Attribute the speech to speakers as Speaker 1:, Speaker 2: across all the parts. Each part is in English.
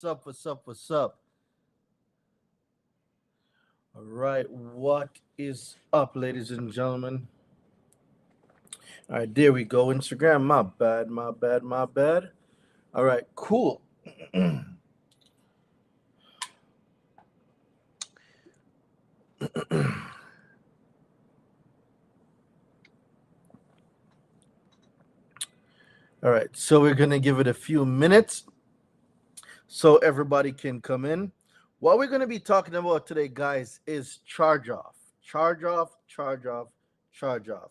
Speaker 1: What's up? What's up? What's up? All right, what is up, ladies and gentlemen? All right, there we go. Instagram, my bad, my bad, my bad. All right, cool. All right, so we're gonna give it a few minutes so everybody can come in. What we're gonna be talking about today, guys, is charge off. Charge off, charge off, charge off.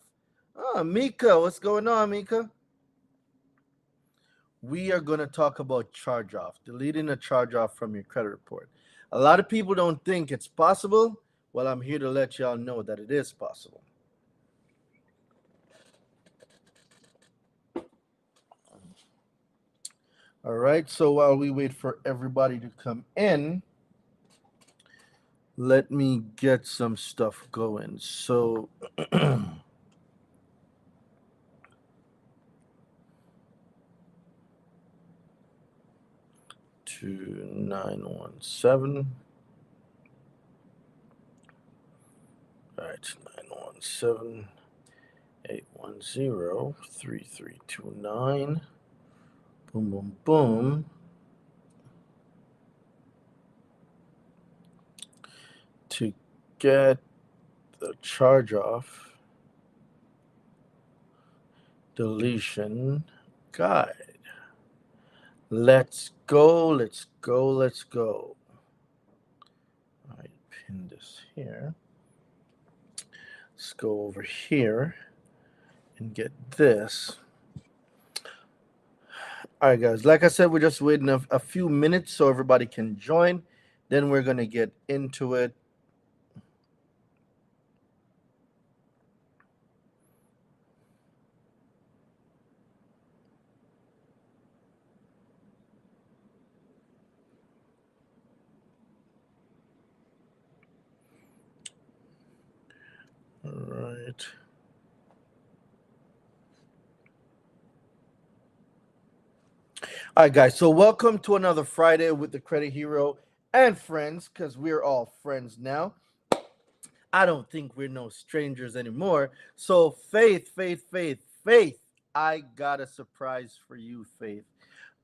Speaker 1: Ah, Mika, what's going on, Mika? We are going to talk about charge off, deleting a charge off from your credit report. A lot of people don't think it's possible. Well, I'm here to let y'all know that it is possible. All right, so while we wait for everybody to come in, let me get some stuff going. So, 2917. All right, 917 810 3329. Boom, boom, boom. To get the charge off deletion guide. Let's go, let's go, let's go. All right, pin this here. Let's go over here and get this. All right, guys, like I said, we're just waiting a few minutes so everybody can join. Then we're going to get into it. All right. All right, guys. So, welcome to another Friday with the Credit Hero and friends, because we're all friends now. I don't think we're no strangers anymore. So, Faith, Faith, Faith, Faith, I got a surprise for you, Faith.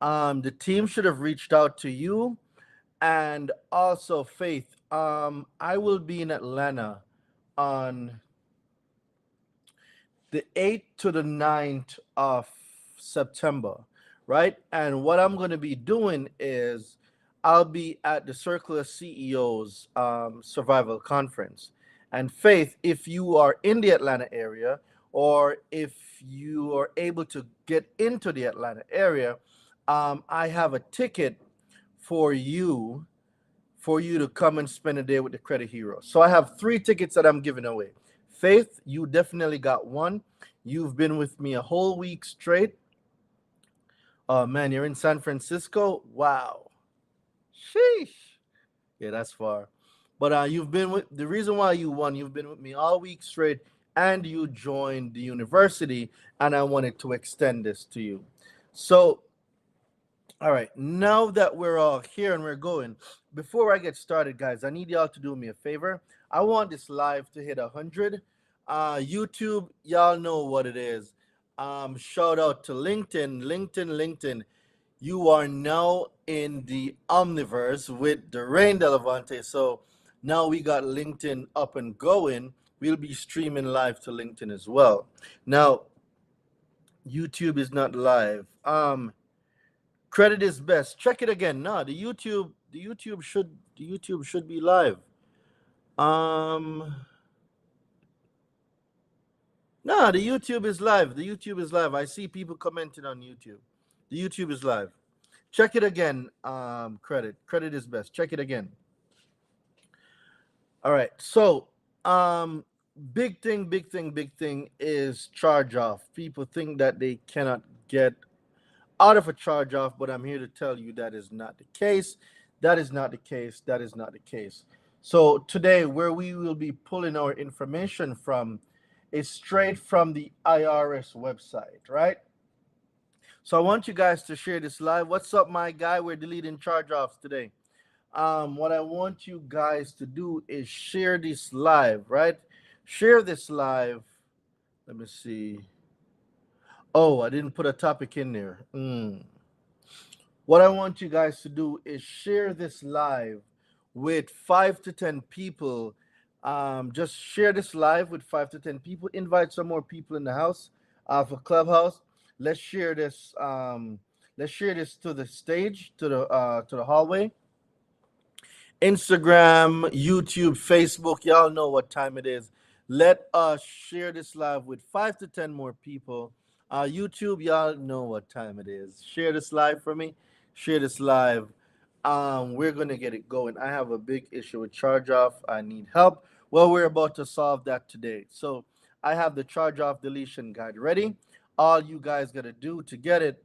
Speaker 1: The team should have reached out to you, and also Faith. I will be in Atlanta on the 8th to the 9th of September, right? And what I'm going to be doing is I'll be at the Circle of CEOs Survival Conference. And Faith, if you are in the Atlanta area or if you are able to get into the Atlanta area, I have a ticket for you to come and spend a day with the Credit Hero. So I have three tickets that I'm giving away. Faith, you definitely got one. You've been with me a whole week straight. Oh man, you're in San Francisco. Wow. Sheesh. Yeah, that's far. But you've been with the reason why you won. You've been with me all week straight, and you joined the university, and I wanted to extend this to you. So all right, now that we're all here and we're going, before I get started, guys, I need y'all to do me a favor. I want this live to hit 100. YouTube, y'all know what it is. Shout out to LinkedIn. You are now in the omniverse with the Rain Delavante. So now we got LinkedIn up and going. We'll be streaming live to LinkedIn as well. Now, YouTube is not live. Credit is best. Check it again. No, the YouTube should be live. Um no, the YouTube is live. The YouTube is live. I see people commenting on YouTube. The YouTube is live. Check it again. Credit. Credit is best. Check it again. All right. So, um big thing is charge off. People think that they cannot get out of a charge off, but I'm here to tell you that is not the case. That is not the case. That is not the case. So today, where we will be pulling our information from is straight from the IRS website, right? So I want you guys to share this live. What's up, my guy? We're deleting charge offs today. What I want you guys to do is share this live, right? Share this live. Let me see. Oh, I didn't put a topic in there. What I want you guys to do is share this live with 5 to 10 people. Just share this live with 5 to 10 people. Invite some more people in the house for Clubhouse. Let's share this. Let's share this to the stage, to the hallway. Instagram, YouTube, Facebook. Y'all know what time it is. Let us share this live with 5 to 10 more people. YouTube, y'all know what time it is. Share this live for me. Share this live. We're gonna get it going. I have a big issue with charge off. I need help. Well, we're about to solve that today. So I have the charge off deletion guide ready. All you guys gotta do to get it,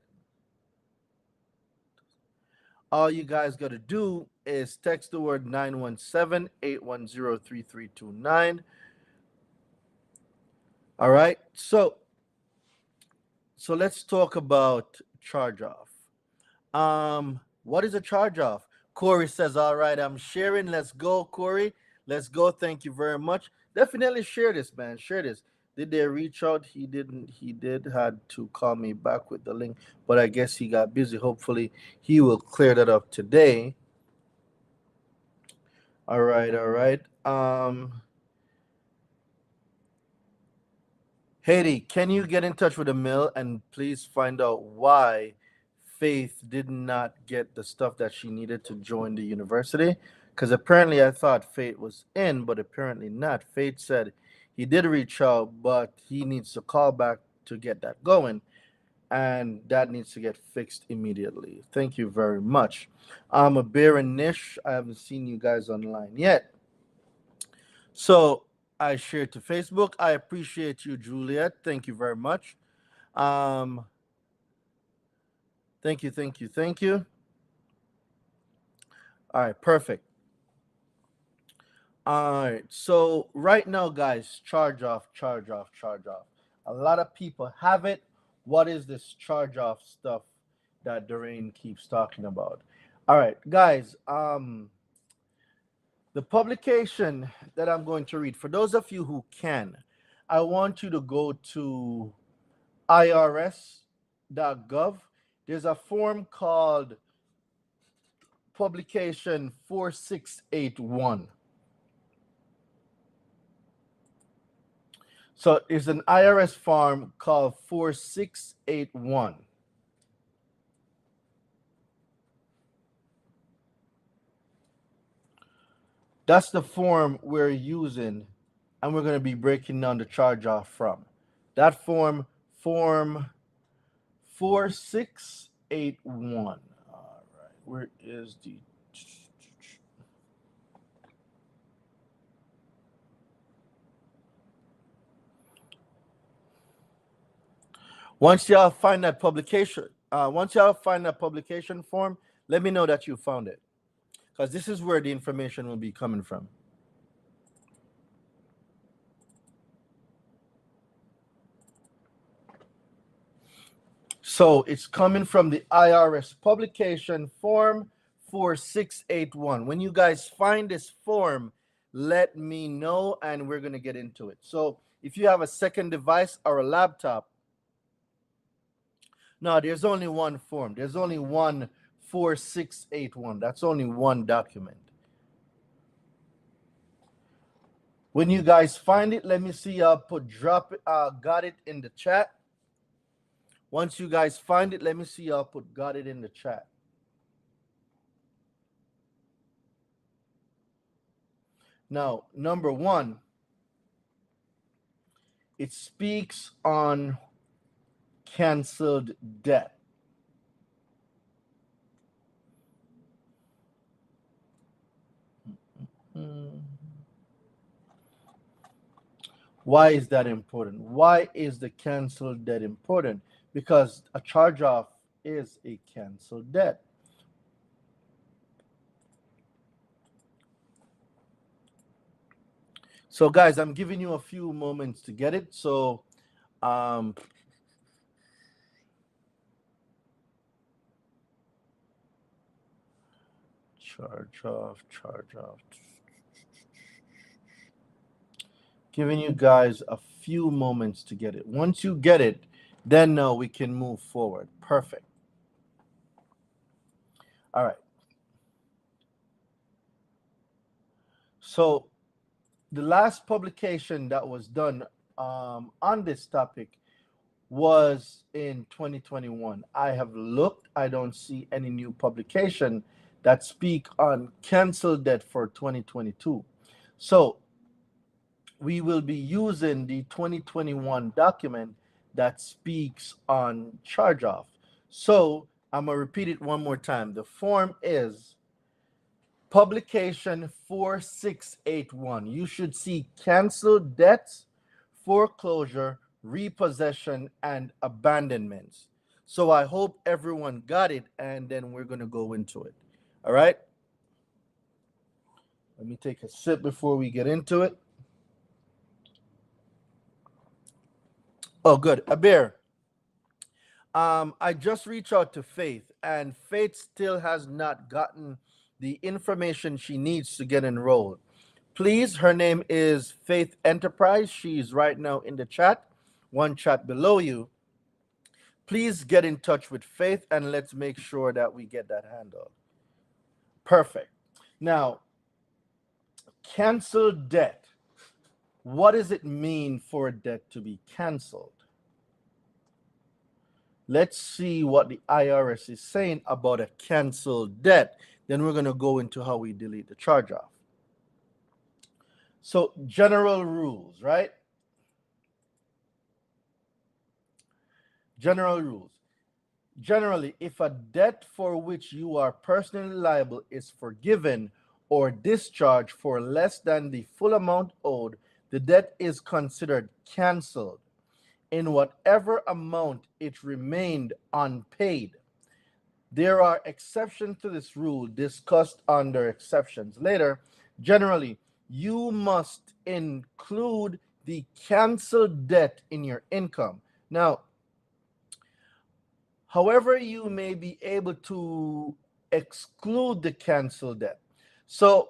Speaker 1: all you guys got to do is text the word 917-810-3329. All right. So let's talk about charge off. What is a charge off? Corey says, all right, I'm sharing. Let's go, Corey. Let's go. Thank you very much. Definitely share this, man. Share this. Did they reach out? He didn't. He did had to call me back with the link, but I guess he got busy. Hopefully, he will clear that up today. All right, all right. Haiti, can you get in touch with the mill and please find out why Faith did not get the stuff that she needed to join the university? Because apparently I thought Faith was in, but apparently not. Faith said he did reach out, but he needs to call back to get that going, and that needs to get fixed immediately. Thank you very much. I'm a Bear and Nish. I haven't seen you guys online yet. So I shared to Facebook. I appreciate you, Juliet. Thank you very much. Thank you, thank you, thank you. All right, perfect. All right, so right now, guys, charge off, charge off, charge off. A lot of people have it. What is this charge off stuff that Doreen keeps talking about? All right, guys, the publication that I'm going to read, for those of you who can, I want you to go to irs.gov. There's a form called publication 4681. So it's an IRS form called 4681. That's the form we're using, and we're going to be breaking down the charge off from. That form 4681. All right, where is the... Once y'all find that publication, form, let me know that you found it, because this is where the information will be coming from. So it's coming from the IRS publication form 4681. When you guys find this form, let me know and we're going to get into it. So if you have a second device or a laptop, no, there's only one form. There's only one 4681. That's only one document. When you guys find it, let me see y'all got it in the chat. Once you guys find it, let me see y'all got it in the chat. Now, number one, it speaks on canceled debt. Why is that important? Why is the canceled debt important? Because a charge off is a canceled debt. So guys, I'm giving you a few moments to get it. So Charge off, charge off. Giving you guys a few moments to get it. Once you get it, then now we can move forward. Perfect. All right. So the last publication that was done on this topic was in 2021. I have looked, I don't see any new publication that speak on cancel debt for 2022. So we will be using the 2021 document that speaks on charge off. So I'm going to repeat it one more time. The form is publication 4681. You should see canceled debts, foreclosure, repossession, and abandonments. So I hope everyone got it, and then we're going to go into it. All right. Let me take a sip before we get into it. Oh, good. Abir, I just reached out to Faith, and Faith still has not gotten the information she needs to get enrolled. Please, her name is Faith Enterprise. She's right now in the chat, one chat below you. Please get in touch with Faith, and let's make sure that we get that handled. Perfect. Now, cancel debt. What does it mean for a debt to be canceled? Let's see what the IRS is saying about a canceled debt. Then we're going to go into how we delete the charge off. So, general rules, right? General rules. Generally, if a debt for which you are personally liable is forgiven or discharged for less than the full amount owed, the debt is considered canceled in whatever amount it remained unpaid. There are exceptions to this rule discussed under exceptions later. Generally, you must include the canceled debt in your income. Now, however, you may be able to exclude the canceled debt. So,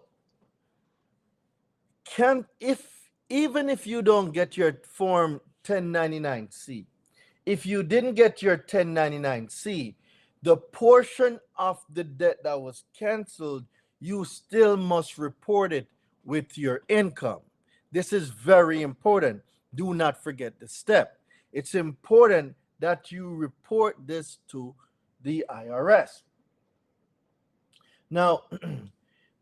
Speaker 1: even if you don't get your form 1099-C, if you didn't get your 1099-C, the portion of the debt that was canceled, you still must report it with your income. This is very important. Do not forget this step. It's important that you report this to the IRS. Now,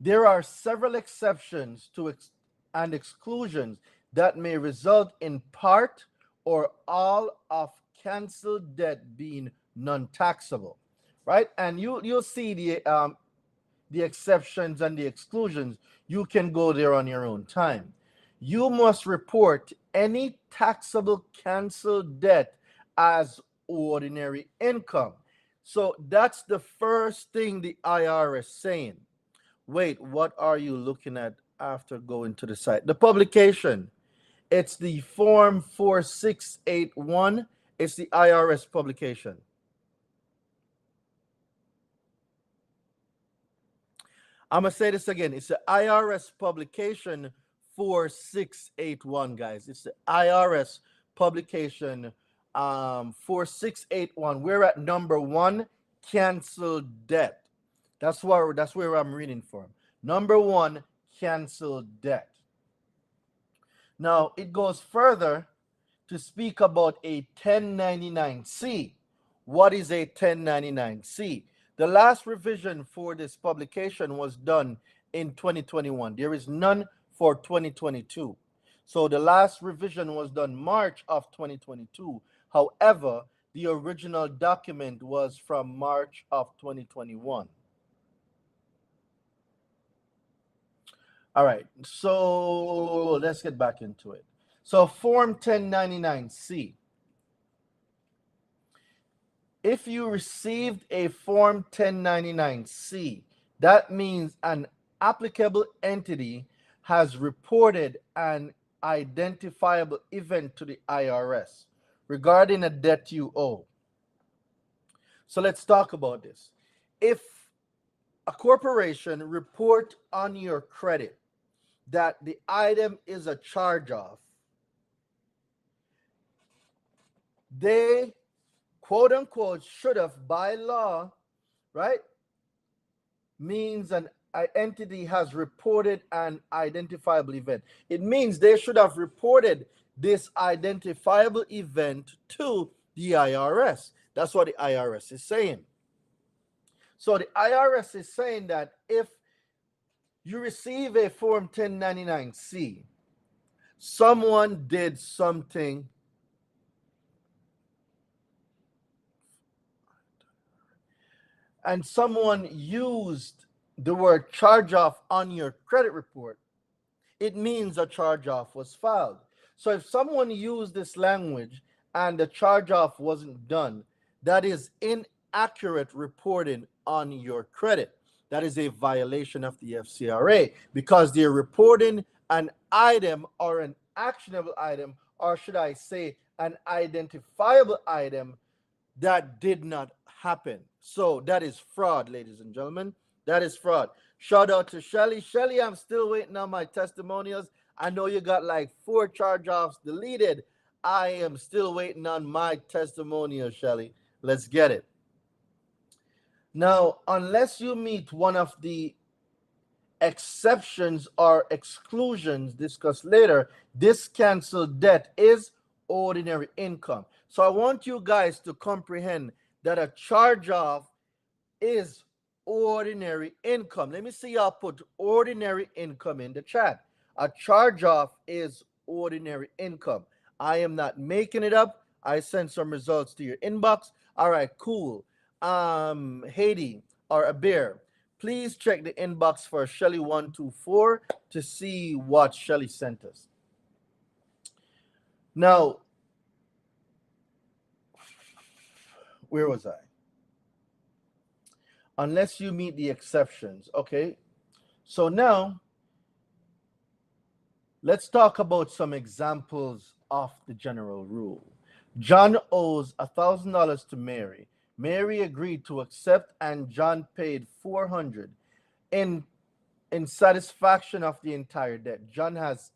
Speaker 1: there are several exceptions to and exclusions that may result in part or all of canceled debt being non-taxable, right? And you'll see the exceptions and the exclusions. You can go there on your own time. You must report any taxable canceled debt as ordinary income. So that's the first thing the IRS saying. Wait, what are you looking at after going to the site? The publication. It's the form 4681. It's the IRS publication. I'm going to say this again. It's the IRS publication 4681, guys. It's the IRS publication 4681. We're at number 1, canceled debt. That's where I'm reading from. Number 1, canceled debt. Now, it goes further to speak about a 1099-C. What is a 1099-C? The last revision for this publication was done in 2021. There is none for 2022. So the last revision was done March of 2022. However, the original document was from March of 2021. All right, so let's get back into it. So Form 1099-C. If you received a Form 1099-C, that means an applicable entity has reported an identifiable event to the IRS regarding a debt you owe. So let's talk about this. If a corporation report on your credit that the item is a charge off, they quote unquote should have by law, right? Means an entity has reported an identifiable event. It means they should have reported this identifiable event to the IRS. That's what the IRS is saying. So the IRS is saying that if you receive a Form 1099-C, someone did something and someone used the word charge off on your credit report, it means a charge off was filed. So if someone used this language and the charge off wasn't done, that is inaccurate reporting on your credit. That is a violation of the FCRA because they're reporting an item or an actionable item, or should I say an identifiable item that did not happen. So that is fraud, ladies and gentlemen. That is fraud. Shout out to Shelly. Shelly, I'm still waiting on my testimonials. I know you got like 4 charge offs deleted. I am still waiting on my testimonial, Shelly. Let's get it. Now, unless you meet one of the exceptions or exclusions discussed later, this canceled debt is ordinary income. So I want you guys to comprehend that a charge off is ordinary income. Let me see y'all put ordinary income in the chat. A charge off is ordinary income. I am not making it up. I sent some results to your inbox. All right, cool. Haiti or a bear, please check the inbox for Shelly124 to see what Shelly sent us. Now, where was I? Unless you meet the exceptions. Okay. So now, let's talk about some examples of the general rule. John owes $1,000 to Mary. Mary agreed to accept, and John paid $400 in satisfaction of the entire debt. John has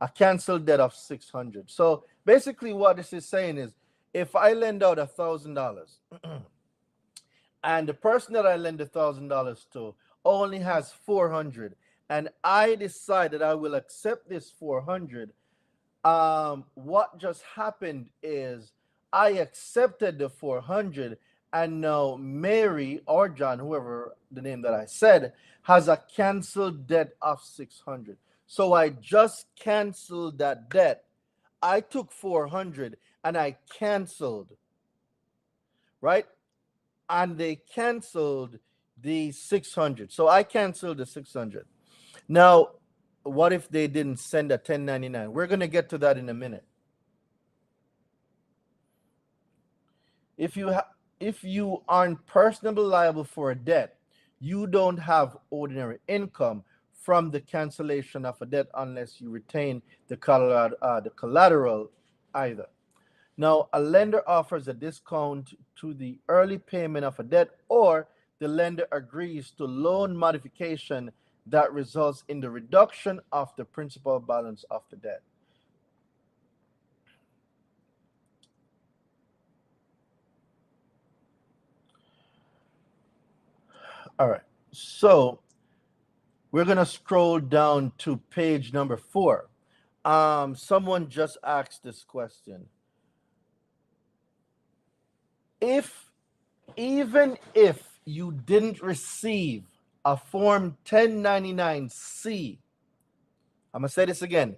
Speaker 1: a canceled debt of $600. So basically, what this is saying is, if I lend out $1,000, and the person that I lend $1,000 to only has $400, and I decide that I will accept this $400, what just happened is I accepted the $400, and now Mary or John, whoever the name that I said, has a canceled debt of $600. So I just canceled that debt. I took $400 and I canceled, right? And they canceled the $600. So I canceled the $600. Now, what if they didn't send a 1099? We're going to get to that in a minute. If you aren't personally liable for a debt, you don't have ordinary income from the cancellation of a debt unless you retain the collateral either. Now, a lender offers a discount to the early payment of a debt, or the lender agrees to loan modification that results in the reduction of the principal balance of the debt. All right, so we're going to scroll down to page number 4. Someone just asked this question. Even if you didn't receive a Form 1099-C, I'm going to say this again.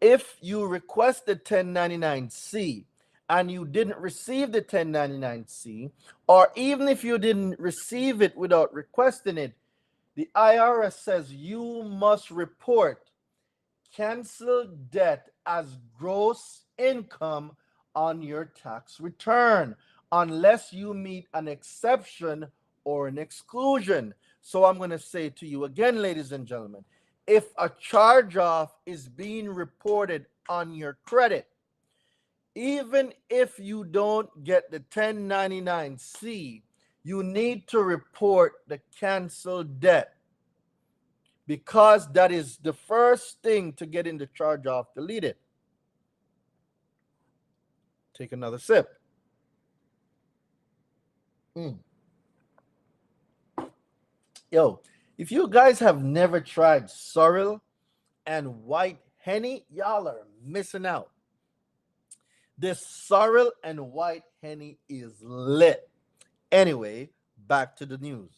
Speaker 1: If you requested 1099-C and you didn't receive the 1099-C, or even if you didn't receive it without requesting it, the IRS says you must report canceled debt as gross income on your tax return, unless you meet an exception or an exclusion. So I'm going to say to you again, ladies and gentlemen, if a charge-off is being reported on your credit, even if you don't get the 1099-C, you need to report the canceled debt, because that is the first thing to get in the charge off deleted. Take another sip. Yo, if you guys have never tried sorrel and white henny, y'all are missing out. This sorrel and white henny is lit. Anyway, back to the news.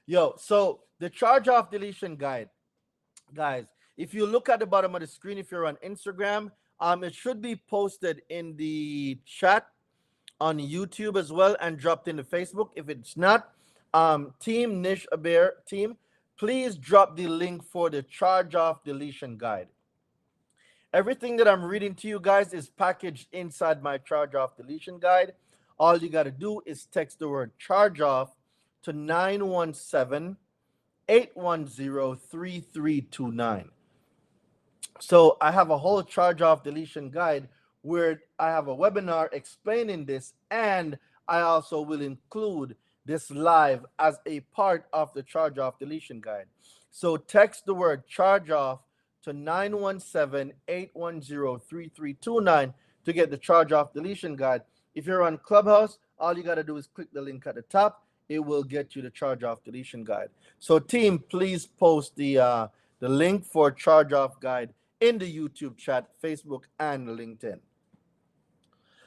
Speaker 1: Yo, so the charge off deletion guide, guys, if you look at the bottom of the screen, if you're on Instagram, it should be posted in the chat on YouTube as well and dropped into Facebook. If it's not, Team Nish Aber team, please drop the link for the charge off deletion guide. Everything that I'm reading to you guys is packaged inside my charge off deletion guide. All you got to do is text the word charge off to 917-810-3329. So I have a whole charge off deletion guide where I have a webinar explaining this, and I also will include this live as a part of the charge off deletion guide. So text the word charge off to 917-810-3329 to get the charge off deletion guide. If you're on Clubhouse, all you got to do is click the link at the top. It will get you the charge off deletion guide. So team, please post the link for charge off guide in the YouTube chat, Facebook, and LinkedIn.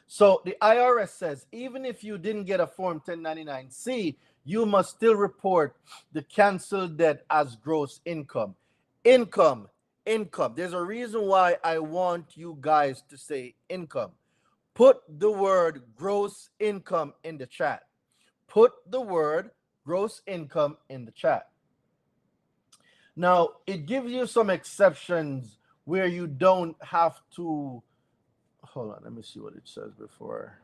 Speaker 1: So the IRS says even if you didn't get a Form 1099-C, you must still report the canceled debt as gross income. Income. There's a reason why I want you guys to say income. Put the word gross income in the chat. Put the word gross income in the chat. Now, it gives you some exceptions where you don't have to. Hold on, let me see what it says before.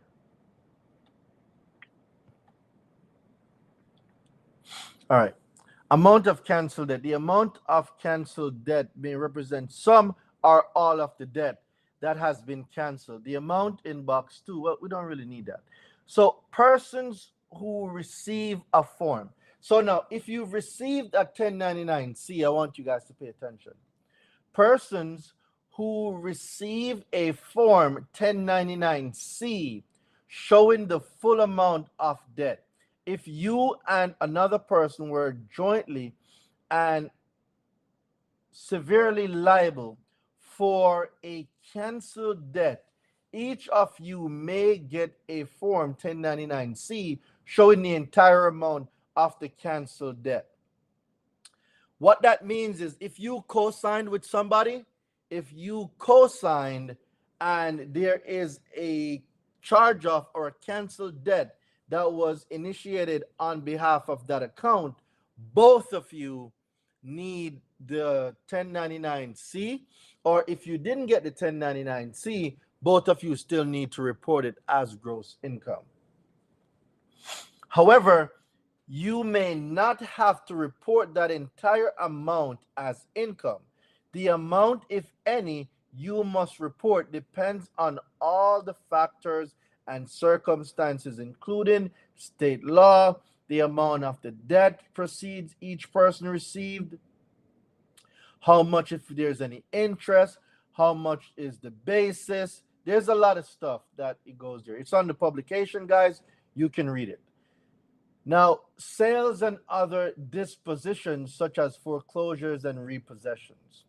Speaker 1: All right. Amount of canceled debt. The amount of canceled debt may represent some or all of the debt that has been canceled. The amount in box 2, well, we don't really need that. So persons who receive a form. So now, if you've received a 1099-C, I want you guys to pay attention. Persons who receive a Form 1099-C showing the full amount of debt. If you and another person were jointly and severely liable for a canceled debt, each of you may get a Form 1099-C showing the entire amount of the canceled debt. What that means is if you co-signed with somebody, if you co-signed and there is a charge off or a canceled debt that was initiated on behalf of that account, both of you need the 1099-C, or if you didn't get the 1099-C, both of you still need to report it as gross income. However, you may not have to report that entire amount as income. The amount, if any, you must report depends on all the factors and circumstances, including state law, the amount of the debt proceeds each person received, how much, if there's any interest, how much is the basis. There's a lot of stuff that it goes there. It's on the publication, guys. You can read it. Now, sales and other dispositions such as foreclosures and repossessions.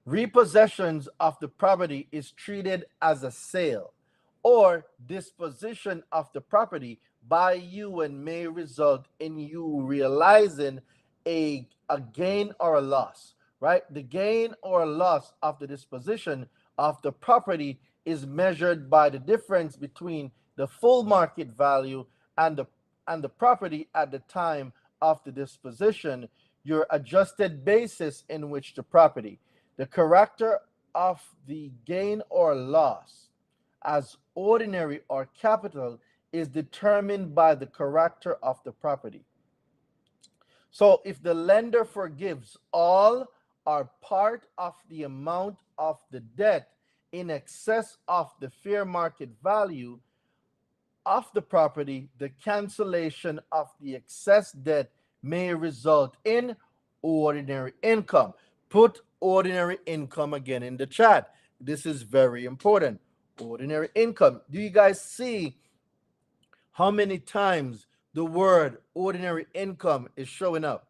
Speaker 1: Repossessions of the property is treated as a sale or disposition of the property by you and may result in you realizing a gain or a loss, right? The gain or loss of the disposition of the property is measured by the difference between the full market value and the property at the time of the disposition, your adjusted basis in which the property. The character of the gain or loss as ordinary or capital is determined by the character of the property. So if the lender forgives all or part of the amount of the debt in excess of the fair market value, of the property, the cancellation of the excess debt may result in ordinary income. Put ordinary income again in the chat. This is very important. Ordinary income. Do you guys see how many times the word ordinary income is showing up?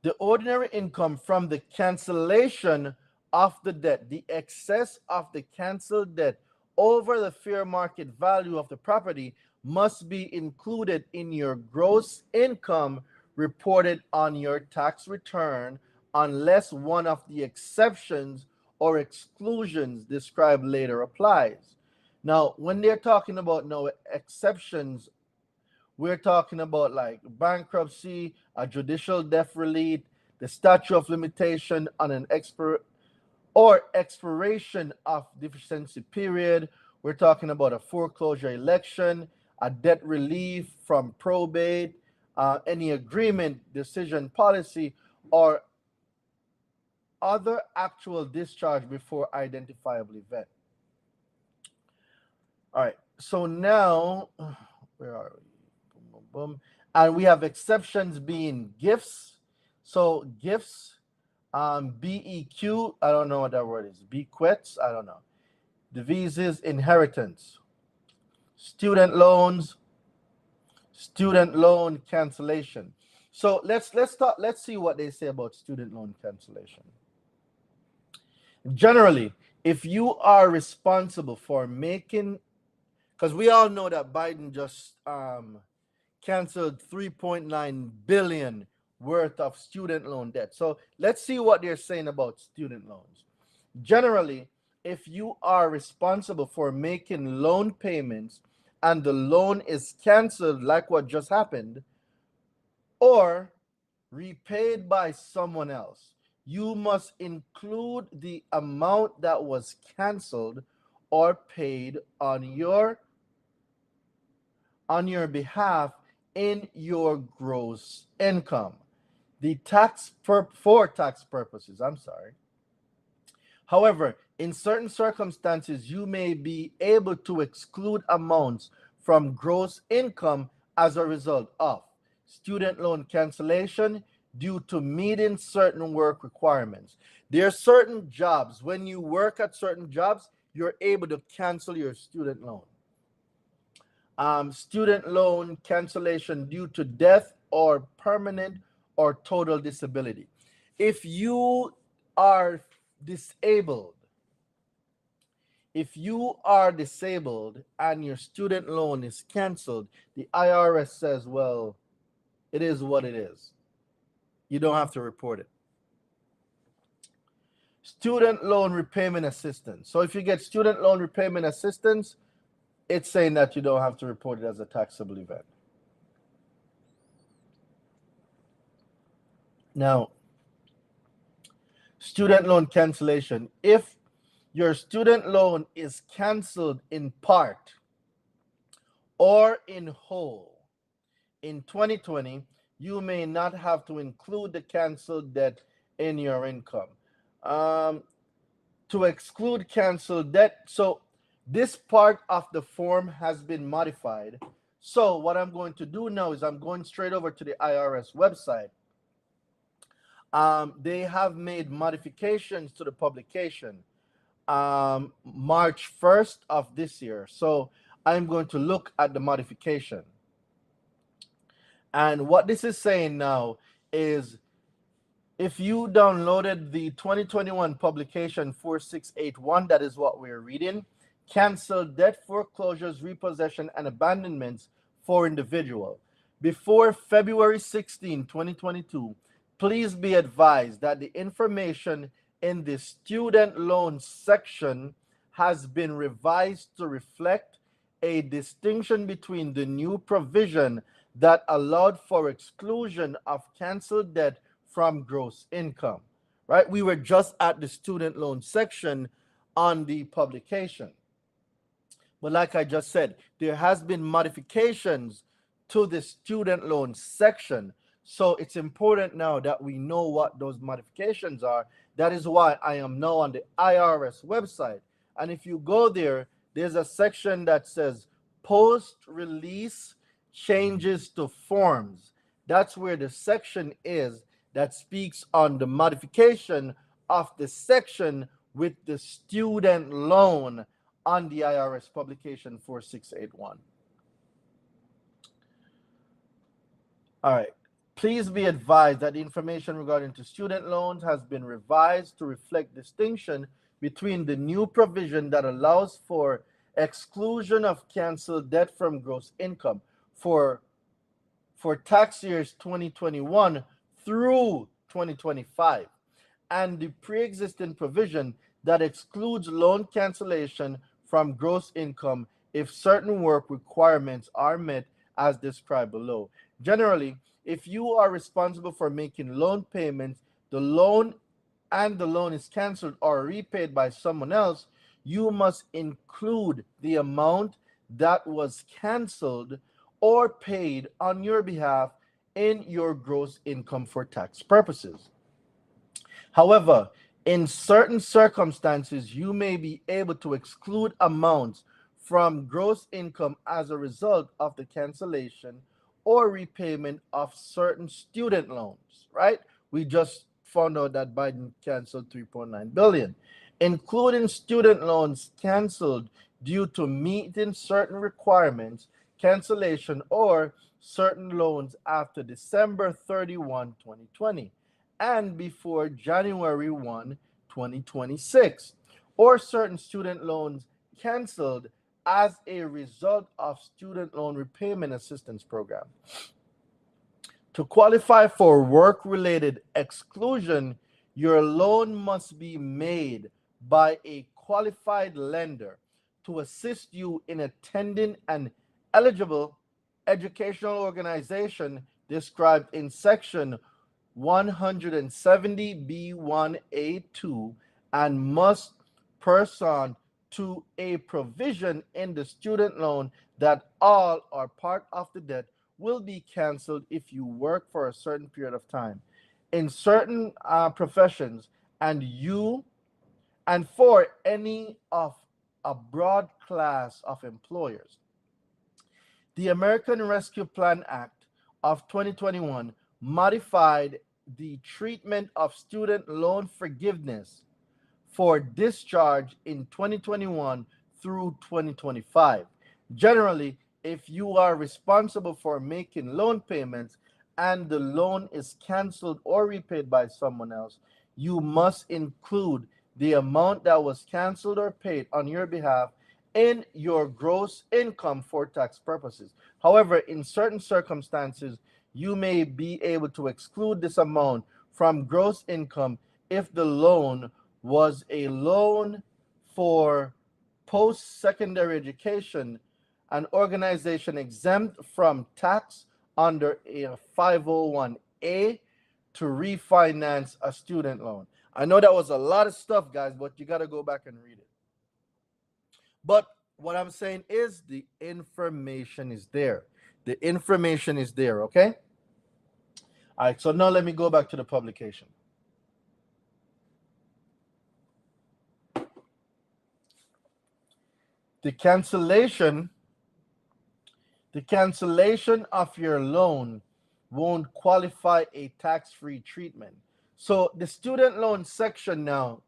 Speaker 1: The ordinary income from the cancellation of the debt, the excess of the canceled debt over the fair market value of the property, must be included in your gross income reported on your tax return unless one of the exceptions or exclusions described later applies. Now, when they're talking about no exceptions, we're talking about like bankruptcy, a judicial death relief, the statute of limitation on an expiration of deficiency period. We're talking about a foreclosure election, a debt relief from probate, any agreement, decision, policy, or other actual discharge before identifiable event. All right, so now, where are we? Boom, boom, boom. And we have exceptions being gifts. So gifts, BEQ, I don't know what that word is. Bequests, I don't know. Devises, inheritance. Student loans, student loan cancellation. So let's see what they say about student loan cancellation. Generally, if you are responsible for making, because we all know that Biden just canceled 3.9 billion worth of student loan debt. So let's see what they're saying about student loans. Generally, if you are responsible for making loan payments and the loan is canceled, like what just happened, or repaid by someone else, you must include the amount that was canceled or paid on your behalf in your gross income. The for tax purposes, I'm sorry. However, in certain circumstances, you may be able to exclude amounts from gross income as a result of student loan cancellation due to meeting certain work requirements. There are certain jobs, when you work at certain jobs, you're able to cancel your student loan. Student loan cancellation due to death or permanent or total disability. If you are disabled, and your student loan is canceled, the IRS says, well, it is what it is. You don't have to report it. Student loan repayment assistance. So if you get student loan repayment assistance, it's saying that you don't have to report it as a taxable event. Now, student loan cancellation. If your student loan is canceled in part or in whole in 2020, you may not have to include the canceled debt in your income. To exclude canceled debt, so this part of the form has been modified. So what I'm going to do now is I'm going straight over to the IRS website. They have made modifications to the publication March 1st of this year. So I'm going to look at the modification. And what this is saying now is if you downloaded the 2021 publication 4681, that is what we're reading, cancel debt foreclosures, repossession, and abandonments for individual. Before February 16, 2022, please be advised that the information in the student loan section has been revised to reflect a distinction between the new provision that allowed for exclusion of canceled debt from gross income, right? We were just at the student loan section on the publication. But like I just said, there has been modifications to the student loan section. So it's important now that we know what those modifications are. That is why I am now on the IRS website. And if you go there, there's a section that says post release changes to forms. That's where the section is that speaks on the modification of the section with the student loan on the IRS publication 4681. All right. Please be advised that the information regarding to student loans has been revised to reflect distinction between the new provision that allows for exclusion of canceled debt from gross income for tax years 2021 through 2025, and the pre-existing provision that excludes loan cancellation from gross income if certain work requirements are met as described below. Generally, if you are responsible for making loan payments, the loan is canceled or repaid by someone else, you must include the amount that was canceled or paid on your behalf in your gross income for tax purposes. However, in certain circumstances, you may be able to exclude amounts from gross income as a result of the cancellation or repayment of certain student loans, right? We just found out that Biden canceled 3.9 billion, including student loans canceled due to meeting certain requirements, cancellation, or certain loans after December 31, 2020 and before January 1, 2026, or certain student loans canceled as a result of student loan repayment assistance program. To qualify for work-related exclusion, your loan must be made by a qualified lender to assist you in attending an eligible educational organization described in section 170B1A2 and must person to a provision in the student loan that all or part of the debt will be canceled if you work for a certain period of time in certain professions and for any of a broad class of employers. The American Rescue Plan Act of 2021 modified the treatment of student loan forgiveness for discharge in 2021 through 2025. Generally, if you are responsible for making loan payments and the loan is canceled or repaid by someone else, you must include the amount that was canceled or paid on your behalf in your gross income for tax purposes. However, in certain circumstances, you may be able to exclude this amount from gross income if the loan was a loan for post-secondary education, an organization exempt from tax under a 501A to refinance a student loan. I know that was a lot of stuff, guys, but you got to go back and read it. But what I'm saying is the information is there. The information is there, okay? All right, so now let me go back to the publication. The cancellation of your loan won't qualify a tax-free treatment. So the student loan section now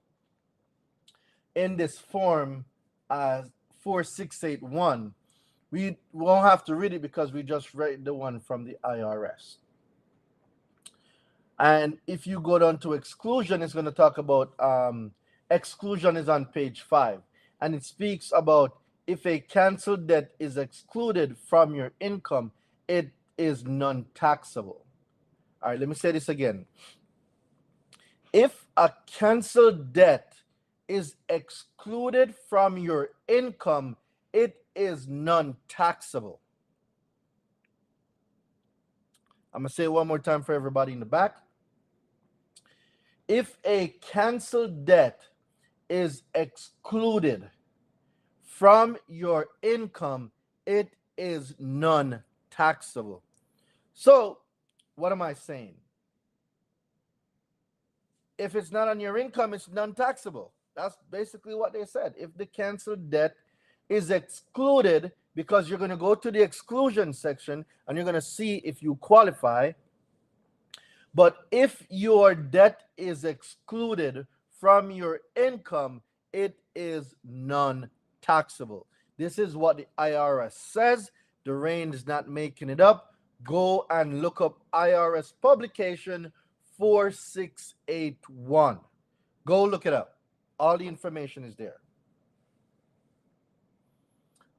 Speaker 1: in this form 4681, we won't have to read it because we just read the one from the IRS. And if you go down to exclusion, it's going to talk about exclusion is on page 5. And it speaks about if a canceled debt is excluded from your income, it is non-taxable. All right, let me say this again. If a canceled debt is excluded from your income, it is non-taxable. I'm going to say it one more time for everybody in the back. If a canceled debt is excluded from your income, it is non-taxable. So what am I saying? If it's not on your income, it's non-taxable. That's basically what they said. If the canceled debt is excluded, because you're going to go to the exclusion section and you're going to see if you qualify. But if your debt is excluded from your income, it is non-taxable. This is what the IRS says. Durain is not making it up. Go and look up IRS publication 4681. Go look it up. All the information is there.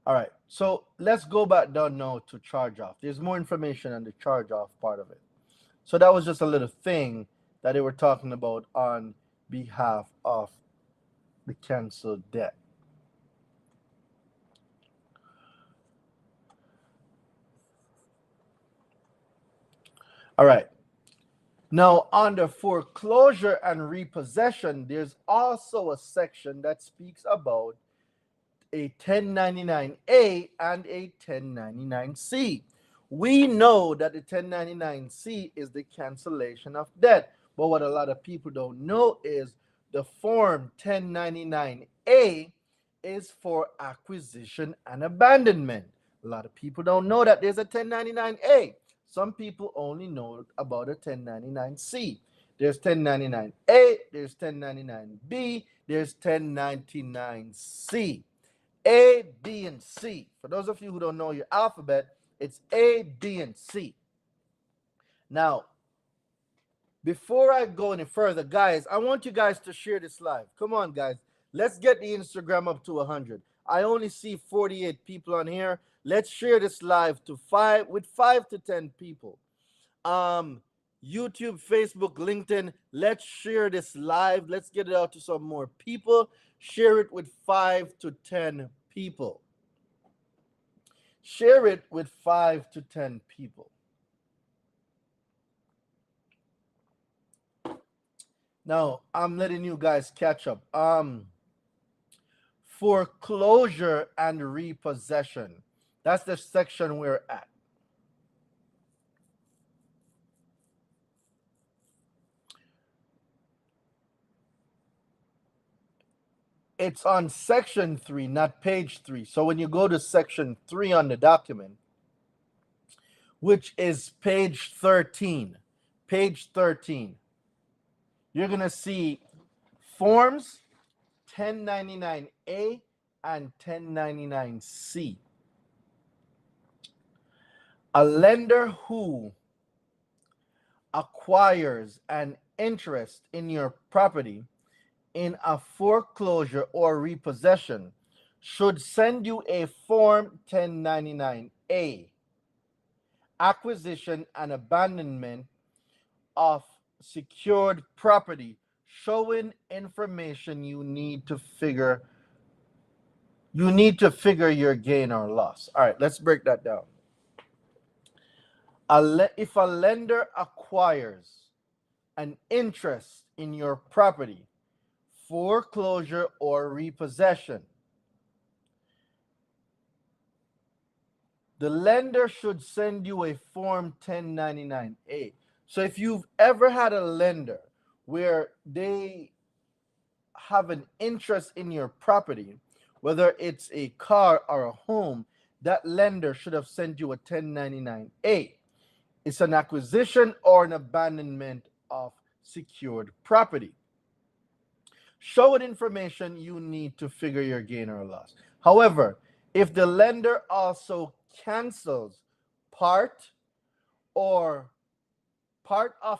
Speaker 1: All right, so let's go back down now to charge off. There's more information on the charge off part of it. So that was just a little thing that they were talking about on behalf of the canceled debt. All right. Now, under foreclosure and repossession, there's also a section that speaks about a 1099A and a 1099C. We know that the 1099C is the cancellation of debt, but what a lot of people don't know is the form 1099A is for acquisition and abandonment. A lot of people don't know that there's a 1099A. Some people only know about a 1099C. There's 1099A, there's 1099B, there's 1099C. A, B, and C. For those of you who don't know your alphabet, it's A, B, and C. Now, before I go any further, guys, I want you guys to share this live. Come on, guys. Let's get the Instagram up to 100. I only see 48 people on here. Let's share this live to 5 to 10 people. YouTube, Facebook, LinkedIn, let's share this live. Let's get it out to some more people. Share it with 5 to 10 people. Share it with 5 to 10 people. Now, I'm letting you guys catch up. Foreclosure and repossession. That's the section we're at. It's on section 3, not page 3. So when you go to section 3 on the document, which is page 13, you're going to see forms 1099A and 1099C. A lender who acquires an interest in your property in a foreclosure or repossession should send you a form 1099A, acquisition and abandonment of secured property, showing information you need to figure your gain or loss. All right, let's break that down. If a lender acquires an interest in your property, foreclosure or repossession, the lender should send you a form 1099A. So if you've ever had a lender where they have an interest in your property, whether it's a car or a home, that lender should have sent you a 1099A. It's an acquisition or an abandonment of secured property. Showing information you need to figure your gain or loss. However, if the lender also cancels part of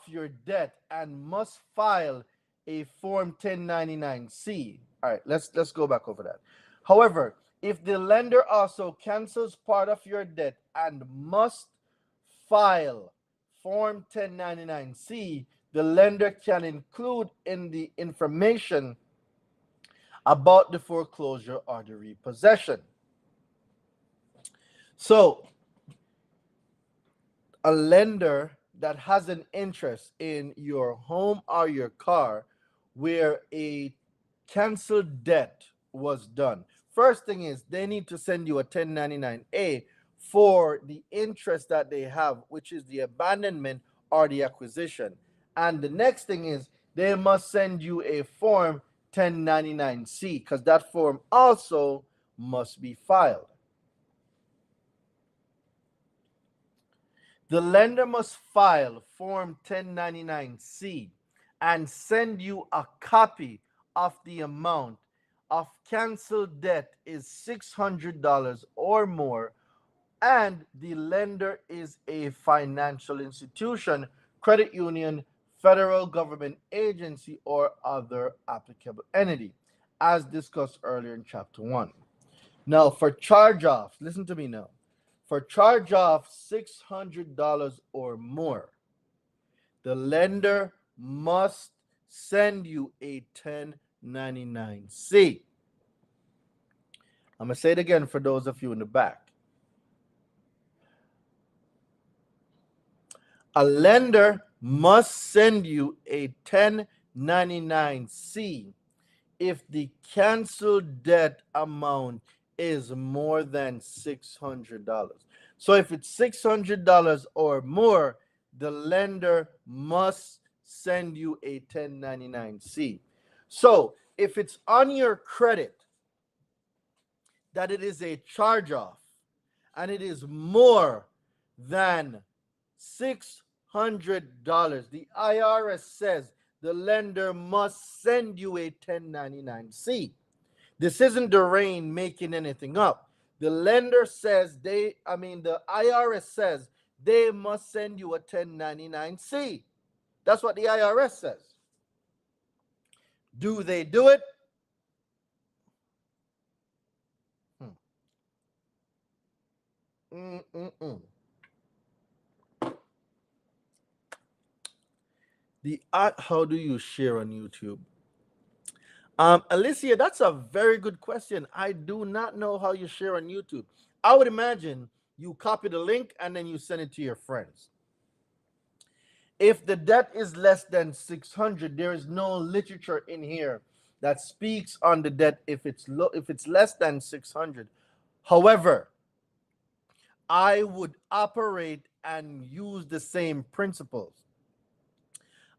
Speaker 1: your debt and must file a form 1099C. All right, let's go back over that. However, if the lender also cancels part of your debt and must file form 1099C, the lender can include in the information about the foreclosure or the repossession. So, a lender that has an interest in your home or your car where a canceled debt was done, first thing is they need to send you a 1099A for the interest that they have, which is the abandonment or the acquisition. And the next thing is they must send you a form 1099-C, because that form also must be filed. The lender must file form 1099-C and send you a copy of the amount of canceled debt is $600 or more, and the lender is a financial institution, credit union, federal government agency, or other applicable entity, as discussed earlier in chapter 1. Now, for charge offs, listen to me now. For charge off $600 or more, the lender must send you a 1099-C. I'm going to say it again for those of you in the back. A lender must send you a 1099-C if the canceled debt amount is more than $600. So if it's $600 or more, the lender must send you a 1099-C. So if it's on your credit that it is a charge off and it is more than $600, the IRS says the lender must send you a 1099-C. This isn't Darain making anything up. The lender says the IRS says they must send you a 1099-C. That's what the IRS says. Do they do it? How do you share on YouTube? Alicia, that's a very good question. I do not know how you share on YouTube. I would imagine you copy the link and then you send it to your friends. If the debt is less than 600, there is no literature in here that speaks on the debt if it's less than 600. However, I would operate and use the same principles.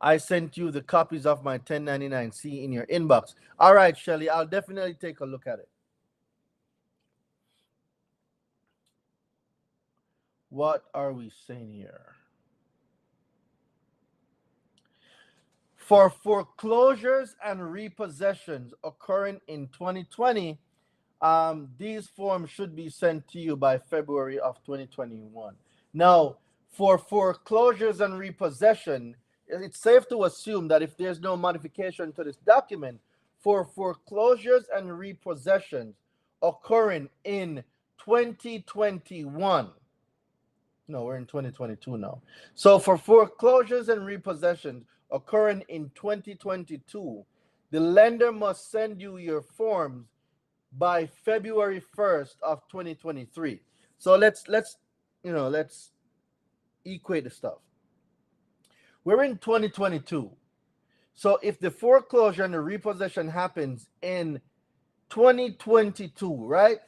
Speaker 1: I sent you the copies of my 1099-C in your inbox. All right, Shelly, I'll definitely take a look at it. What are we saying here? For foreclosures and repossessions occurring in 2020, these forms should be sent to you by February of 2021. Now, for foreclosures and repossession, it's safe to assume that if there's no modification to this document, for foreclosures and repossessions occurring in 2021, no, we're in 2022 now. So for foreclosures and repossessions occurring in 2022, the lender must send you your forms by February 1st of 2023. So let's equate the stuff. We're in 2022. So if the foreclosure and the repossession happens in 2022, right?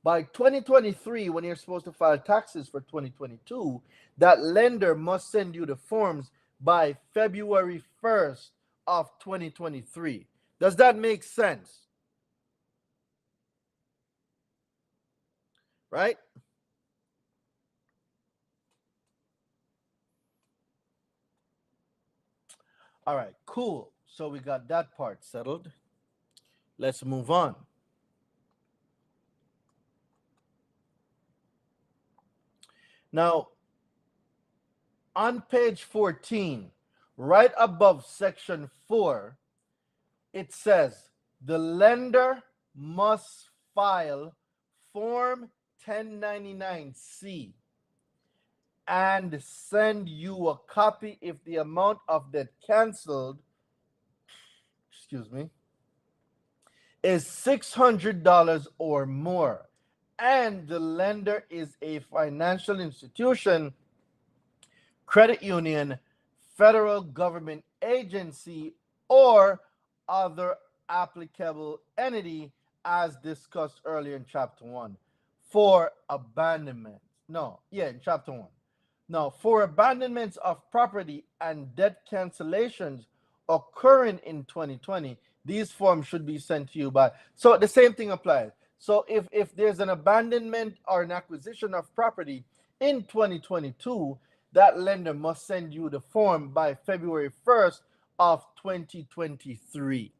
Speaker 1: By 2023, when you're supposed to file taxes for 2022, that lender must send you the forms by February 1st of 2023. Does that make sense? Right? All right, cool. So we got that part settled. Let's move on. Now, on page 14, right above section 4, it says the lender must file form 1099-C and send you a copy if the amount of debt canceled, is $600 or more, and the lender is a financial institution, credit union, federal government agency, or other applicable entity, as discussed earlier in chapter 1. For abandonment. In chapter 1. Now, for abandonments of property and debt cancellations occurring in 2020, these forms should be sent to you by. So the same thing applies. So if there's an abandonment or an acquisition of property in 2022, that lender must send you the form by February 1st of 2023.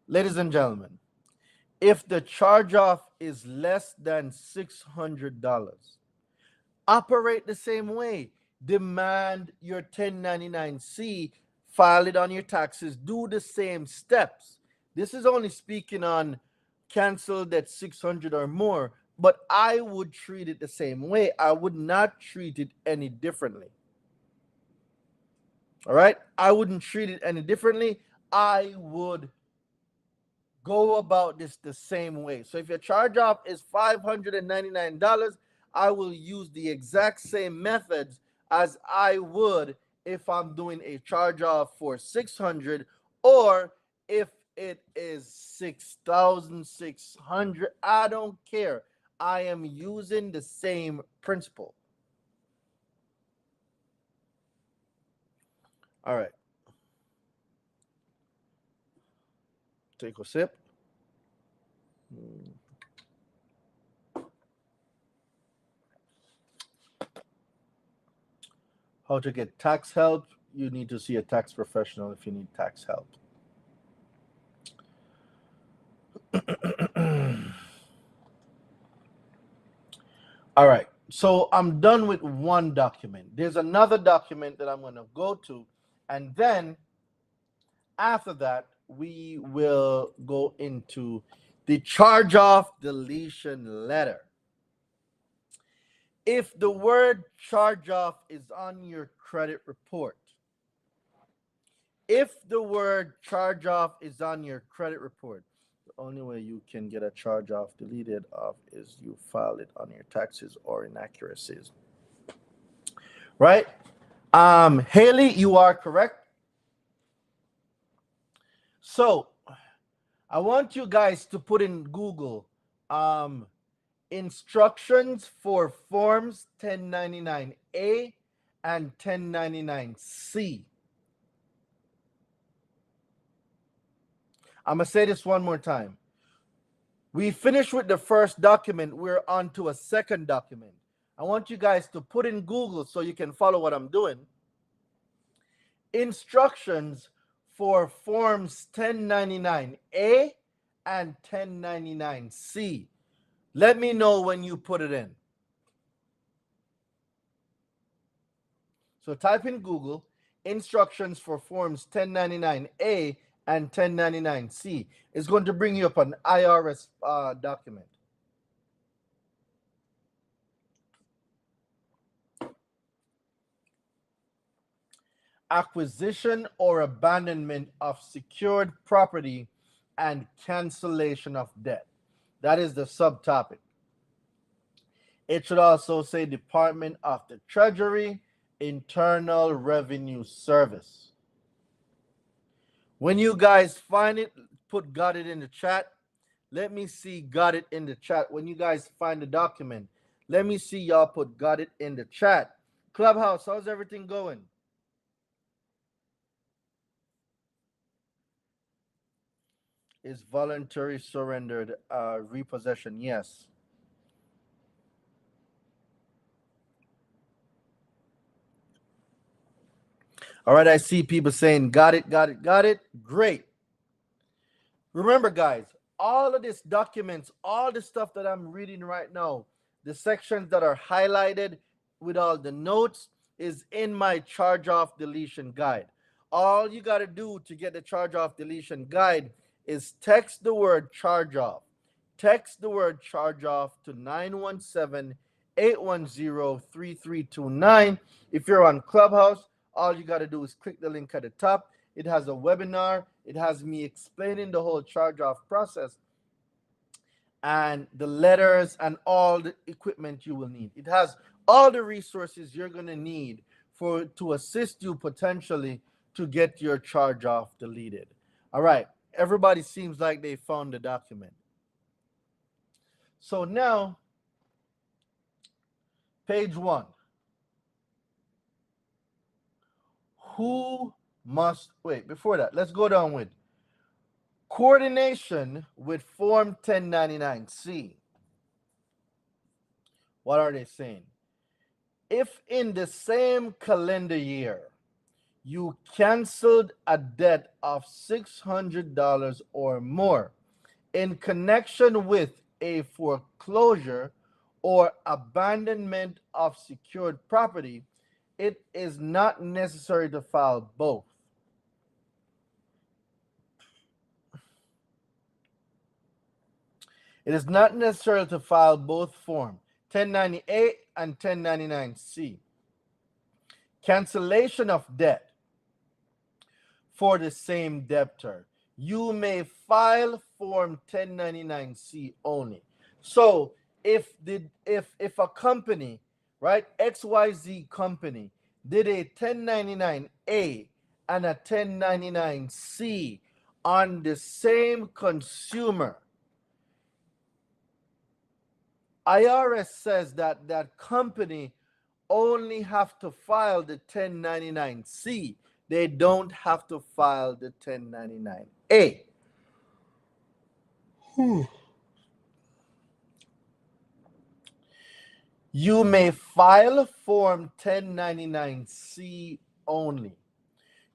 Speaker 1: Ladies and gentlemen, if the charge off is less than $600, operate the same way. Demand your 1099-C, file it on your taxes, do the same steps. This is only speaking on canceled at 600 or more, but I would treat it the same way. I would not treat it any differently. All right? I wouldn't treat it any differently. I would go about this the same way. So if your charge off is $599, I will use the exact same methods as I would if I'm doing a charge off for 600, or if it is 6,600. I don't care. I am using the same principle. All right. Take a sip. How to get tax help? You need to see a tax professional if you need tax help. All right. So I'm done with one document. There's another document that I'm going to go to, and then after that, we will go into the charge off deletion letter. If the word charge off is on your credit report, the only way you can get a charge off deleted off is you file it on your taxes or inaccuracies. Right? Haley, you are correct. So I want you guys to put in Google instructions for forms 1099A and 1099C. I'm going to say this one more time. We finished with the first document. We're on to a second document. I want you guys to put in Google so you can follow what I'm doing. Instructions for forms 1099A and 1099C. Let me know when you put it in. So type in Google instructions for forms 1099A and 1099C. It's going to bring you up an IRS document. Acquisition or abandonment of secured property and cancellation of debt. That is the subtopic. It should also say Department of the Treasury, Internal Revenue Service. When you guys find it, put got it in the chat. Let me see got it in the chat. When you guys find the document, let me see y'all put got it in the chat. Clubhouse, how's everything going? Is voluntary surrendered repossession? Yes. All right, I see people saying got it. Great. Remember, guys, all of these documents, all the stuff that I'm reading right now, the sections that are highlighted with all the notes is in my charge off deletion guide. All you got to do to get the charge off deletion guide is text the word charge off. Text the word charge off to 917-810-3329. If you're on Clubhouse, all you got to do is click the link at the top. It has a webinar. It has me explaining the whole charge off process and the letters and all the equipment you will need. It has all the resources you're going to need to assist you potentially to get your charge off deleted. All right. Everybody seems like they found the document. So now Page 1. Who must, wait, before that, let's go down with coordination with Form 1099-C. What are they saying? If in the same calendar year you canceled a debt of $600 or more in connection with a foreclosure or abandonment of secured property, it is not necessary to file both. It is not necessary to file both Form 1098 and 1099-C. Cancellation of debt for the same debtor. You may file Form 1099-C only. So if a company, right, XYZ company, did a 1099-A and a 1099-C on the same consumer, IRS says that that company only have to file the 1099-C. They don't have to file the 1099-A. You may file Form 1099-C only.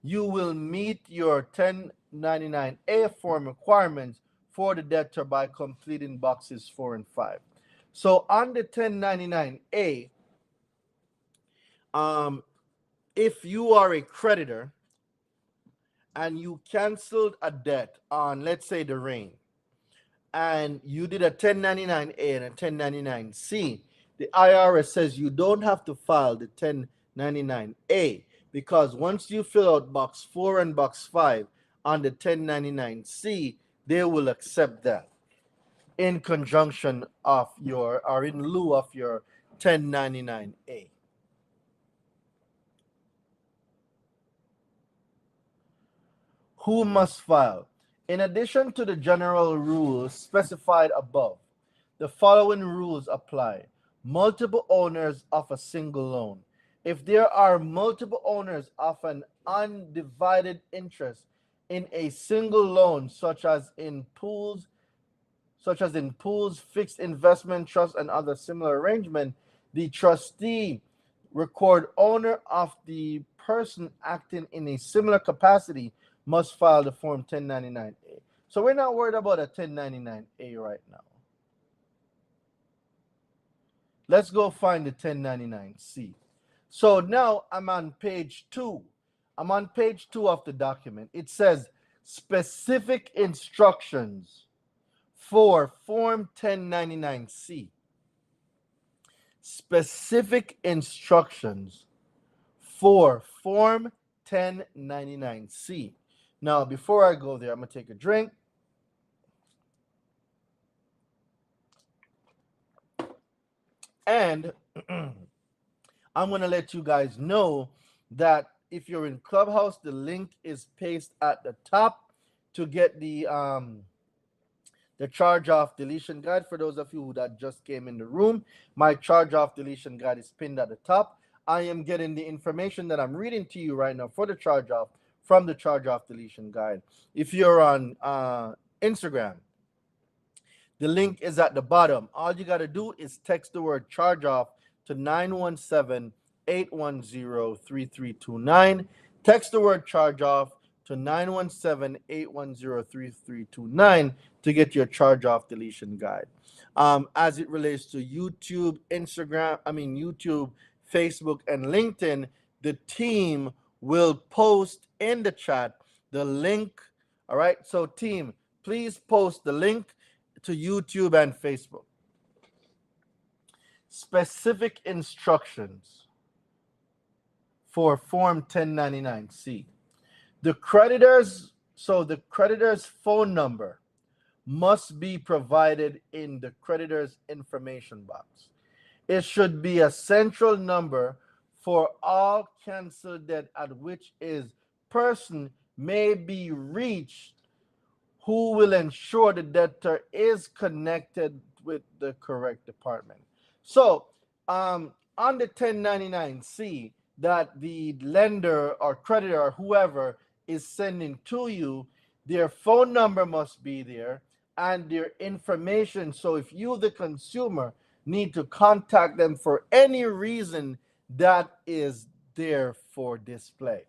Speaker 1: You will meet your 1099-A form requirements for the debtor by completing boxes 4 and 5. So on the 1099-A, if you are a creditor and you canceled a debt on, let's say, the rain, and you did a 1099-A and a 1099-C, the IRS says you don't have to file the 1099-A, because once you fill out box 4 and box 5 on the 1099-C, they will accept that in conjunction of your, or in lieu of your 1099-A. Who must file? In addition to the general rules specified above, the following rules apply. Multiple owners of a single loan. If there are multiple owners of an undivided interest in a single loan, such as in pools, fixed investment trusts, and other similar arrangement, the trustee, record owner of the person acting in a similar capacity, must file the Form 1099-A. So we're not worried about a 1099-A right now. Let's go find the 1099-C. So now I'm on page 2. I'm on page 2 of the document. It says specific instructions for Form 1099-C. Specific instructions for Form 1099-C. Now, before I go there, I'm going to take a drink. And I'm going to let you guys know that if you're in Clubhouse, the link is pasted at the top to get the Charge Off Deletion guide. For those of you that just came in the room, my Charge Off Deletion guide is pinned at the top. I am getting the information that I'm reading to you right now for the Charge Off from the Charge Off Deletion guide. If you're on Instagram, the link is at the bottom. All you got to do is text the word Charge Off to 917-810-3329. Text the word Charge Off to 917-810-3329 to get your Charge Off Deletion guide. As it relates to YouTube, YouTube, Facebook, and LinkedIn, the team will post in the chat the link. All right, so team, please post the link to YouTube and Facebook. Specific instructions for Form 1099-C. The creditor's phone number must be provided in the creditor's information box. It should be a central number for all canceled debt at which is person may be reached who will ensure the debtor is connected with the correct department. So on the 1099-C that the lender or creditor or whoever is sending to you, their phone number must be there and their information. So if you, the consumer, need to contact them for any reason, that is there for display.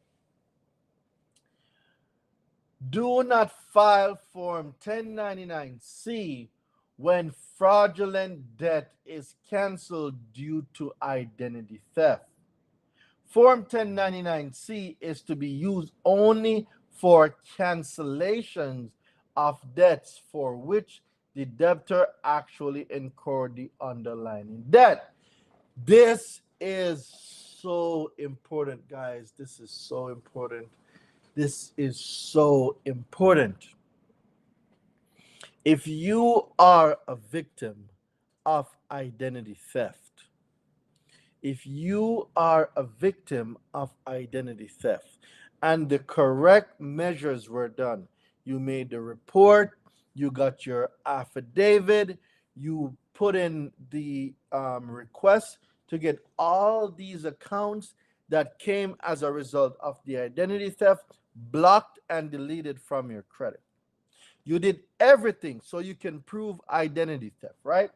Speaker 1: Do not file Form 1099-C when fraudulent debt is canceled due to identity theft. Form 1099-C is to be used only for cancellations of debts for which the debtor actually incurred the underlying debt. This is so important, guys. This is so important. This is so important. If you are a victim of identity theft, if you are a victim of identity theft and the correct measures were done, you made the report, you got your affidavit, you put in the request to get all these accounts that came as a result of the identity theft blocked and deleted from your credit. You did everything so you can prove identity theft, right?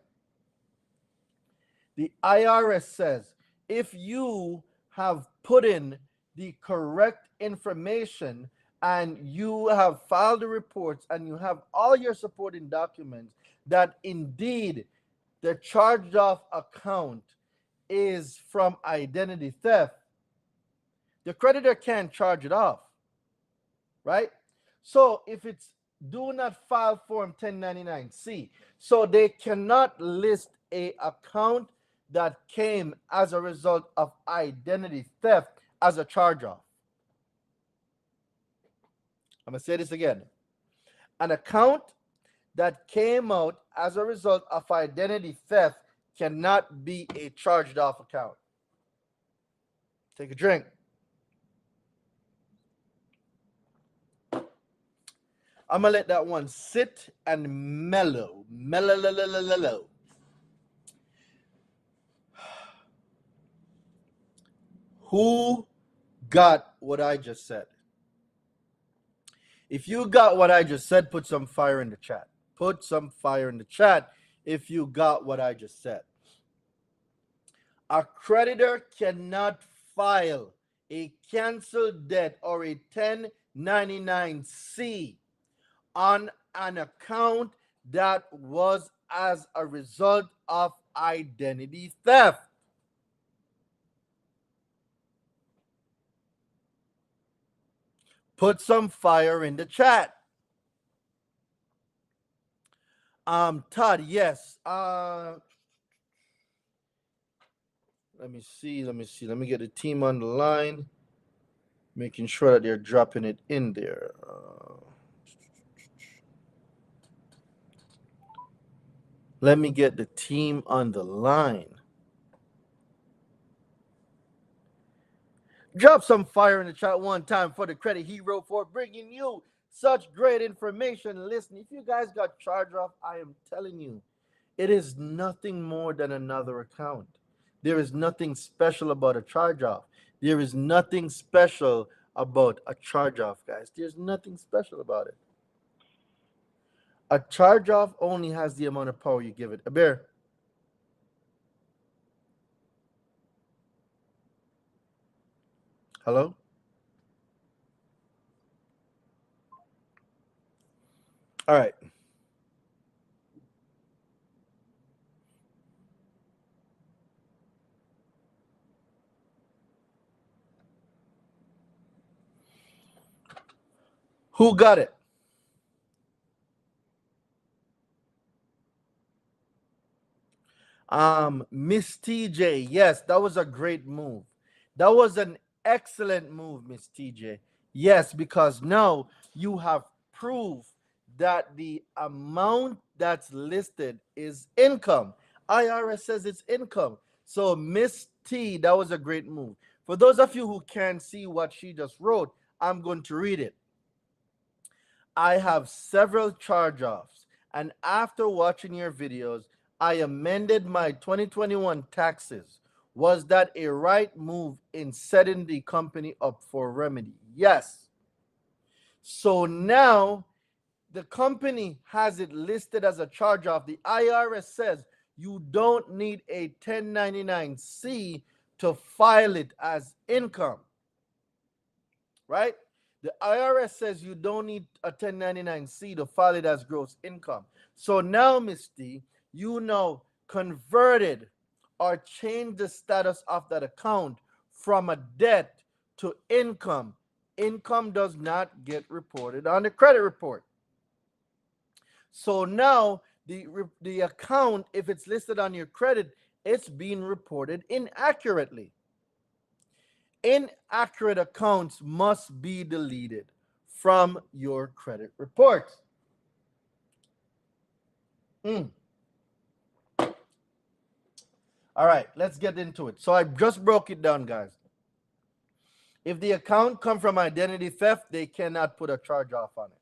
Speaker 1: The IRS says if you have put in the correct information and you have filed the reports and you have all your supporting documents that indeed the charged off account is from identity theft, the creditor can't charge it off, right? So if it's do not file Form 1099-C, so they cannot list a account that came as a result of identity theft as a charge-off. I'm going to say this again. An account that came out as a result of identity theft cannot be a charged-off account. Take a drink. I'm going to let that one sit and mellow. Mellow. Who got what I just said? If you got what I just said, put some fire in the chat. Put some fire in the chat if you got what I just said. A creditor cannot file a canceled debt or a 1099-C on an account that was as a result of identity theft. Put some fire in the chat. Todd, yes. Let me see. Let me get the team on the line, making sure that they're dropping it in there. Let me get the team on the line. Drop some fire in the chat one time for the credit hero for bringing you such great information. Listen, if you guys got charged off, I am telling you, it is nothing more than another account. There is nothing special about a charge off. There is nothing special about a charge off, guys. There's nothing special about it. A charge off only has the amount of power you give it. A bear. Hello? All right. Who got it? Miss TJ, yes, that was a great move. That was an excellent move, Miss TJ. Yes, because now you have proof that the amount that's listed is income. IRS says it's income. So, Miss T, that was a great move. For those of you who can't see what she just wrote, I'm going to read it. I have several charge-offs, and after watching your videos, I amended my 2021 taxes. Was that a right move in setting the company up for remedy? Yes. So now the company has it listed as a charge off. The IRS says you don't need a 1099-C to file it as income, right? The IRS says you don't need a 1099-C to file it as gross income. So now, Misty, you know converted or changed the status of that account from a debt to income. Income does not get reported on the credit report. So now the account, if it's listed on your credit, it's being reported inaccurately. Inaccurate accounts must be deleted from your credit report. All right, let's get into it. So I just broke it down, guys. If the account comes from identity theft, they cannot put a charge off on it.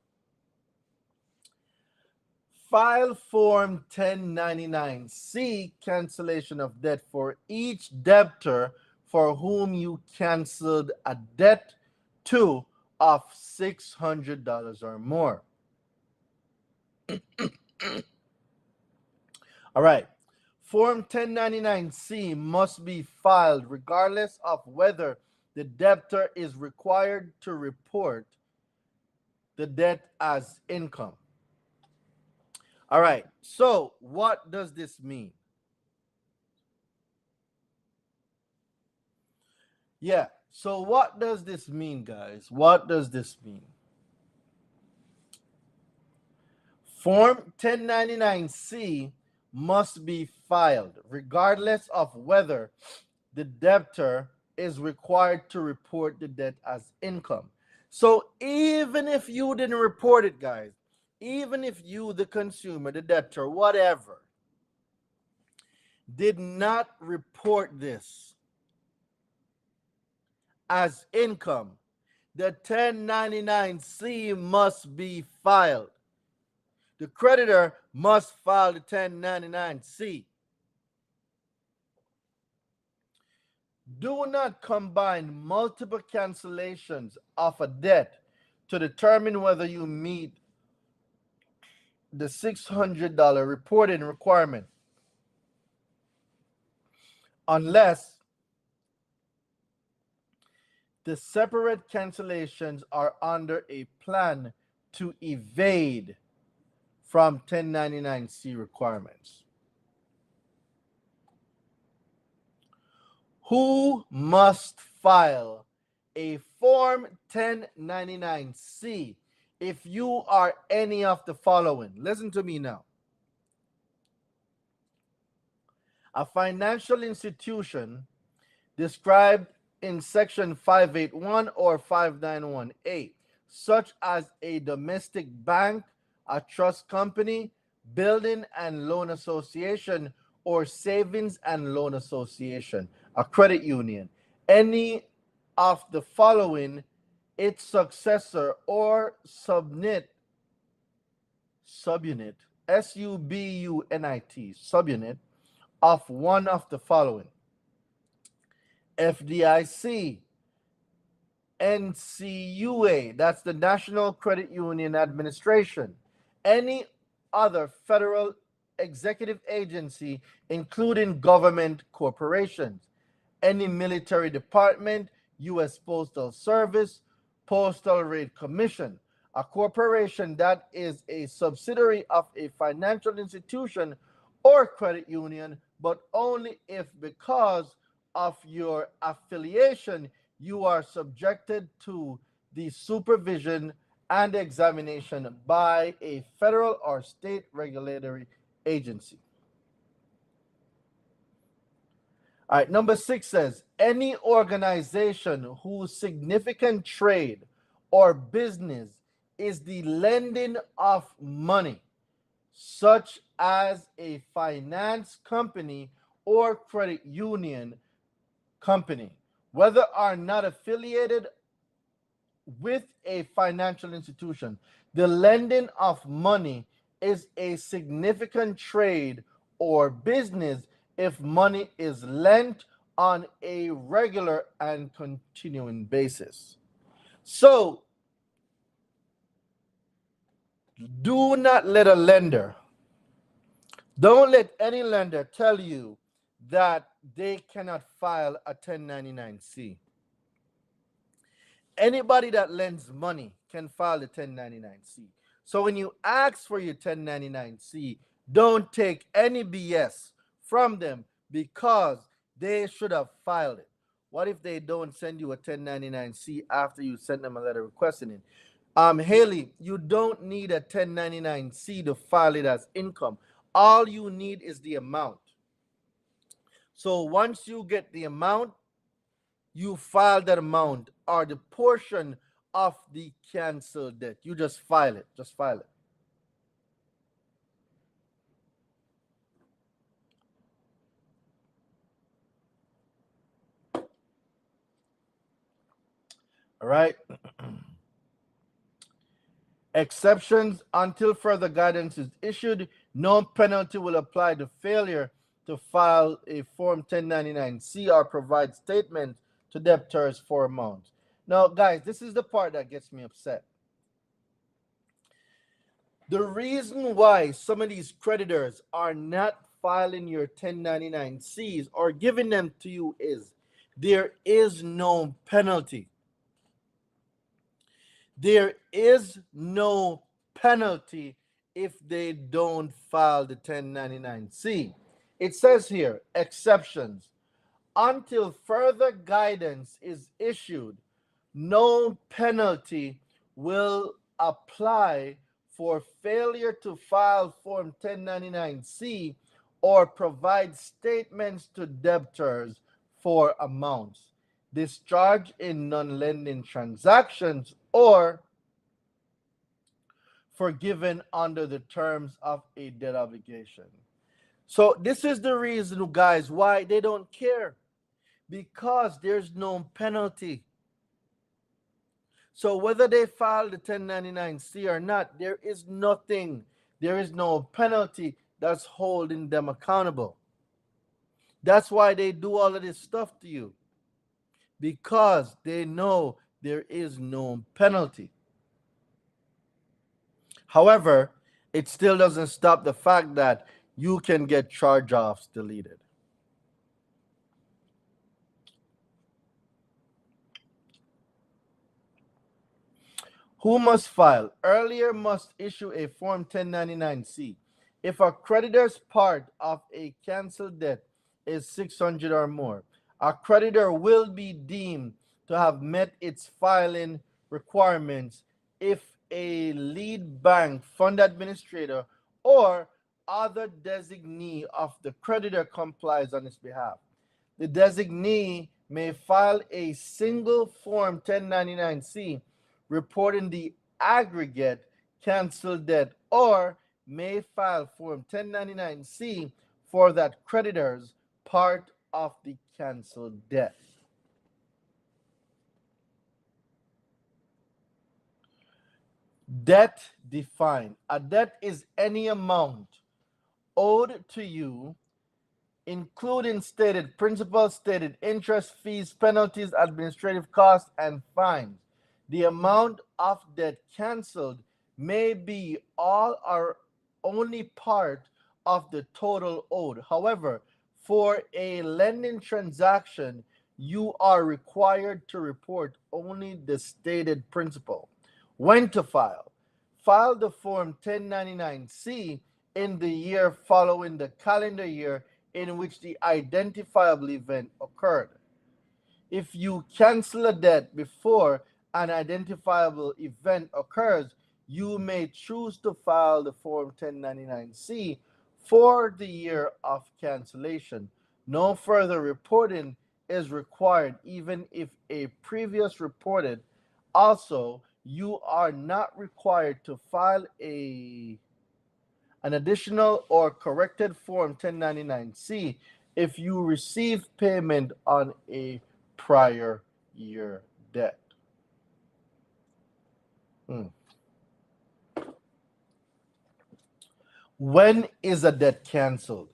Speaker 1: File Form 1099-C, cancellation of debt for each debtor for whom you canceled a debt to of $600 or more. All right. Form 1099-C must be filed regardless of whether the debtor is required to report the debt as income. All right. So what does this mean? Yeah. So what does this mean, guys? What does this mean? Form 1099-C must be filed regardless of whether the debtor is required to report the debt as income. So even if you didn't report it, guys, even if you, the consumer, the debtor, whatever, did not report this as income, the 1099-C must be filed. The creditor must file the 1099-C. Do not combine multiple cancellations of a debt to determine whether you meet the $600 reporting requirement unless the separate cancellations are under a plan to evade from 1099-C requirements. Who must file a Form 1099-C if you are any of the following? Listen to me now. A financial institution described in Section 581 or 591A, such as a domestic bank, a trust company, building and loan association, or savings and loan association, a credit union, any of the following, its successor or subunit, subunit, subunit of one of the following: FDIC, NCUA, that's the National Credit Union Administration, any other federal executive agency, including government corporations, any military department, U.S. Postal Service, Postal Rate Commission, a corporation that is a subsidiary of a financial institution or credit union, but only if because of your affiliation you are subjected to the supervision and examination by a federal or state regulatory agency. All right, number 6 says any organization whose significant trade or business is the lending of money, such as a finance company or credit union company, whether or not affiliated with a financial institution. The lending of money is a significant trade or business if money is lent on a regular and continuing basis. So do not let a lender, don't let any lender tell you that they cannot file a 1099-C. Anybody that lends money can file a 1099-C. So when you ask for your 1099-C, don't take any BS from them because they should have filed it. What if they don't send you a 1099-C after you sent them a letter requesting it? Haley, you don't need a 1099-C to file it as income. All you need is the amount. So once you get the amount, you file that amount or the portion of the canceled debt. You just file it. Just file it. All right. Exceptions: until further guidance is issued, no penalty will apply to failure to file a Form 1099-C or provide statements to debtors for amounts. Now, guys, this is the part that gets me upset. The reason why some of these creditors are not filing your 1099-Cs or giving them to you is there is no penalty. There is no penalty if they don't file the 1099-C. It says here, exceptions: until further guidance is issued, no penalty will apply for failure to file Form 1099-C or provide statements to debtors for amounts discharged in non-lending transactions or forgiven under the terms of a debt obligation. So this is the reason, guys, why they don't care, because there's no penalty. So whether they file the 1099-C or not, there is nothing, there is no penalty that's holding them accountable. That's why they do all of this stuff to you, because they know there is no penalty. However, it still doesn't stop the fact that you can get charge-offs deleted. Who must file? Earlier must issue a Form 1099-C. If a creditor's part of a canceled debt is 600 or more, a creditor will be deemed to have met its filing requirements if a lead bank, fund administrator, or other designee of the creditor complies on its behalf. The designee may file a single Form 1099-C reporting the aggregate canceled debt, or may file Form 1099-C for that creditor's part of the canceled debt. Debt defined. A debt is any amount owed to you, including stated principal, stated interest, fees, penalties, administrative costs, and fines. The amount of debt canceled may be all or only part of the total owed. However, for a lending transaction, you are required to report only the stated principal. When to file? File the Form 1099-C in the year following the calendar year in which the identifiable event occurred. If you cancel a debt before an identifiable event occurs, you may choose to file the Form 1099-C for the year of cancellation. No further reporting is required even if a previous reported. Also, you are not required to file an additional or corrected Form 1099-C if you receive payment on a prior year debt. When is a debt canceled?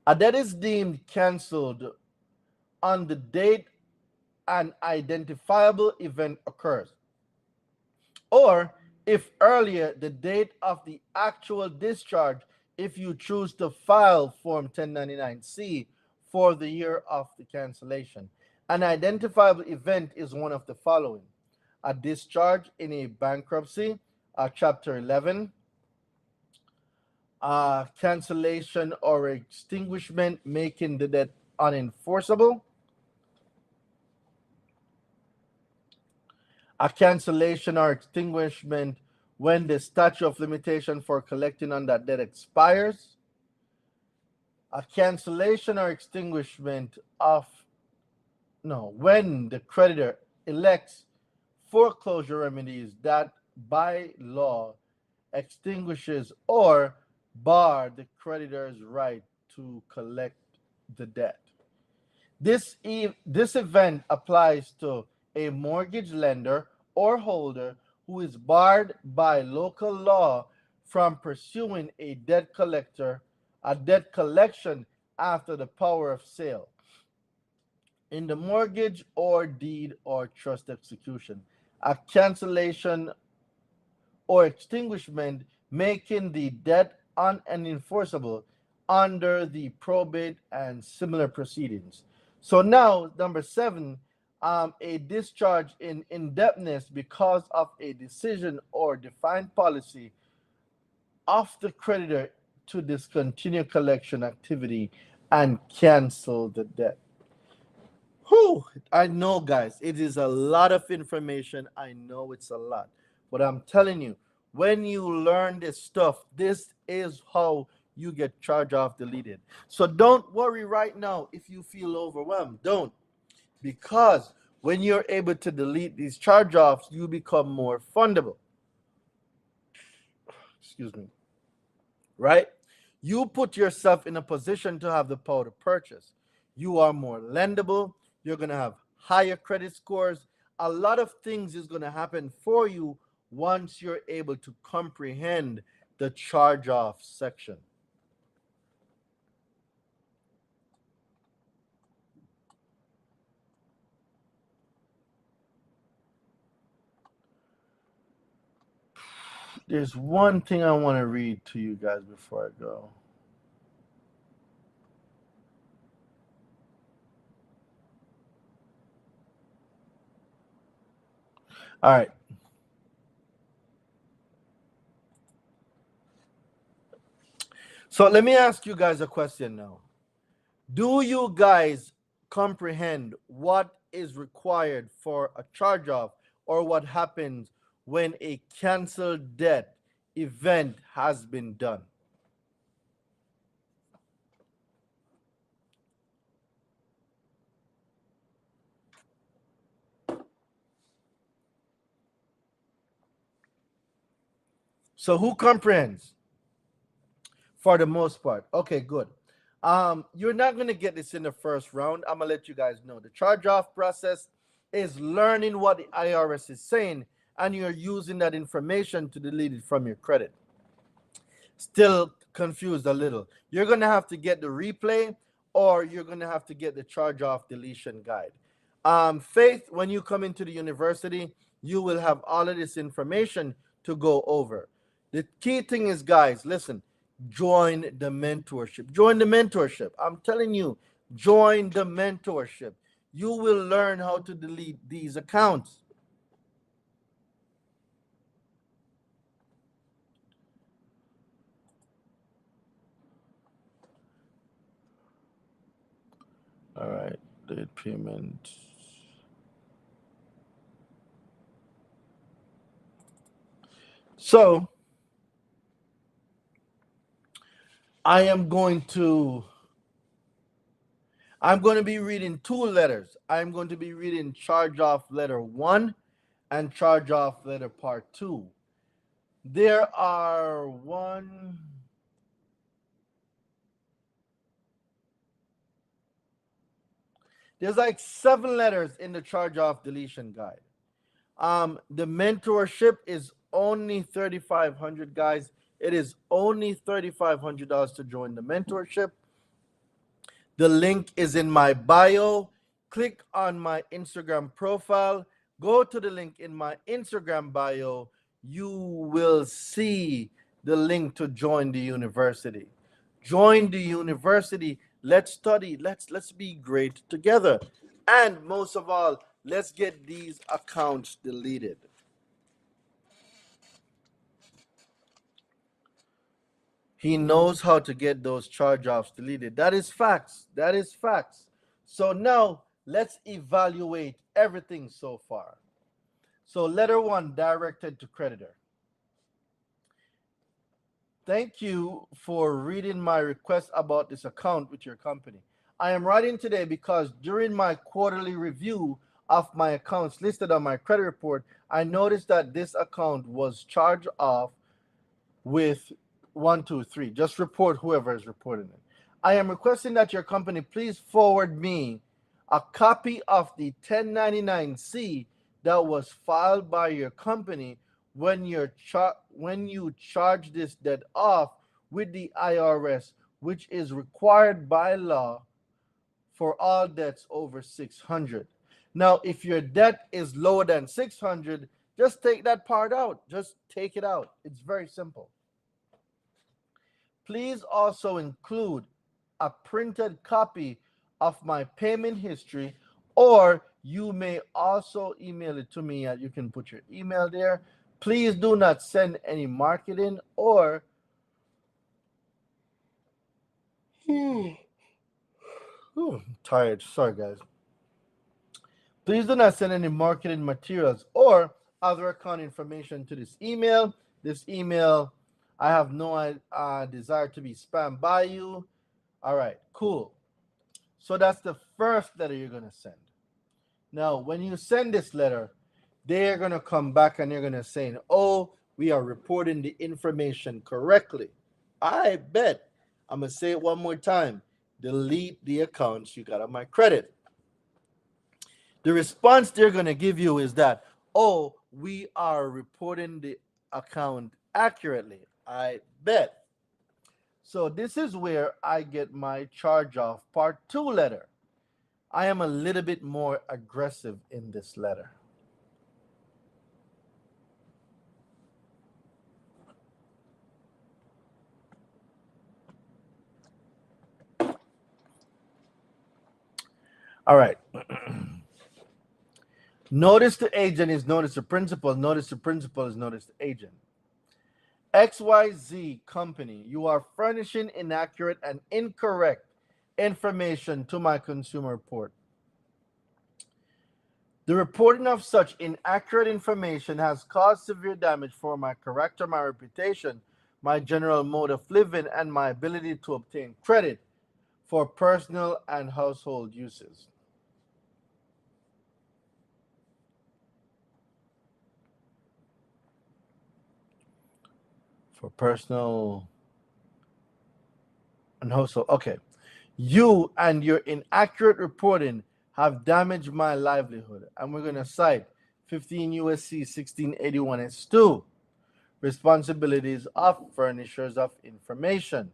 Speaker 1: A debt is deemed canceled on the date an identifiable event occurs, or if earlier the date of the actual discharge, if you choose to file Form 1099-C for the year of the cancellation. An identifiable event is one of the following: a discharge in a bankruptcy, a Chapter 11, cancellation or extinguishment making the debt unenforceable, a cancellation or extinguishment when the statute of limitation for collecting on that debt expires, a cancellation or extinguishment of no when the creditor elects foreclosure remedies that by law extinguishes or bar the creditor's right to collect the debt. This event applies to a mortgage lender or holder who is barred by local law from pursuing a debt collection after the power of sale in the mortgage or deed or trust execution, a cancellation or extinguishment making the debt unenforceable under the probate and similar proceedings. So now, number 7, a discharge in indebtedness because of a decision or defined policy of the creditor to discontinue collection activity and cancel the debt. Whew, I know, guys, it is a lot of information. I know it's a lot. But I'm telling you, when you learn this stuff, this is how you get charge off deleted. So don't worry right now if you feel overwhelmed. Don't. Because when you're able to delete these charge offs, you become more fundable. Excuse me. Right? You put yourself in a position to have the power to purchase. You are more lendable. You're going to have higher credit scores. A lot of things is going to happen for you once you're able to comprehend the charge off section. There's one thing I want to read to you guys before I go. All right. So let me ask you guys a question now. Do you guys comprehend what is required for a charge off, or what happens when a canceled debt event has been done? So who comprehends? For the most part. Okay, good. You're not going to get this in the first round. I'm going to let you guys know. The charge off process is learning what the IRS is saying, and you're using that information to delete it from your credit. Still confused a little. You're going to have to get the replay, or you're going to have to get the charge off deletion guide. Faith, when you come into the university, you will have all of this information to go over. The key thing is, guys, listen, join the mentorship. Join the mentorship. I'm telling you, join the mentorship. You will learn how to delete these accounts. All right, date payment. So I'm going to be reading 2 letters. I'm going to be reading charge off letter 1 and charge off letter part 2. There are there's like 7 letters in the charge off deletion guide. The mentorship is only $3,500, guys. It is only $3,500 to join the mentorship. The link is in my bio. Click on my Instagram profile. Go to the link in my Instagram bio. You will see the link to join the university. Join the university. Let's study. Let's be great together. And most of all, let's get these accounts deleted. He knows how to get those charge offs deleted. That is facts. That is facts. So now let's evaluate everything so far. So, letter one, directed to creditor. Thank you for reading my request about this account with your company. I am writing today because during my quarterly review of my accounts listed on my credit report, I noticed that this account was charged off with 123. Just report whoever is reporting it. I am requesting that your company please forward me a copy of the 1099-C that was filed by your company when you charge this debt off with the IRS, which is required by law for all debts over 600. Now, if your debt is lower than 600, just take that part out. Just take it out. It's very simple. Please also include a printed copy of my payment history, or you may also email it to me. You can put your email there. Please do not send any marketing or I'm tired. Sorry, guys. Please do not send any marketing materials or other account information to this email. This email, I have no desire to be spammed by you. All right, cool. So that's the first letter you're going to send. Now, when you send this letter, they're going to come back and they're going to say, oh, we are reporting the information correctly. I bet. I'm going to say it one more time. Delete the accounts you got on my credit. The response they're going to give you is that, oh, we are reporting the account accurately. I bet. So this is where I get my charge off part 2 letter. I am a little bit more aggressive in this letter. All right. Notice the agent is notice the principal. Notice the principal is notice the agent. XYZ company, you are furnishing inaccurate and incorrect information to my consumer report. The reporting of such inaccurate information has caused severe damage for my character, my reputation, my general mode of living, and my ability to obtain credit for personal and household uses. For personal and household. Okay. You and your inaccurate reporting have damaged my livelihood. And we're going to cite 15 USC 1681 S2, responsibilities of furnishers of information.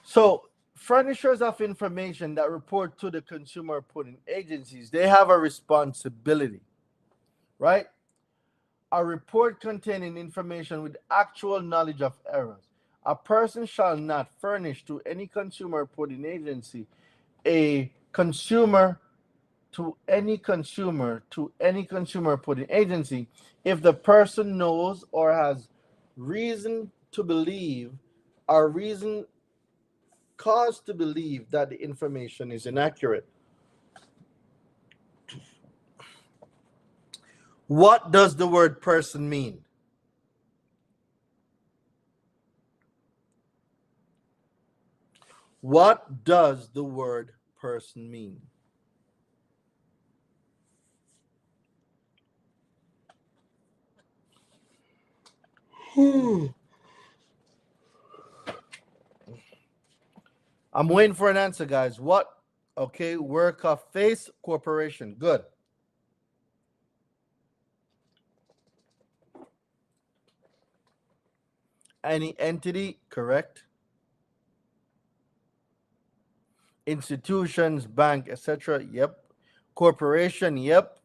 Speaker 1: So, furnishers of information that report to the consumer reporting agencies, they have a responsibility, right? A report containing information with actual knowledge of errors. A person shall not furnish to any consumer reporting agency a consumer to any consumer reporting agency if the person knows or has reason to believe or reason cause to believe that the information is inaccurate. What does the word person mean? What does the word person mean? I'm waiting for an answer, guys. What? Okay, work of face corporation. Good. Any entity, correct. Institutions, bank, etc. Yep. Corporation. Yep.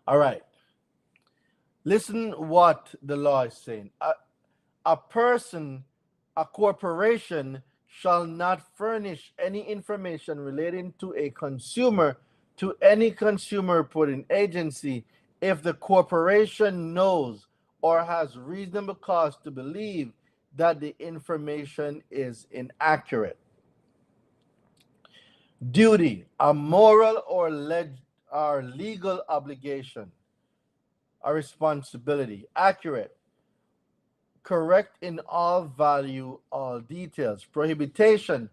Speaker 1: All right. Listen what the law is saying. A person, a corporation shall not furnish any information relating to a consumer to any consumer reporting agency if the corporation knows or has reasonable cause to believe that the information is inaccurate. Duty, a moral or legal obligation, a responsibility. Accurate, correct in all value, all details. Prohibition,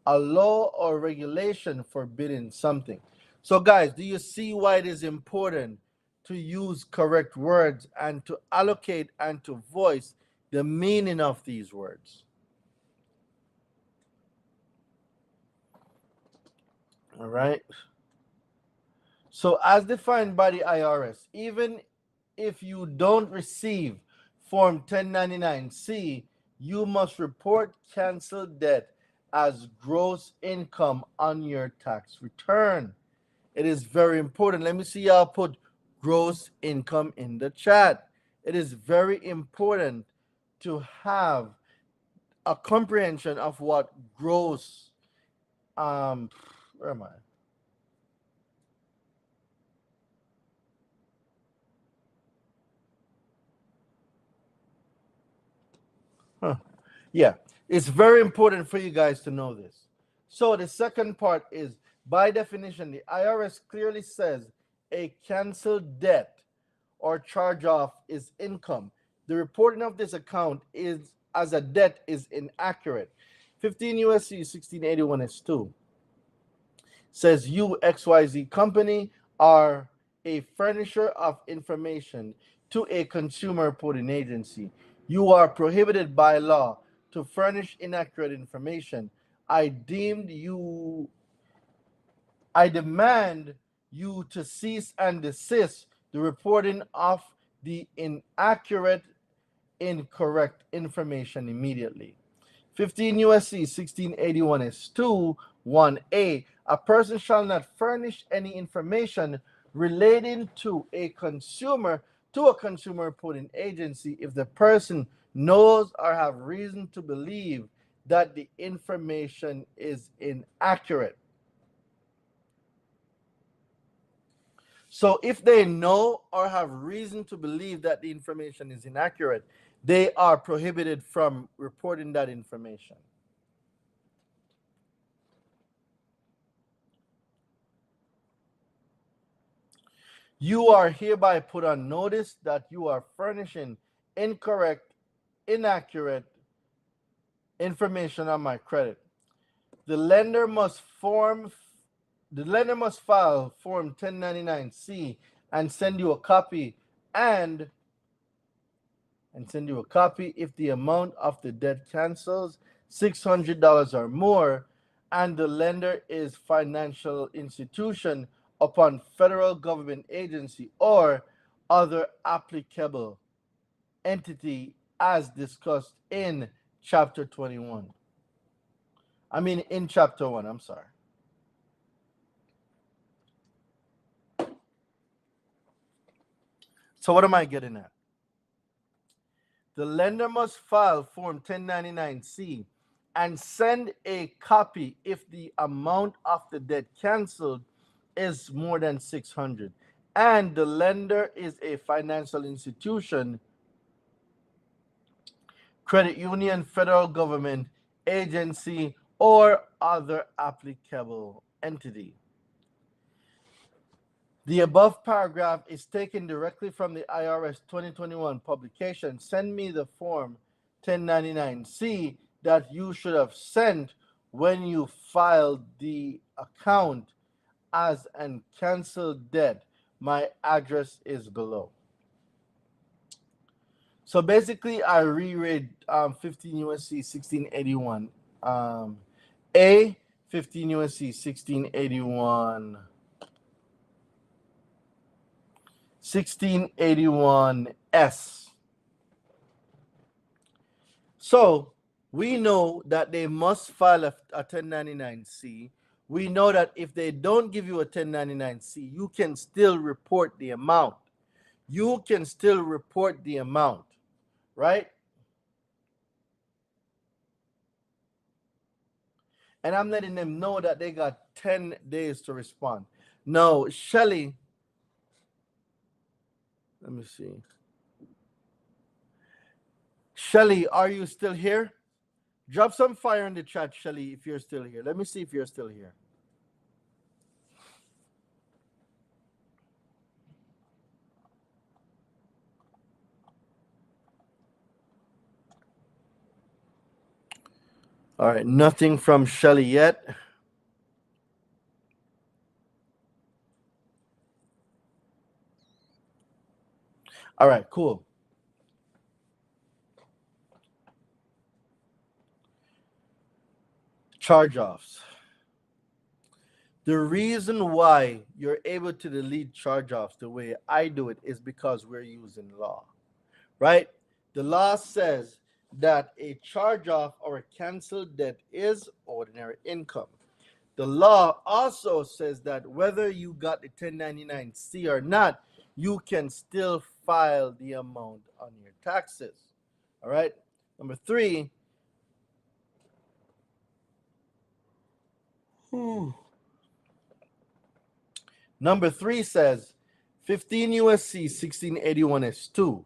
Speaker 1: a law or regulation forbidding something. So, guys, do you see why it is important to use correct words and to allocate and to voice the meaning of these words? All right. So, as defined by the IRS, even if you don't receive Form 1099-C, you must report canceled debt as gross income on your tax return. It is very important. Let me see y'all put gross income in the chat. It is very important to have a comprehension of what gross where am I? Huh. Yeah, it's very important for you guys to know this. So the second part is, by definition, the IRS clearly says a canceled debt or charge off is income. The reporting of this account is as a debt is inaccurate. 15 USC 1681 S2 says you XYZ company are a furnisher of information to a consumer reporting agency. You are prohibited by law to furnish inaccurate information. I deemed you I demand you to cease and desist the reporting of the inaccurate, incorrect information immediately. 15 USC 1681 is 2 1A. A person shall not furnish any information relating to a consumer reporting agency if the person knows or have reason to believe that the information is inaccurate. So if they know or have reason to believe that the information is inaccurate, they are prohibited from reporting that information. You are hereby put on notice that you are furnishing incorrect, inaccurate information on my credit. The lender must file Form 1099-C and send you a copy if the amount of the debt cancels $600 or more and the lender is financial institution upon federal government agency or other applicable entity as discussed in chapter 21. In chapter 1, I'm sorry. So what am I getting at? The lender must file Form 1099-C and send a copy if the amount of the debt canceled is more than $600 and the lender is a financial institution, credit union, federal government agency, or other applicable entity. The above paragraph is taken directly from the IRS 2021 publication. Send me the Form 1099-C that you should have sent when you filed the account as an canceled debt. My address is below. So basically, I reread 15 USC 1681 A, 15 USC 1681 1681 S. So we know that they must file a 1099-C. We know that if they don't give you a 1099-C, you can still report the amount. You can still report the amount, right? And I'm letting them know that they got 10 days to respond. No, Shelly, let me see. Shelly, are you still here? Drop some fire in the chat, Shelly, if you're still here. Let me see if you're still here. All right, nothing from Shelly yet. All right, cool. Charge offs. The reason why you're able to delete charge offs the way I do it is because we're using law, right? The law says that a charge off or a canceled debt is ordinary income. The law also says that whether you got the 1099-C or not, you can still file the amount on your taxes. All right. Number three. Number three says 15 USC 1681 S2.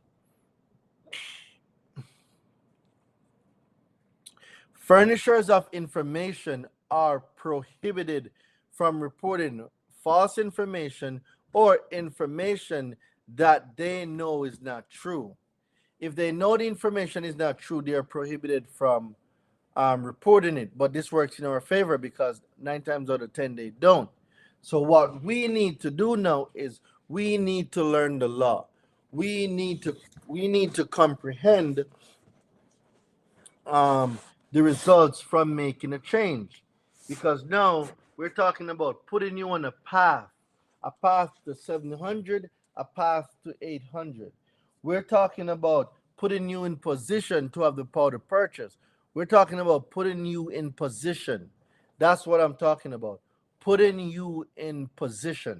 Speaker 1: Furnishers of information are prohibited from reporting false information or information that they know is not true. If they know the information is not true, they are prohibited from reporting it. But this works in our favor because 9 times out of 10 they don't. So what we need to do now is we need to learn the law. We need to comprehend the results from making a change, because now we're talking about putting you on a path to 700, a path to 800. We're talking about putting you in position to have the power to purchase. We're talking about putting you in position. That's what I'm talking about. Putting you in position.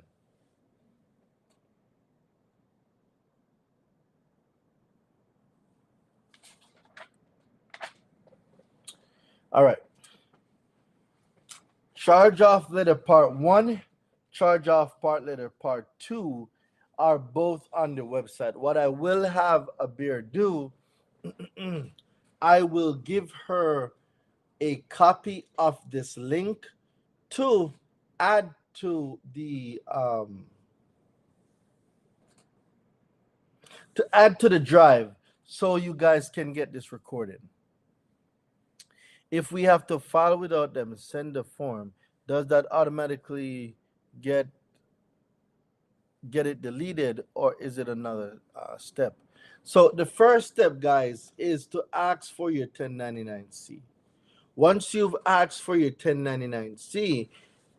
Speaker 1: All right. Charge off letter part 1, charge off part letter part 2 are both on the website. What I will have a bear do, I will give her a copy of this link to add to the drive so you guys can get this recorded. If we have to file without them, send the form, does that automatically get it deleted, or is it another step? So the first step, guys, is to ask for your 1099-C. Once you've asked for your 1099-C,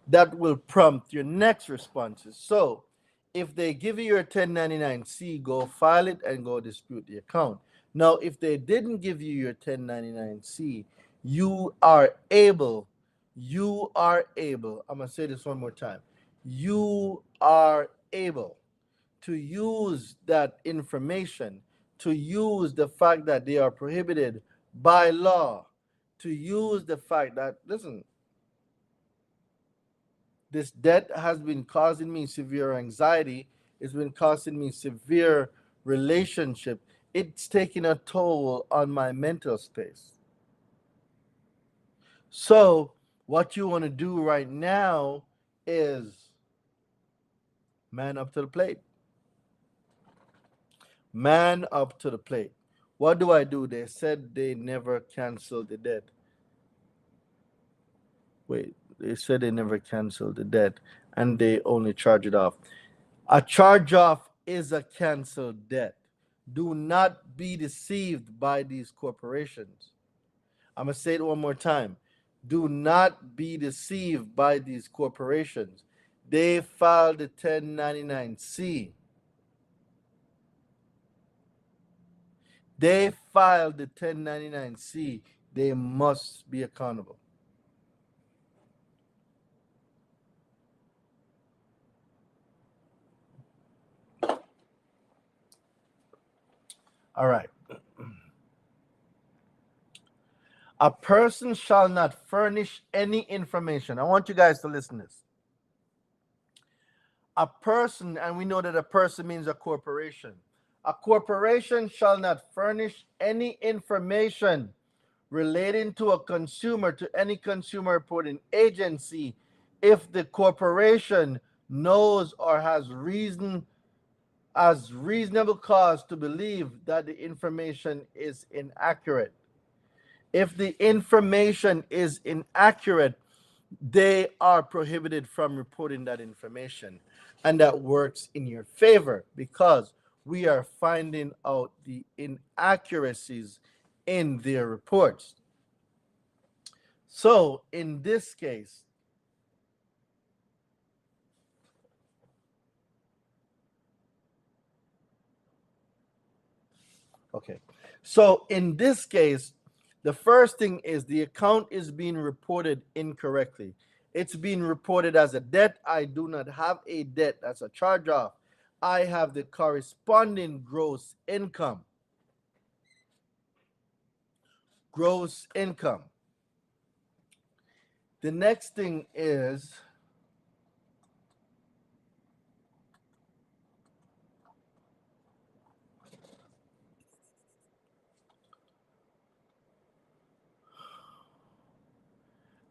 Speaker 1: that will prompt your next responses. So if they give you your 1099-C, go file it and go dispute the account. Now, if they didn't give you your 1099-C, you are able, I'm going to say this one more time. You are able to use that information, to use the fact that they are prohibited by law, to use the fact that, listen, this debt has been causing me severe anxiety. It's been causing me severe relationship. It's taking a toll on my mental space. So what you want to do right now is man up to the plate. Man up to the plate. What do I do? They said they never canceled the debt. Wait, they said they never canceled the debt and they only charge it off. A charge off is a canceled debt. Do not be deceived by these corporations. I'm going to say it one more time. Do not be deceived by these corporations. They filed the 1099-C. They filed the 1099-C, they must be accountable. All right. A person shall not furnish any information. I want you guys to listen to this. A person, and we know that a person means a corporation. A corporation shall not furnish any information relating to a consumer to any consumer reporting agency if the corporation knows or has reasonable cause to believe that the information is inaccurate. If the information is inaccurate, they are prohibited from reporting that information. And that works in your favor because we are finding out the inaccuracies in their reports. So in this case, okay. So in this case, the first thing is the account is being reported incorrectly. It's being reported as a debt. I do not have a debt. That's a charge off. I have the corresponding gross income. Gross income. The next thing is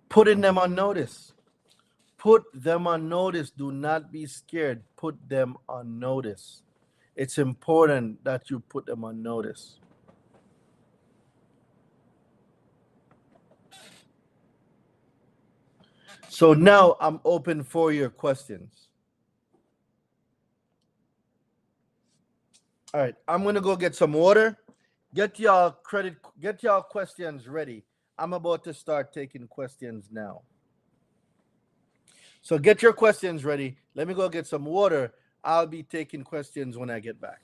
Speaker 1: putting them on notice. Put them on notice. Do not be scared. Put them on notice. It's important that you put them on notice. So now I'm open for your questions. All right, I'm gonna go get some water. Get y'all questions ready. I'm about to start taking questions now. So get your questions ready. Let me go get some water. I'll be taking questions when I get back.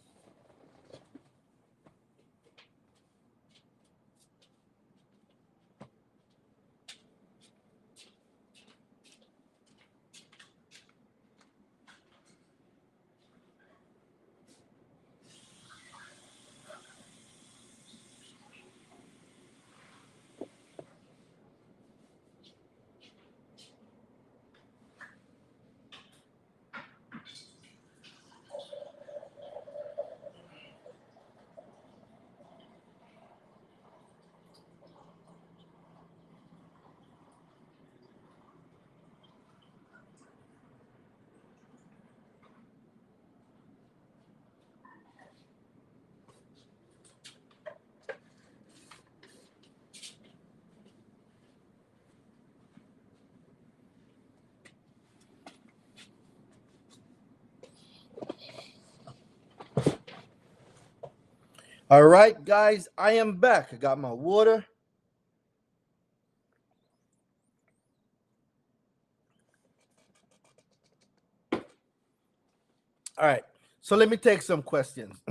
Speaker 1: All right, guys, I am back. I got my water. All right, so let me take some questions.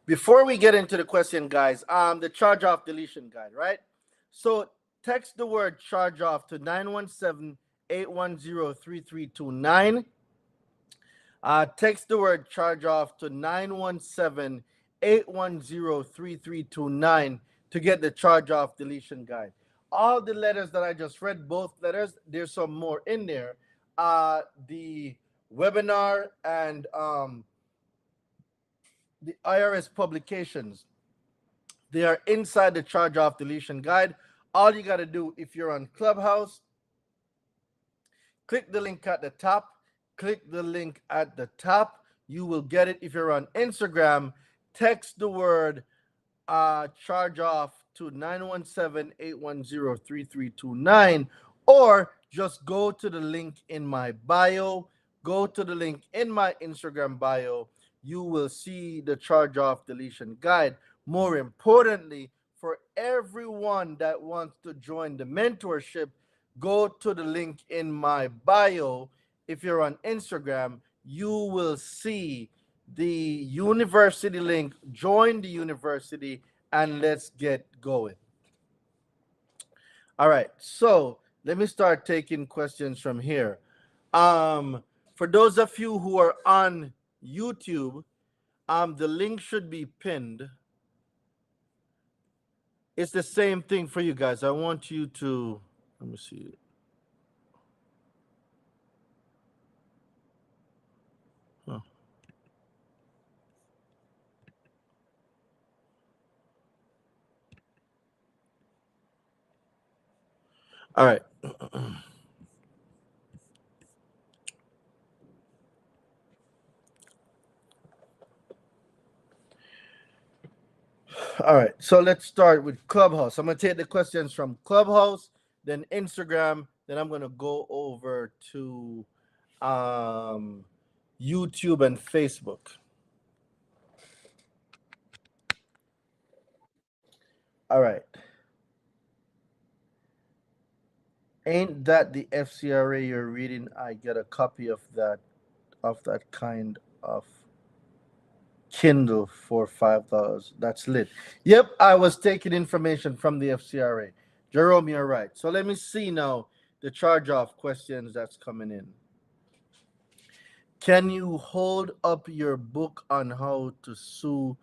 Speaker 1: Before we get into the question, guys, the charge off deletion guide, right? So text the word charge off to 917-810-3329. Text the word charge off to 917-810-3329 to get the charge off deletion guide. All the letters that I just read, both letters, there's some more in there. The webinar and the IRS publications, they are inside the charge off deletion guide. All you got to do, if you're on Clubhouse, click the link at the top. Click the link at the top. You will get it. If you're on Instagram, text the word charge off to 917-810-3329, or just go to the link in my bio. Go to the link in my Instagram bio. You will see the charge off deletion guide. More importantly, for everyone that wants to join the mentorship, go to the link in my bio. If you're on Instagram, you will see the university link, join the university, and let's get going. All right, so let me start taking questions from here. For those of you who are on YouTube, the link should be pinned. It's the same thing for you guys. I want you to, let me see. Huh. All right. All right. So let's start with Clubhouse. I'm going to take the questions from Clubhouse, then Instagram, then I'm going to go over to YouTube and Facebook. All right. Ain't that the FCRA you're reading? I get a copy of that kind of Kindle for $5. That's lit. Yep, I was taking information from the FCRA. Jerome, you're right. So let me see now the charge off questions that's coming in. Can you hold up your book on how to sue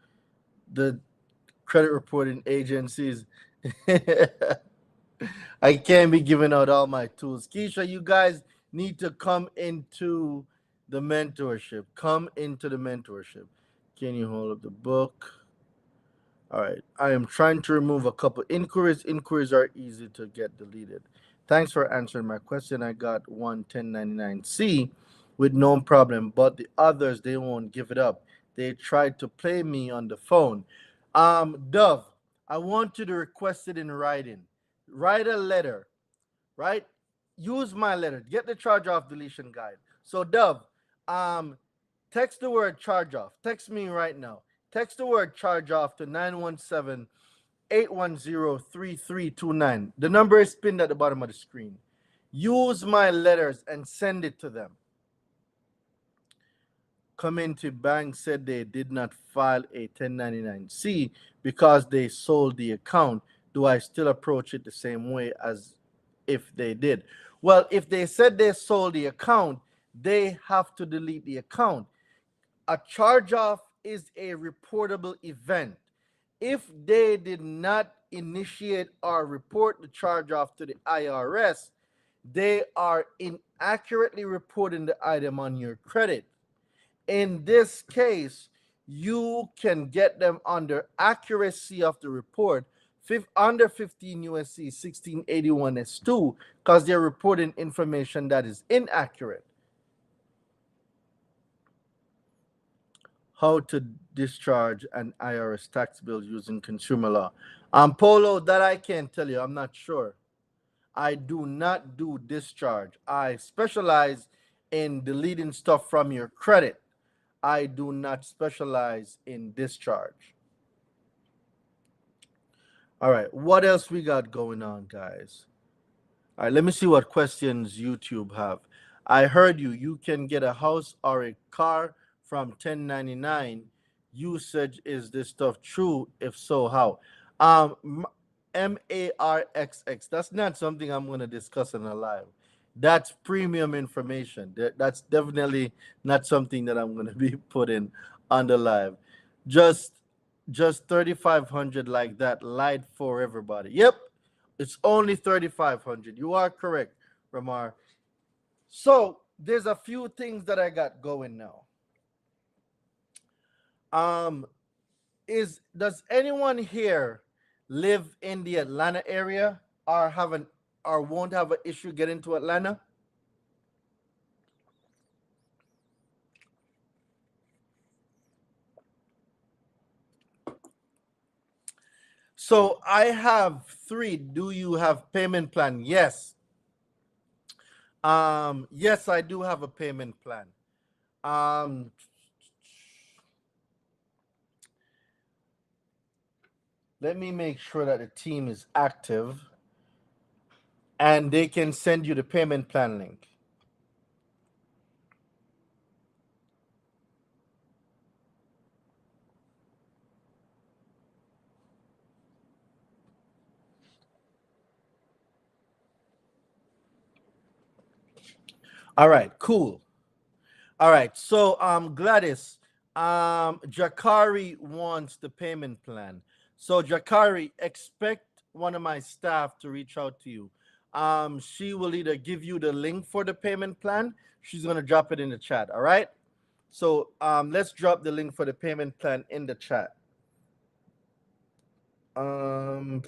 Speaker 1: the credit reporting agencies? I can't be giving out all my tools. Keisha, you guys need to come into the mentorship. Come into the mentorship. Can you hold up the book? All right. I am trying to remove a couple inquiries. Inquiries are easy to get deleted. Thanks for answering my question. I got one 1099C with no problem, but the others, they won't give it up. They tried to play me on the phone. Dove, I want you to request it in writing. Write a letter, right? Use my letter. Get the charge off deletion guide. So Dove, um, text the word charge off. Text me right now. Text the word charge off to 917-810-3329. The number is pinned at the bottom of the screen. Use my letters and send it to them. Community Bank said they did not file a 1099-C because they sold the account. Do I still approach it the same way as if they did? Well, if they said they sold the account, they have to delete the account. A charge off is a reportable event. If they did not initiate or report the charge off to the IRS, they are inaccurately reporting the item on your credit. In this case, you can get them under accuracy of the report under 15 USC 1681 S2 because they're reporting information that is inaccurate. How to discharge an IRS tax bill using consumer law. Polo, that I can't tell you. I'm not sure. I do not do discharge. I specialize in deleting stuff from your credit. I do not specialize in discharge. All right, what else we got going on, guys? All right, let me see what questions YouTube have. I heard you. You can get a house or a car from 1099. Usage, is this stuff true? If so, how? MARXX. That's not something I'm going to discuss in a live. That's premium information. That's definitely not something that I'm going to be putting on the live. Just 3,500 like that light for everybody. Yep, it's only 3,500. You are correct, Ramar. So there's a few things that I got going now. Does anyone here live in the Atlanta area or won't have an issue getting to Atlanta? So I have 3. Do you have payment plan? Yes. Yes, I do have a payment plan. Let me make sure that the team is active and they can send you the payment plan link. All right, cool. All right, so Gladys, Jakari wants the payment plan. So Jakari, expect one of my staff to reach out to you. She will either give you the link for the payment plan. She's gonna drop it in the chat. All right. So let's drop the link for the payment plan in the chat. Um,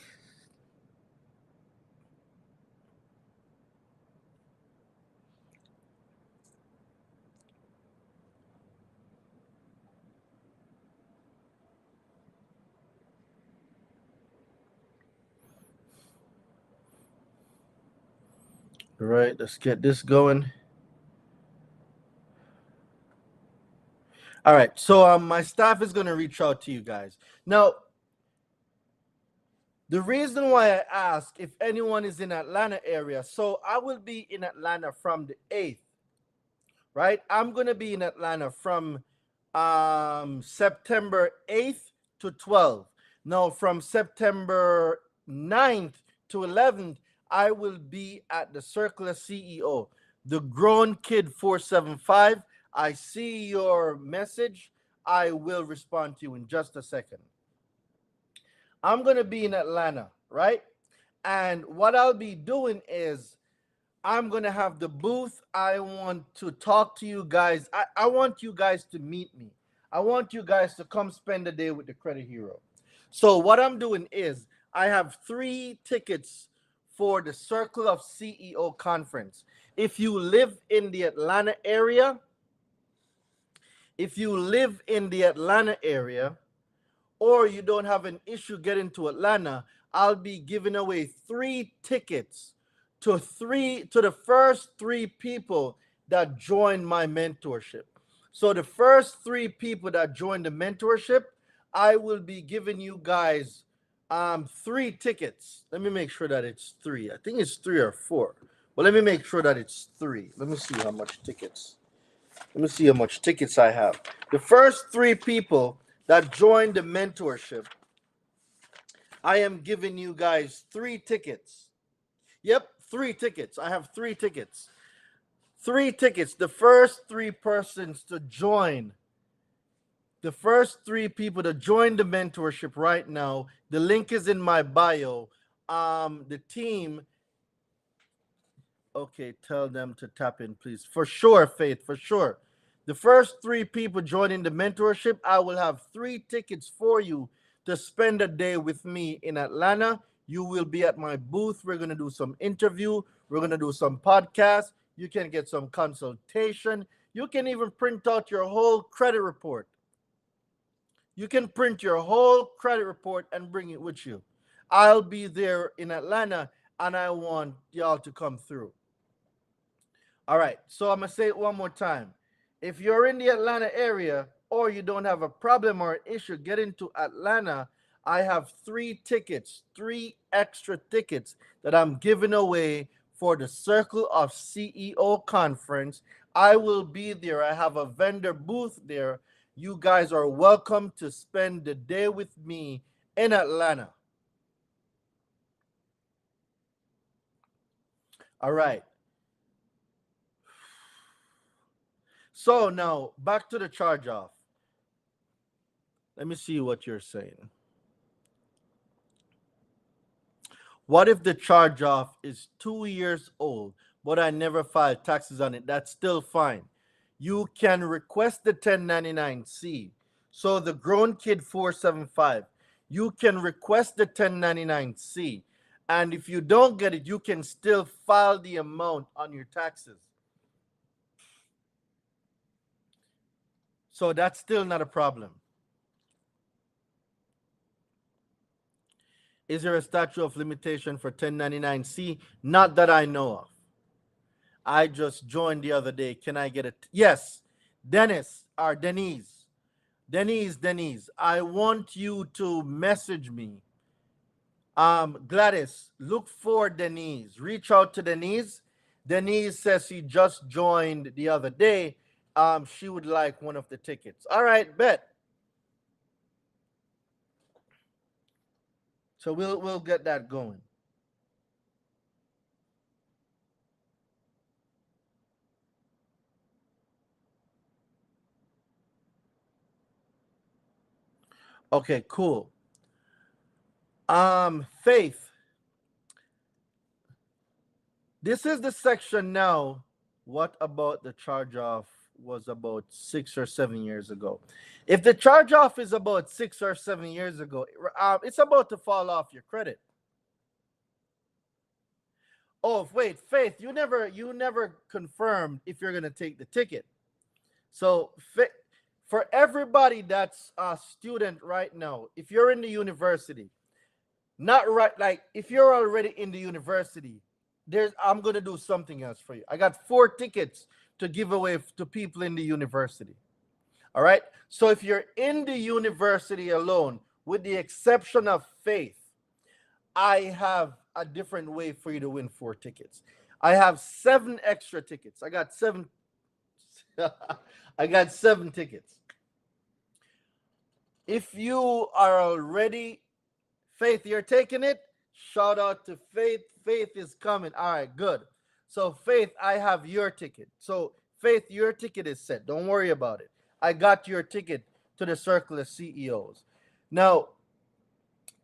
Speaker 1: all right, let's get this going. All right, so my staff is gonna reach out to you guys now. The reason why I ask if anyone is in Atlanta area, so I will be in Atlanta from the 8th, right? I'm going to be in Atlanta from September 8th to 12th. Now from September 9th to 11th, I will be at the Circular CEO, the Grown Kid 475. I see your message. I will respond to you in just a second. I'm going to be in Atlanta, right? And what I'll be doing is I'm going to have the booth. I want to talk to you guys. I want you guys to meet me. I want you guys to come spend the day with the Credit Hero. So what I'm doing is I have 3 tickets for the Circle of CEO conference. If you live in the Atlanta area, or you don't have an issue getting to Atlanta, I'll be giving away 3 tickets to the first 3 people that join my mentorship. So the first 3 people that join the mentorship, I will be giving you guys 3 tickets. Let me make sure that it's 3. I think it's 3 or 4. But let me make sure that it's 3. Let me see how much tickets. Let me see how much tickets I have. The first 3 people that joined the mentorship, I am giving you guys 3 tickets. Yep, 3 tickets. I have 3 tickets. 3 tickets. The first 3 persons to join, the first 3 people to join the mentorship right now, the link is in my bio. The team, okay, tell them to tap in, please. For sure, Faith, for sure. The first 3 people joining the mentorship, I will have 3 tickets for you to spend a day with me in Atlanta. You will be at my booth. We're going to do some interview. We're going to do some podcast. You can get some consultation. You can even print out your whole credit report. You can print your whole credit report and bring it with you. I'll be there in Atlanta, and I want y'all to come through. All right, so I'm going to say it one more time. If you're in the Atlanta area or you don't have a problem or an issue getting to Atlanta, I have 3 tickets, 3 extra tickets that I'm giving away for the Circle of CEO conference. I will be there. I have a vendor booth there. You guys are welcome to spend the day with me in Atlanta. All right. So now back to the charge off. Let me see what you're saying. What if the charge off is 2 years old, but I never filed taxes on it? That's still fine. You can request the 1099-C. So the Grown Kid 475, you can request the 1099-C. And if you don't get it, you can still file the amount on your taxes. So that's still not a problem. Is there a statute of limitation for 1099-C? Not that I know of. I just joined the other day. Can I get it? Yes. Dennis or Denise. Denise, I want you to message me. Gladys, look for Denise. Reach out to Denise. Denise says she just joined the other day. She would like one of the tickets. All right, bet. So we'll get that going. Okay, cool. Faith, this is the section now. What about the charge off was about 6 or 7 years ago? If the charge off is about 6 or 7 years ago, it's about to fall off your credit. Oh, wait, Faith, you never confirmed if you're gonna take the ticket. So for everybody that's a student right now, if you're in the university, not right, like if you're already in the university, there's I'm gonna do something else for you. I got 4 tickets to give away to people in the university. All right. So if you're in the university alone, with the exception of Faith, I have a different way for you to win 4 tickets. I have 7 extra tickets. I got seven. I got 7 tickets. If you are already Faith, you're taking it. Shout out to Faith. Faith is coming. All right, good. So Faith, I have your ticket. So Faith, your ticket is set. Don't worry about it. I got your ticket to the Circle of CEOs. Now,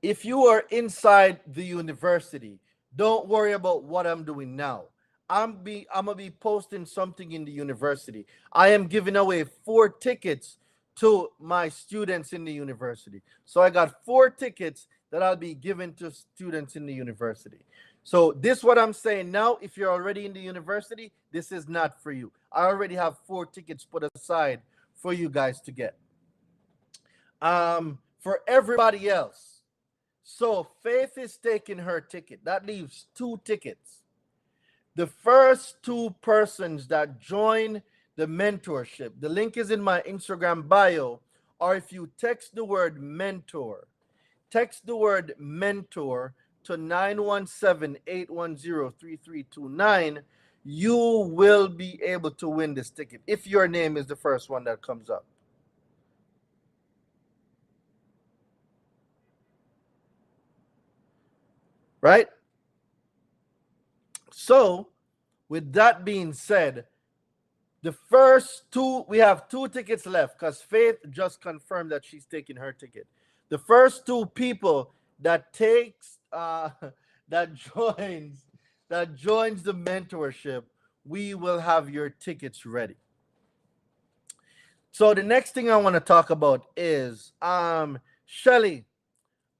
Speaker 1: if you are inside the university, don't worry about what I'm doing now. I'm gonna be posting something in the university. I am giving away 4 tickets to my students in the university. So I got 4 tickets that I'll be giving to students in the university. So this what I'm saying now. If you're already in the university, this is not for you. I already have 4 tickets put aside for you guys to get. For everybody else, so Faith is taking her ticket. That leaves 2 tickets. The first 2 persons that join the mentorship, the link is in my Instagram bio, or if you text the word mentor, text the word mentor to 917-810-3329, you will be able to win this ticket if your name is the first one that comes up. Right? So, with that being said, the first 2, we have 2 tickets left because Faith just confirmed that she's taking her ticket. The first 2 people that takes that joins the mentorship, we will have your tickets ready. So the next thing I want to talk about is Shelly.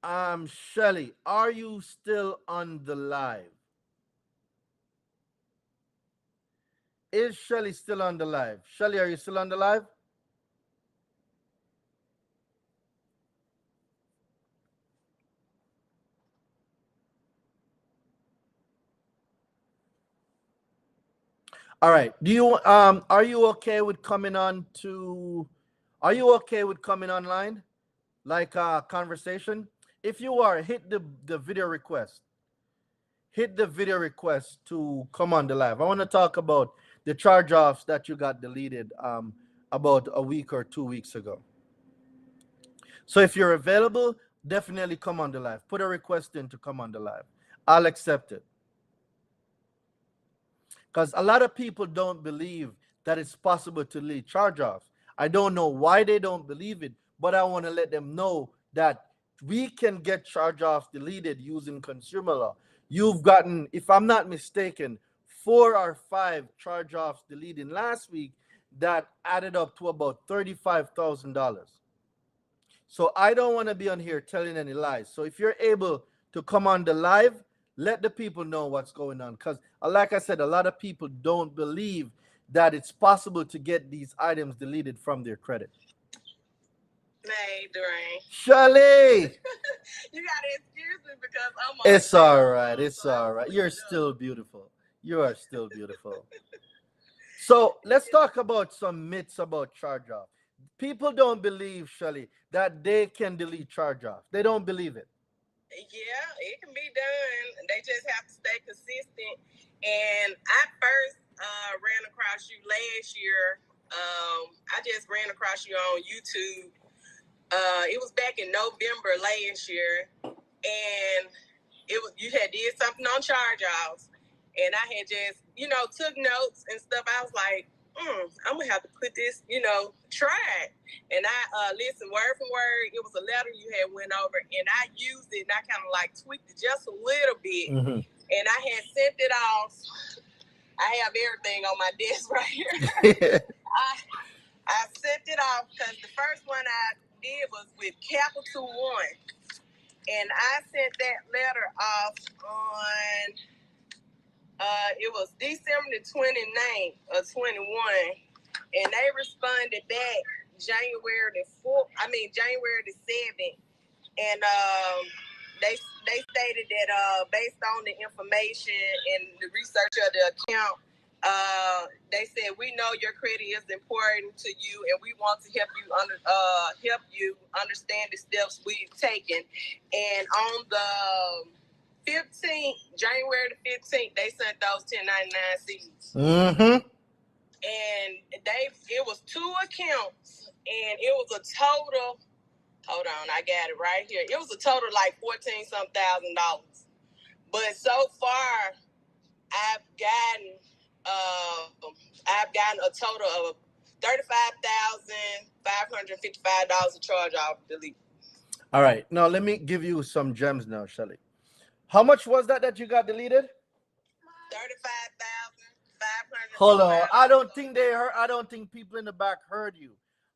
Speaker 1: Shelly, are you still on the live? Is Shelly still on the live? Shelly, are you still on the live? All right. Do you are you okay with coming on to are you okay with coming online? Like conversation? If you are, hit the video request. Hit the video request to come on the live. I want to talk about the charge offs that you got deleted about a week or 2 weeks ago. So if you're available, definitely come on the live. Put a request in to come on the live. I'll accept it. Because a lot of people don't believe that it's possible to delete charge offs. I don't know why they don't believe it, but I want to let them know that we can get charge offs deleted using consumer law. You've gotten, if I'm not mistaken, 4 or 5 charge offs deleted last week that added up to about $35,000. So I don't want to be on here telling any lies. So if you're able to come on the live, let the people know what's going on. Because like I said, a lot of people don't believe that it's possible to get these items deleted from their credit.
Speaker 2: Hey, Dwayne.
Speaker 1: Shirley!
Speaker 2: You gotta excuse me because I'm on.
Speaker 1: It's all right. It's all right. You're still beautiful. You are still beautiful. So let's talk about some myths about charge off. People don't believe, Shelly, that they can delete charge off. They don't believe it.
Speaker 2: Yeah, it can be done. They just have to stay consistent. And I first ran across you last year. I just ran across you on YouTube. It was back in November last year, and you had something on charge offs, and I had just took notes and stuff. I was like, I'm gonna have to put this, try it. And I listened word for word. It was a letter you had went over, and I used it, and I kind of like tweaked it just a little bit. Mm-hmm. And I had sent it off. I have everything on my desk right here. I sent it off because the first one I did was with Capital One, and I sent that letter off on. It was December the 29th of 21, and they responded back January the 7th, and they stated that based on the information and the research of the account, they said, we know your credit is important to you, and we want to help you understand the steps we've taken. And on the 15th, January the 15th, they sent those 1099 CDs. Mm-hmm. And it was 2 accounts, and it was a total, hold on, I got it right here. It was a total like $14,000. But so far, I've gotten a total of $35,555 to charge off delete.
Speaker 1: All right, now let me give you some gems now, Shelly. How much was that you got deleted?
Speaker 2: 35,500.
Speaker 1: Hold on, I don't think they heard. I don't think people in the back heard you.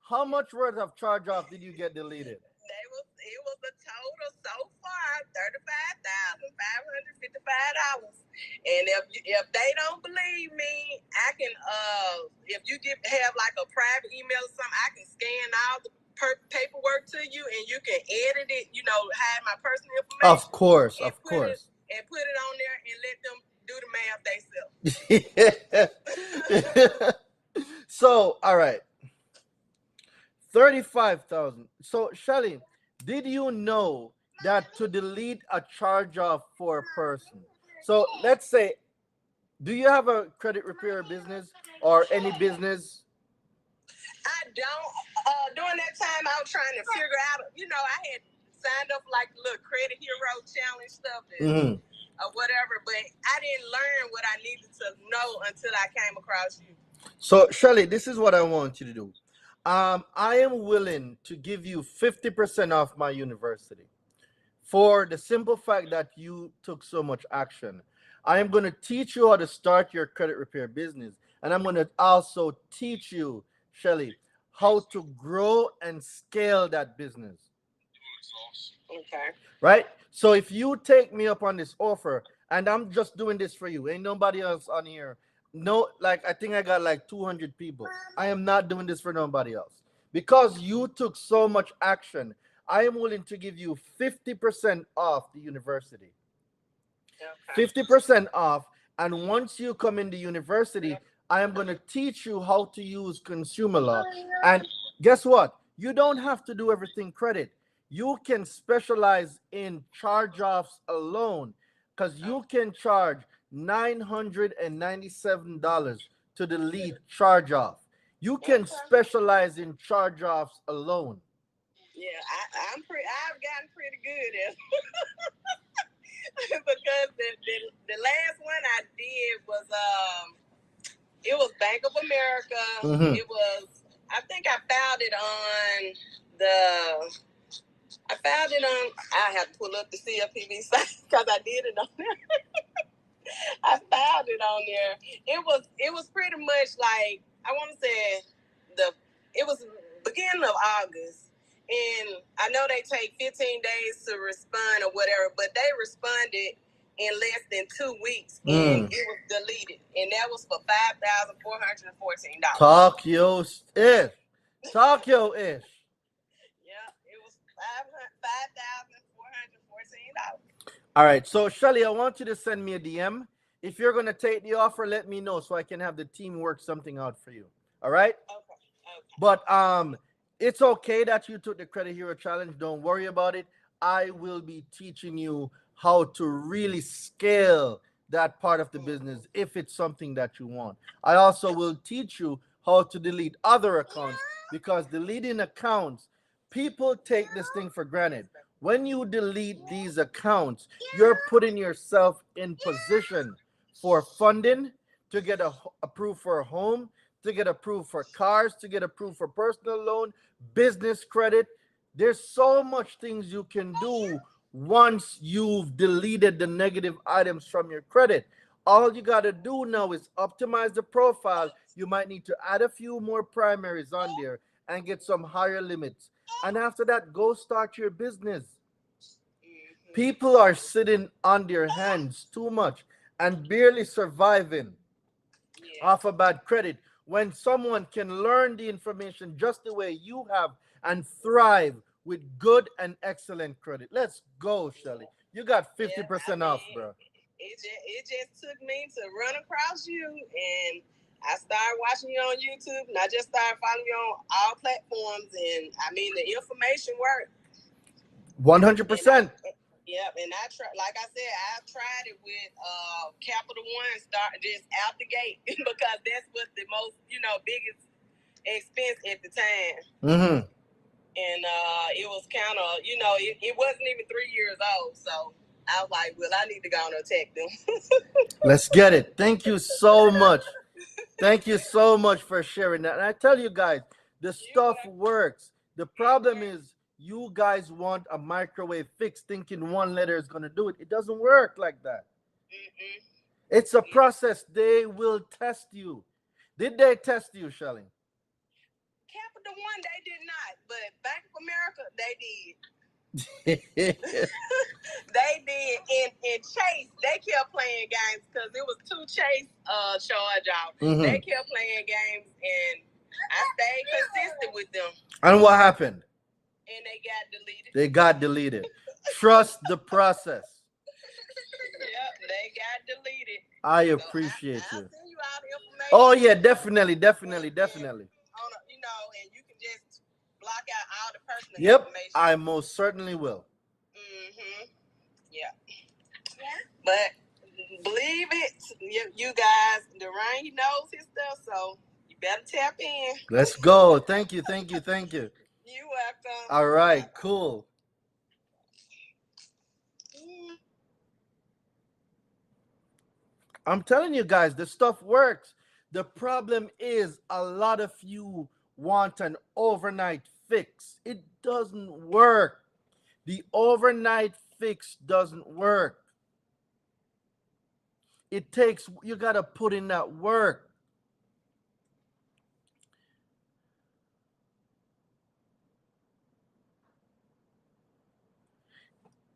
Speaker 1: How much worth of charge off did you get deleted?
Speaker 2: It was a total so far $35,555. And if they don't believe me, I can if you have like a private email or something, I can scan all the paperwork to you, and you can edit it, hide my personal information.
Speaker 1: Of course.
Speaker 2: And put it on there and let them do the math themselves.
Speaker 1: So, all right. 35,000. So, Shelly, did you know that to delete a charge off for a person? So, let's say, do you have a credit repair business or any business?
Speaker 2: I don't. During that time, I was trying to figure out, I had signed up like the little Credit Hero Challenge stuff or whatever, but I didn't learn what I needed to know until I came across you.
Speaker 1: So, Shelly, this is what I want you to do. I am willing to give you 50% off my university for the simple fact that you took so much action. I am going to teach you how to start your credit repair business, and I'm going to also teach you, Shelly, how to grow and scale that business.
Speaker 2: Okay.
Speaker 1: Right? So if you take me up on this offer, and I'm just doing this for you, ain't nobody else on here. No, like I think I got like 200 people. I am not doing this for nobody else. Because you took so much action, I am willing to give you 50% off the university. Okay. 50% off. And once you come in the university, I am going to teach you how to use consumer law. And guess what? You don't have to do everything credit. You can specialize in charge-offs alone, because you can charge $997 to delete charge-off. You can specialize in charge-offs alone.
Speaker 2: Yeah, I've gotten pretty good at it. Because the last one I did was it was Bank of America. Mm-hmm. It was, I think I found it on I have to pull up the CFPB site because I did it on there. I found it on there. It was pretty much like, I want to say it was beginning of August. And I know they take 15 days to respond or whatever, but they responded in less than 2 weeks, and it was deleted. And that was for $5,414.
Speaker 1: Talk your ish. Talk your ish.
Speaker 2: Yeah, it was $5,414.
Speaker 1: All right. So, Shelly, I want you to send me a DM. If you're going to take the offer, let me know so I can have the team work something out for you. All right?
Speaker 2: Okay.
Speaker 1: But it's okay that you took the Credit Hero Challenge. Don't worry about it. I will be teaching you how to really scale that part of the business if it's something that you want. I also will teach you how to delete other accounts, because deleting accounts, people take this thing for granted. When you delete these accounts, you're putting yourself in position for funding, to get approved for a home, to get approved for cars, to get approved for personal loan, business credit. There's so much things you can do once you've deleted the negative items from your credit. All you got to do now is optimize the profile. You might need to add a few more primaries on there and get some higher limits. And after that, go start your business. People are sitting on their hands too much and barely surviving off a bad credit when someone can learn the information just the way you have and thrive with good and excellent credit. Let's go, Shelly. You got 50% off, bro.
Speaker 2: It just took me to run across you, and I started watching you on YouTube, and I just started following you on all platforms, and I mean, the information worked.
Speaker 1: 100%.
Speaker 2: Yep, and I try, like I said, I've tried it with Capital One, start just out the gate because that's what the most, biggest expense at the time.
Speaker 1: Mm-hmm.
Speaker 2: And it was kind of, it wasn't even 3 years old, so I was like, well, I need to go and attack them.
Speaker 1: Let's get it. Thank you so much. Thank you so much for sharing that. And I tell you guys, the stuff works. The problem is you guys want a microwave fix thinking one letter is going to do it. It doesn't work like that.
Speaker 2: Mm-mm.
Speaker 1: It's a process. They will test you. Did they test you, Shelly?
Speaker 2: Capital One, they did not. But Bank of America, they did. They did. And Chase, they kept playing games because it was 2 Chase charge off.
Speaker 1: Mm-hmm.
Speaker 2: They kept playing games, and I stayed consistent with them.
Speaker 1: And what happened?
Speaker 2: And they got deleted.
Speaker 1: They got deleted. Trust the process.
Speaker 2: Yep, they got deleted.
Speaker 1: I appreciate
Speaker 2: I'll
Speaker 1: you.
Speaker 2: send you all the information.
Speaker 1: Oh, yeah, definitely.
Speaker 2: And you can just block out all the personal information.
Speaker 1: I most certainly will.
Speaker 2: Mm-hmm. Yeah. But believe it, you guys, the rain, he knows his stuff, so you better tap in.
Speaker 1: Let's go. Thank you.
Speaker 2: You're welcome.
Speaker 1: All right, cool. I'm telling you guys, the stuff works. The problem is a lot of you want an overnight fix. It doesn't work. The overnight fix doesn't work. It takes, you got to put in that work.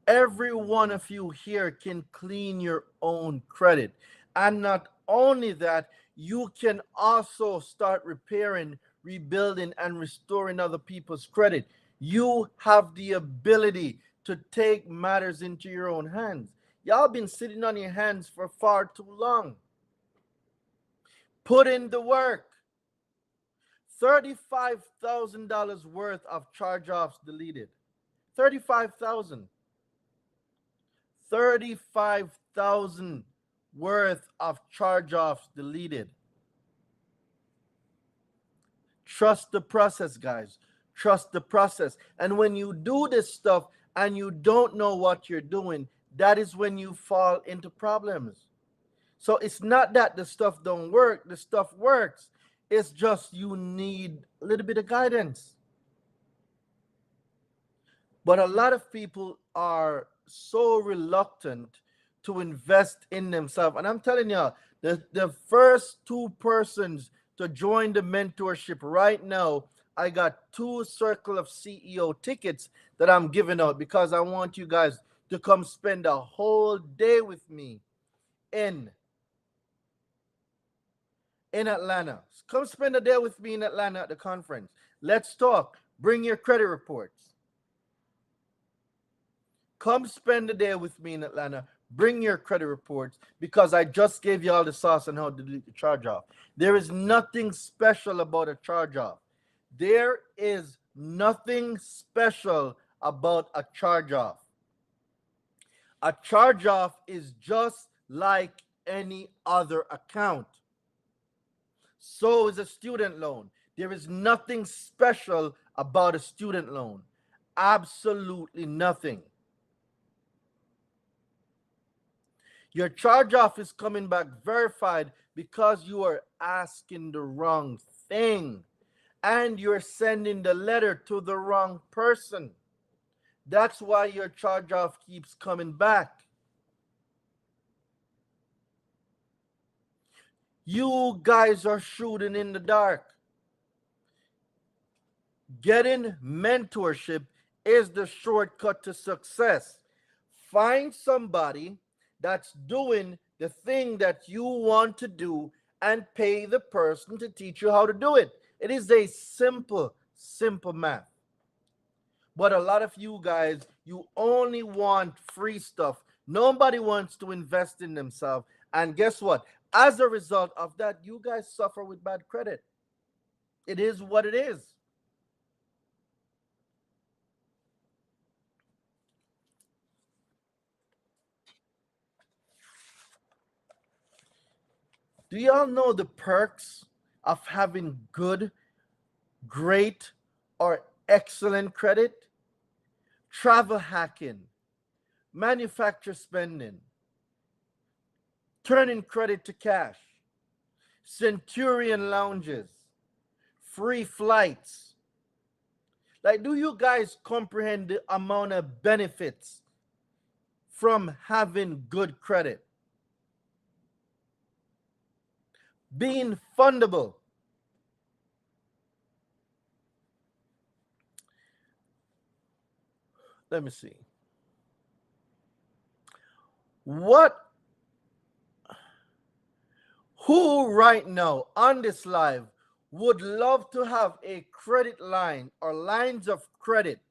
Speaker 1: Every one of you here can clean your own credit. And not only that, you can also start repairing, rebuilding, and restoring other people's credit. You have the ability to take matters into your own hands. Y'all been sitting on your hands for far too long. Put in the work. $35,000 worth of charge-offs deleted. $35,000. $35,000 worth of charge-offs deleted. Trust the process, guys. Trust the process. And when you do this stuff and you don't know what you're doing, that is when you fall into problems. So it's not that the stuff don't work. The stuff works. It's just you need a little bit of guidance. But a lot of people are so reluctant to invest in themselves. And I'm telling you, the first 2 persons to join the mentorship right now, I got 2 Circle of CEO tickets that I'm giving out because I want you guys to come spend a whole day with me in Atlanta. Come spend a day with me in Atlanta at the conference. Let's talk. Bring your credit reports. Come spend a day with me in Atlanta. Bring your credit reports because I just gave you all the sauce on how to delete the charge-off. There is nothing special about a charge-off. There is nothing special about a charge-off. A charge-off is just like any other account. So is a student loan. There is nothing special about a student loan. Absolutely nothing. Your charge-off is coming back verified because you are asking the wrong thing and you're sending the letter to the wrong person. That's why your charge off keeps coming back. You guys are shooting in the dark. Getting mentorship is the shortcut to success. Find somebody that's doing the thing that you want to do and pay the person to teach you how to do it. It is a simple, simple math. But a lot of you guys, you only want free stuff. Nobody wants to invest in themselves. And guess what? As a result of that, you guys suffer with bad credit. It is what it is. Do y'all know the perks of having good, great, or excellent credit? Travel hacking, manufacturer spending, turning credit to cash, Centurion lounges, free flights. Like, do you guys comprehend the amount of benefits from having good credit? Being fundable. Let me see. Who right now on this live would love to have a credit line or lines of credit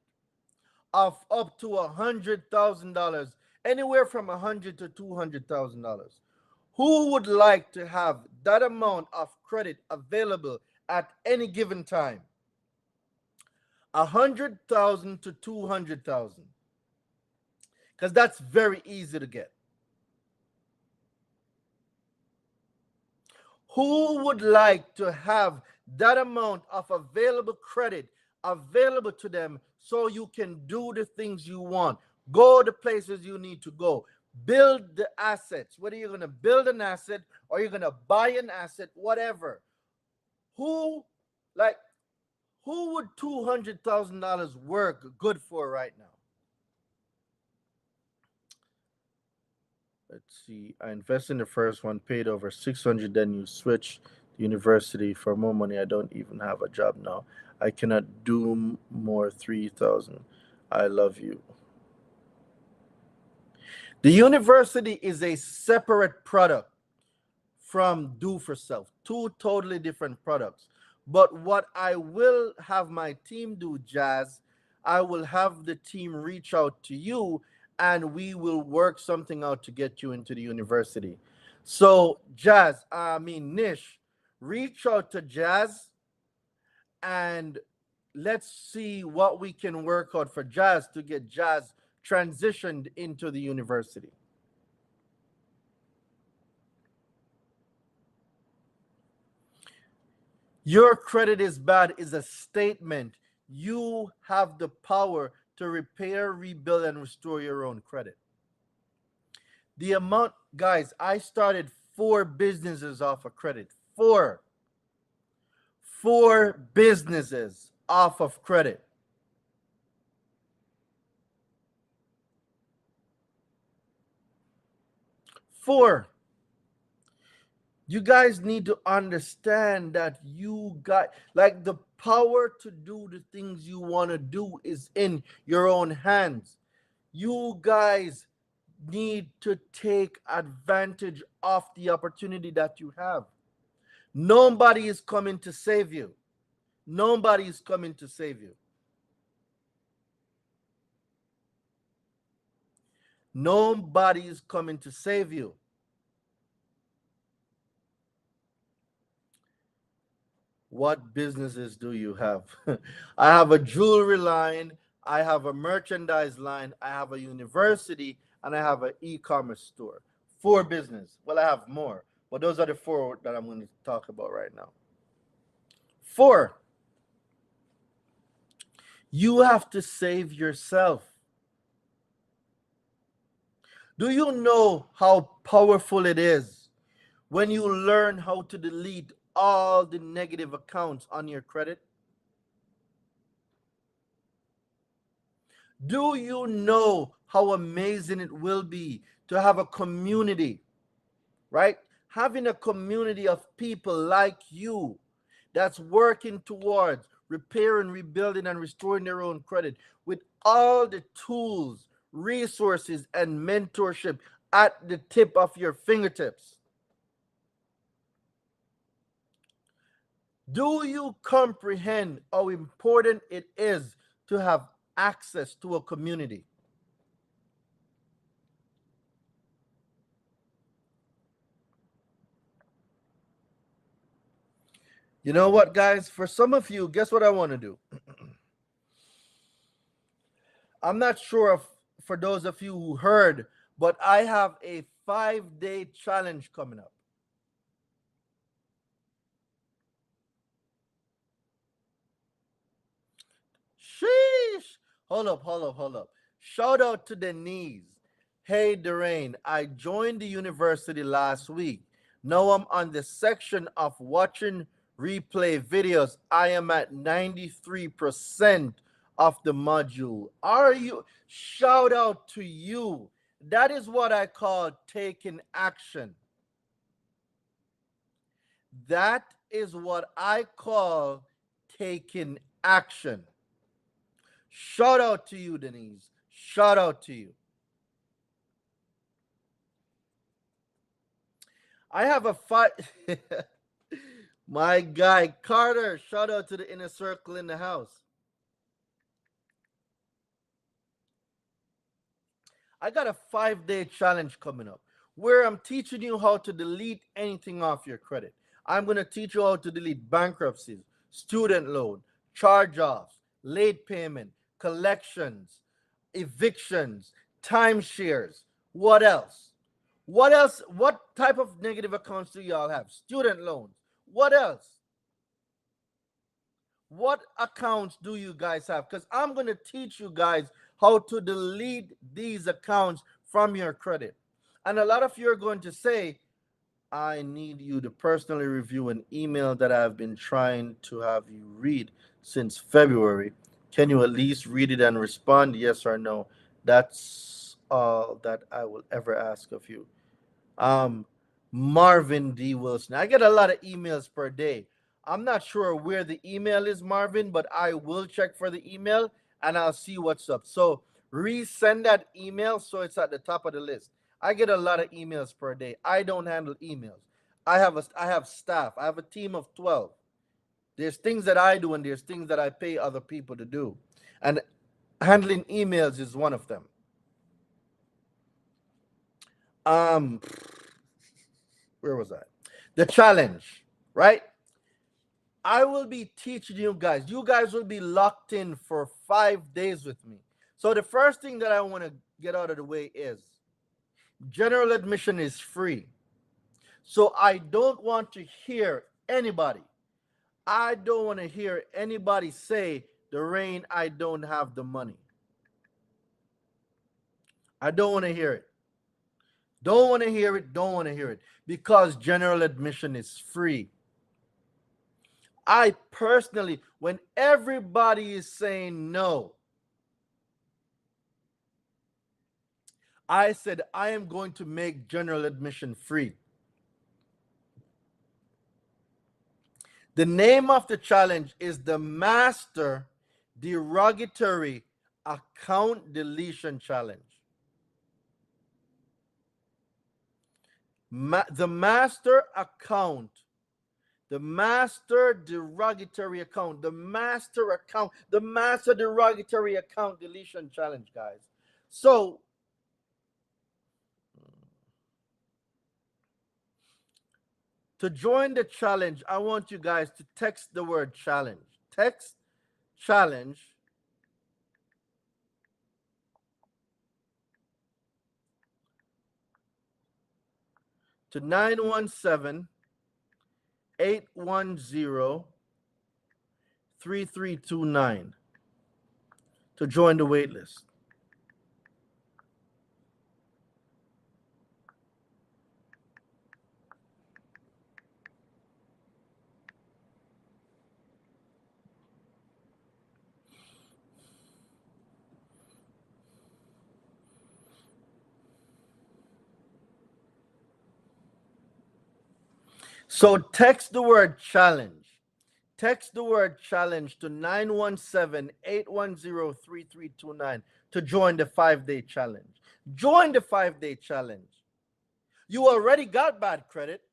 Speaker 1: of up to $100,000, anywhere from $100,000 to $200,000? Who would like to have that amount of credit available at any given time? 100,000 to 200,000, because that's very easy to get. Who would like to have that amount of available credit available to them so you can do the things you want, go the places you need to go, build the assets, whether you're going to build an asset or you're going to buy an asset, whatever? Who would $200,000 work good for right now? Let's see. I invest in the first one, paid over 600. Then you switch to university for more money. I don't even have a job now. I cannot do more 3,000. I love you. The university is a separate product from Do for Self. Two totally different products. But what I will have my team do, Jazz, I will have the team reach out to you and we will work something out to get you into the university. So, Nish, reach out to Jazz and let's see what we can work out for Jazz to get Jazz transitioned into the university. Your credit is bad is a statement. You have the power to repair, rebuild, and restore your own credit. The amount, guys, I started 4 businesses off of credit. Four businesses off of credit. Four. You guys need to understand that you got, like, the power to do the things you want to do is in your own hands. You guys need to take advantage of the opportunity that you have. Nobody is coming to save you. Nobody is coming to save you. Nobody is coming to save you. What businesses do you have? I have a jewelry line, I have a merchandise line, I have a university, and I have an e-commerce store. 4 business. Well, I have more, but those are the 4 that I'm going to talk about right now. 4. You have to save yourself. Do you know how powerful it is when you learn how to delete all the negative accounts on your credit? Do you know how amazing it will be to have a community, right? Having a community of people like you that's working towards repairing, rebuilding, and restoring their own credit with all the tools, resources, and mentorship at the tip of your fingertips. Do you comprehend how important it is to have access to a community? You know what, guys? For some of you, guess what I want to do? I'm not sure if for those of you who heard, but I have a 5-day challenge coming up. Sheesh. Hold up. Shout out to Denise. Hey, Darain, I joined the university last week. Now I'm on the section of watching replay videos. I am at 93% of the module. Are you? Shout out to you. That is what I call taking action. That is what I call taking action. Shout out to you, Denise. Shout out to you. I have a fight. My guy, Carter. Shout out to the inner circle in the house. I got a 5-day challenge coming up where I'm teaching you how to delete anything off your credit. I'm going to teach you how to delete bankruptcies, student loan, charge offs, late payment, collections, evictions, timeshares. What else? What else? What type of negative accounts do y'all have? Student loans. What else? What accounts do you guys have? Because I'm going to teach you guys how to delete these accounts from your credit. And a lot of you are going to say, I need you to personally review an email that I've been trying to have you read since February. Can you at least read it and respond, yes or no? That's all that I will ever ask of you. Um, Marvin D. Wilson. I get a lot of emails per day. I'm not sure where the email is, Marvin, but I will check for the email and I'll see what's up. So resend that email so it's at the top of the list. I get a lot of emails per day. I don't handle emails. I have staff. I have a team of 12. There's things that I do and there's things that I pay other people to do. And handling emails is one of them. Um where was I? The challenge, right? I will be teaching you guys. You guys will be locked in for 5 days with me. So the first thing that I want to get out of the way is general admission is free. So I don't want to hear anybody. I don't want to hear anybody say, Darain, I don't have the money. I don't want to hear it. Don't want to hear it. Don't want to hear it. Because general admission is free. I personally, when everybody is saying no, I said I am going to make general admission free. The name of the challenge is the Master Derogatory Account Deletion Challenge. The master derogatory account, the master derogatory account deletion challenge, guys. So to join the challenge, I want you guys to text the word challenge. Text challenge to 917 810 3329 to join the waitlist. So text the word challenge. Text the word challenge to 917-810-3329 to join the 5-day challenge. Join the 5-day challenge. You already got bad credit.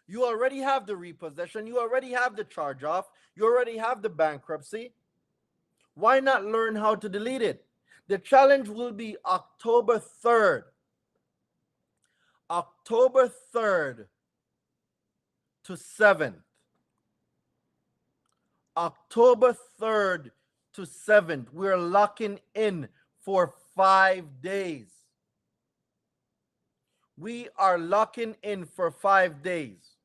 Speaker 1: You already have the repossession. You already have the charge off. You already have the bankruptcy. Why not learn how to delete it? The challenge will be October 3rd. October 3rd to 7th. October 3rd to 7th. We're locking in for 5 days. We are locking in for 5 days.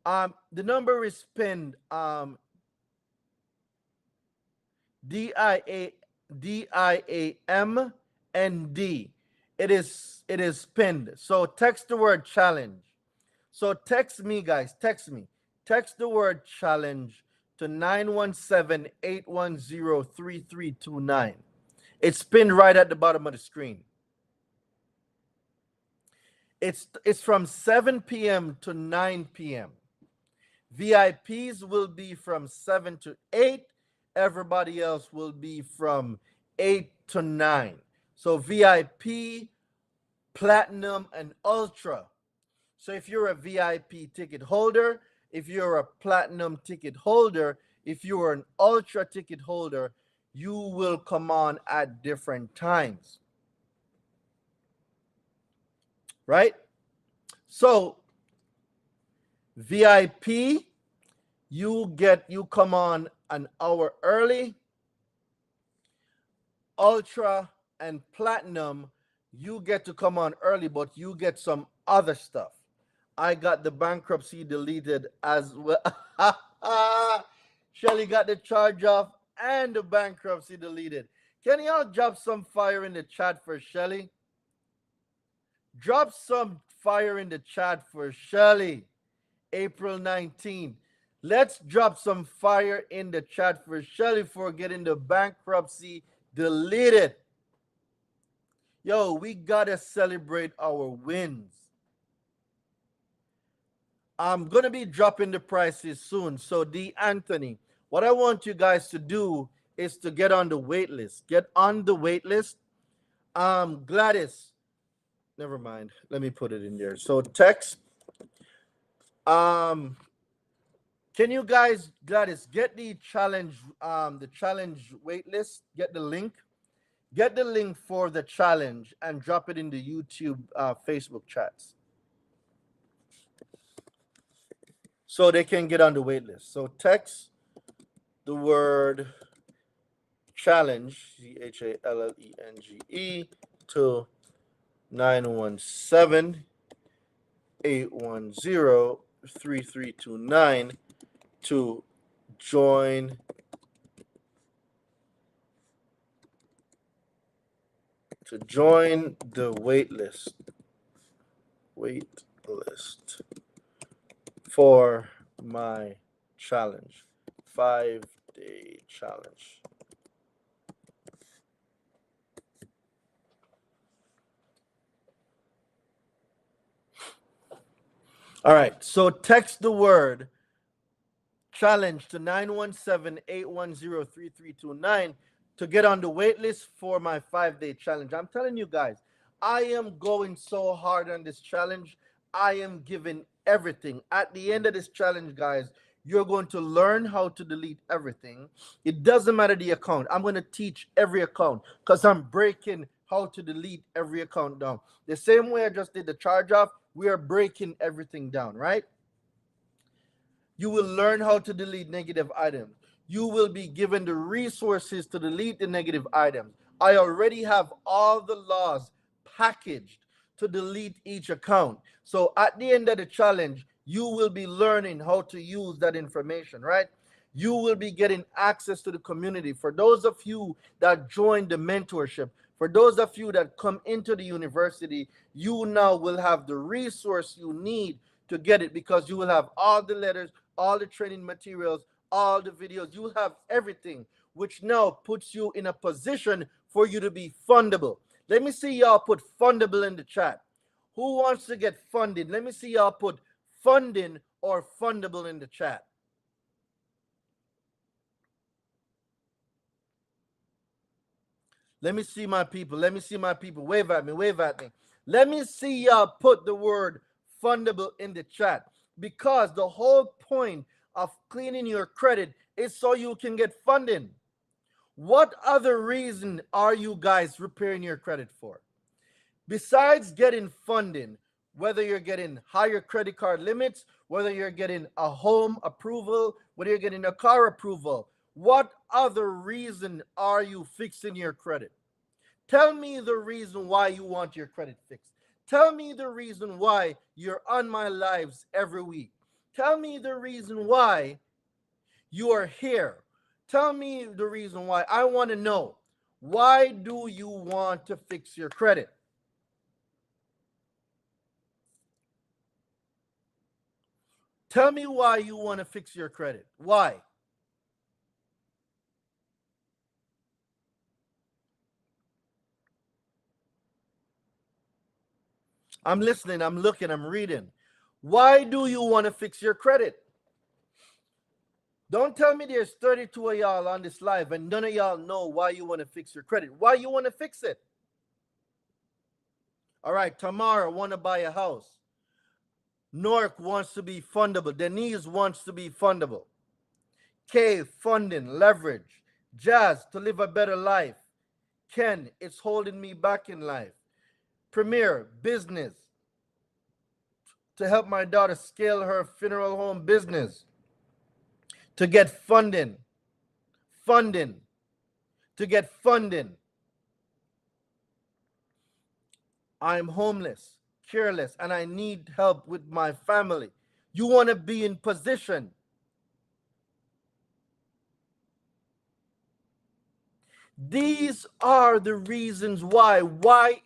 Speaker 1: The number is pinned. DIAMND. It is pinned. So text the word challenge. So text me, guys. Text me. Text the word challenge to 917-810-3329. It's pinned right at the bottom of the screen. It's from 7 p.m. to 9 p.m. VIPs will be from 7 to 8. Everybody else will be from 8 to 9. So VIP, Platinum, and Ultra. So if you're a VIP ticket holder, if you're a Platinum ticket holder, if you're an Ultra ticket holder, you will come on at different times. Right? So VIP, you come on an hour early. Ultra and Platinum, you get to come on early, but you get some other stuff. I got the bankruptcy deleted as well. Shelly got the charge off and the bankruptcy deleted. Can y'all drop some fire in the chat for Shelly? Drop some fire in the chat for Shelly. April 19th. Let's drop some fire in the chat for Shelly for getting the bankruptcy deleted. Yo, we gotta celebrate our wins. I'm gonna be dropping the prices soon. So D. Anthony, what I want you guys to do is to get on the wait list. Get on the wait list. Gladys, never mind. Let me put it in there. So text. Can you guys, Gladys, get the challenge wait list? Get the link. Get the link for the challenge and drop it in the YouTube, Facebook chats, so they can get on the wait list. So text the word challenge, CHALLENGE, to 917-810-3329 to join the wait list for my challenge, 5-day challenge. All right, so text the word challenge to 917-810-3329 to get on the wait list for my 5-day challenge. I'm telling you guys, I am going so hard on this challenge. I am giving everything. At the end of this challenge, guys, you're going to learn how to delete everything. It doesn't matter the account. I'm going to teach every account because I'm breaking how to delete every account down. The same way I just did the charge off, we are breaking everything down, right? You will learn how to delete negative items. You will be given the resources to delete the negative items. I already have all the laws packaged to delete each account. So at the end of the challenge, you will be learning how to use that information, right? You will be getting access to the community. For those of you that join the mentorship, for those of you that come into the university, you now will have the resource you need to get it, because you will have all the letters, all the training materials, all the videos. You will have everything, which now puts you in a position for you to be fundable. Let me see y'all put fundable in the chat. Who wants to get funded? Let me see y'all put funding or fundable in the chat. Let me see my people. Let me see my people. Wave at me. Wave at me. Let me see y'all put the word fundable in the chat, because the whole point of cleaning your credit is so you can get funding. What other reason are you guys repairing your credit for? Besides getting funding, whether you're getting higher credit card limits, whether you're getting a home approval, whether you're getting a car approval, what other reason are you fixing your credit? Tell me the reason why you want your credit fixed. Tell me the reason why you're on my lives every week. Tell me the reason why you are here. Tell me the reason why. I want to know. Why do you want to fix your credit? Tell me why you want to fix your credit. Why? I'm listening, I'm looking, I'm reading. Why do you want to fix your credit? Don't tell me there's 32 of y'all on this live and none of y'all know why you want to fix your credit. Why you want to fix it? All right, Tamara want to buy a house. Nork wants to be fundable. Denise wants to be fundable. Kay, funding, leverage. Jazz, to live a better life. Ken, it's holding me back in life. Premier, business, to help my daughter scale her funeral home business. To get funding. To get funding. I'm homeless, careless, and I need help with my family. You want to be in position. These are the reasons why. Why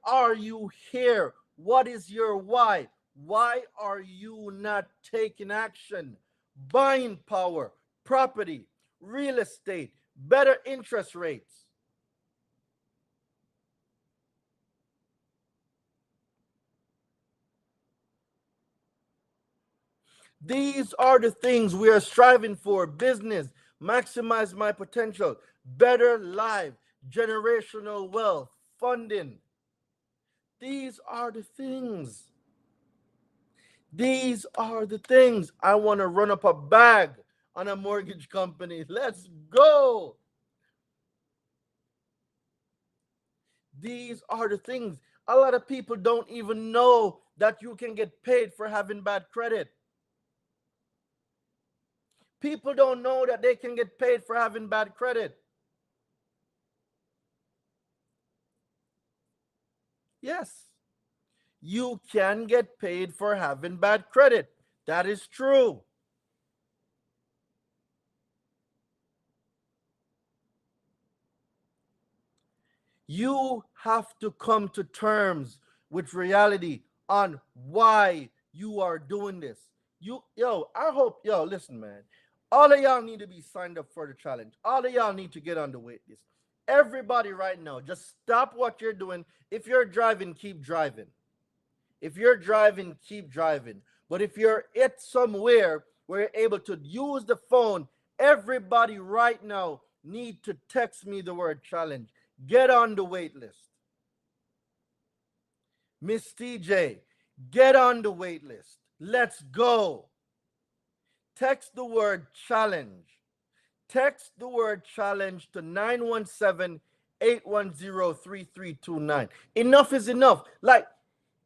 Speaker 1: are you here? What is your why? Why are you not taking action? Buying power, property, real estate, better interest rates. These are the things we are striving for. Business, maximize my potential, better life, generational wealth, funding. These are the things. These are the things. I want to run up a bag on a mortgage company. Let's go. These are the things. A lot of people don't even know that you can get paid for having bad credit. People don't know that they can get paid for having bad credit. Yes, you can get paid for having bad credit. That is true. You have to come to terms with reality on why you are doing this. I hope, listen, man. All of y'all need to be signed up for the challenge. All of y'all need to get on the wait list. Everybody right now, just stop what you're doing. If you're driving, keep driving. If you're driving, keep driving. But if you're at somewhere where you're able to use the phone, everybody right now need to text me the word challenge. Get on the wait list. Miss TJ, get on the wait list. Let's go. Text the word challenge. Text the word challenge to 917-810-3329. Enough is enough. Like,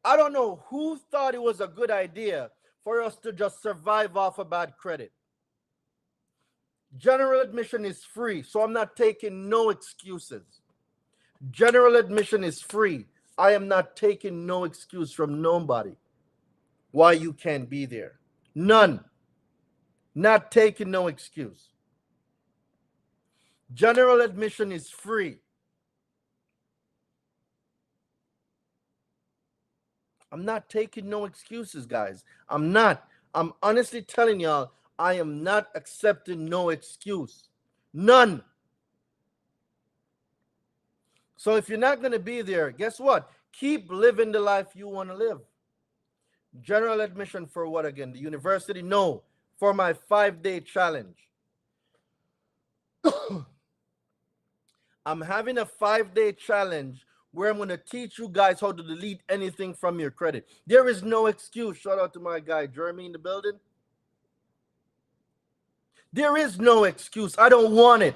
Speaker 1: I don't know who thought it was a good idea for us to just survive off of bad credit. General admission is free, so I'm not taking no excuses. General admission is free. I am not taking no excuse from nobody why you can't be there. None. Not taking no excuse. General admission is free. I'm not taking no excuses, guys. I'm not. I'm honestly telling y'all, I am not accepting no excuse. None. So if you're not going to be there, guess what? Keep living the life you want to live. General admission for what again? The university? No, for my 5-day challenge. I'm having a 5-day challenge where I'm going to teach you guys how to delete anything from your credit. There is no excuse. Shout out to my guy Jeremy in the building. There is no excuse. I don't want it.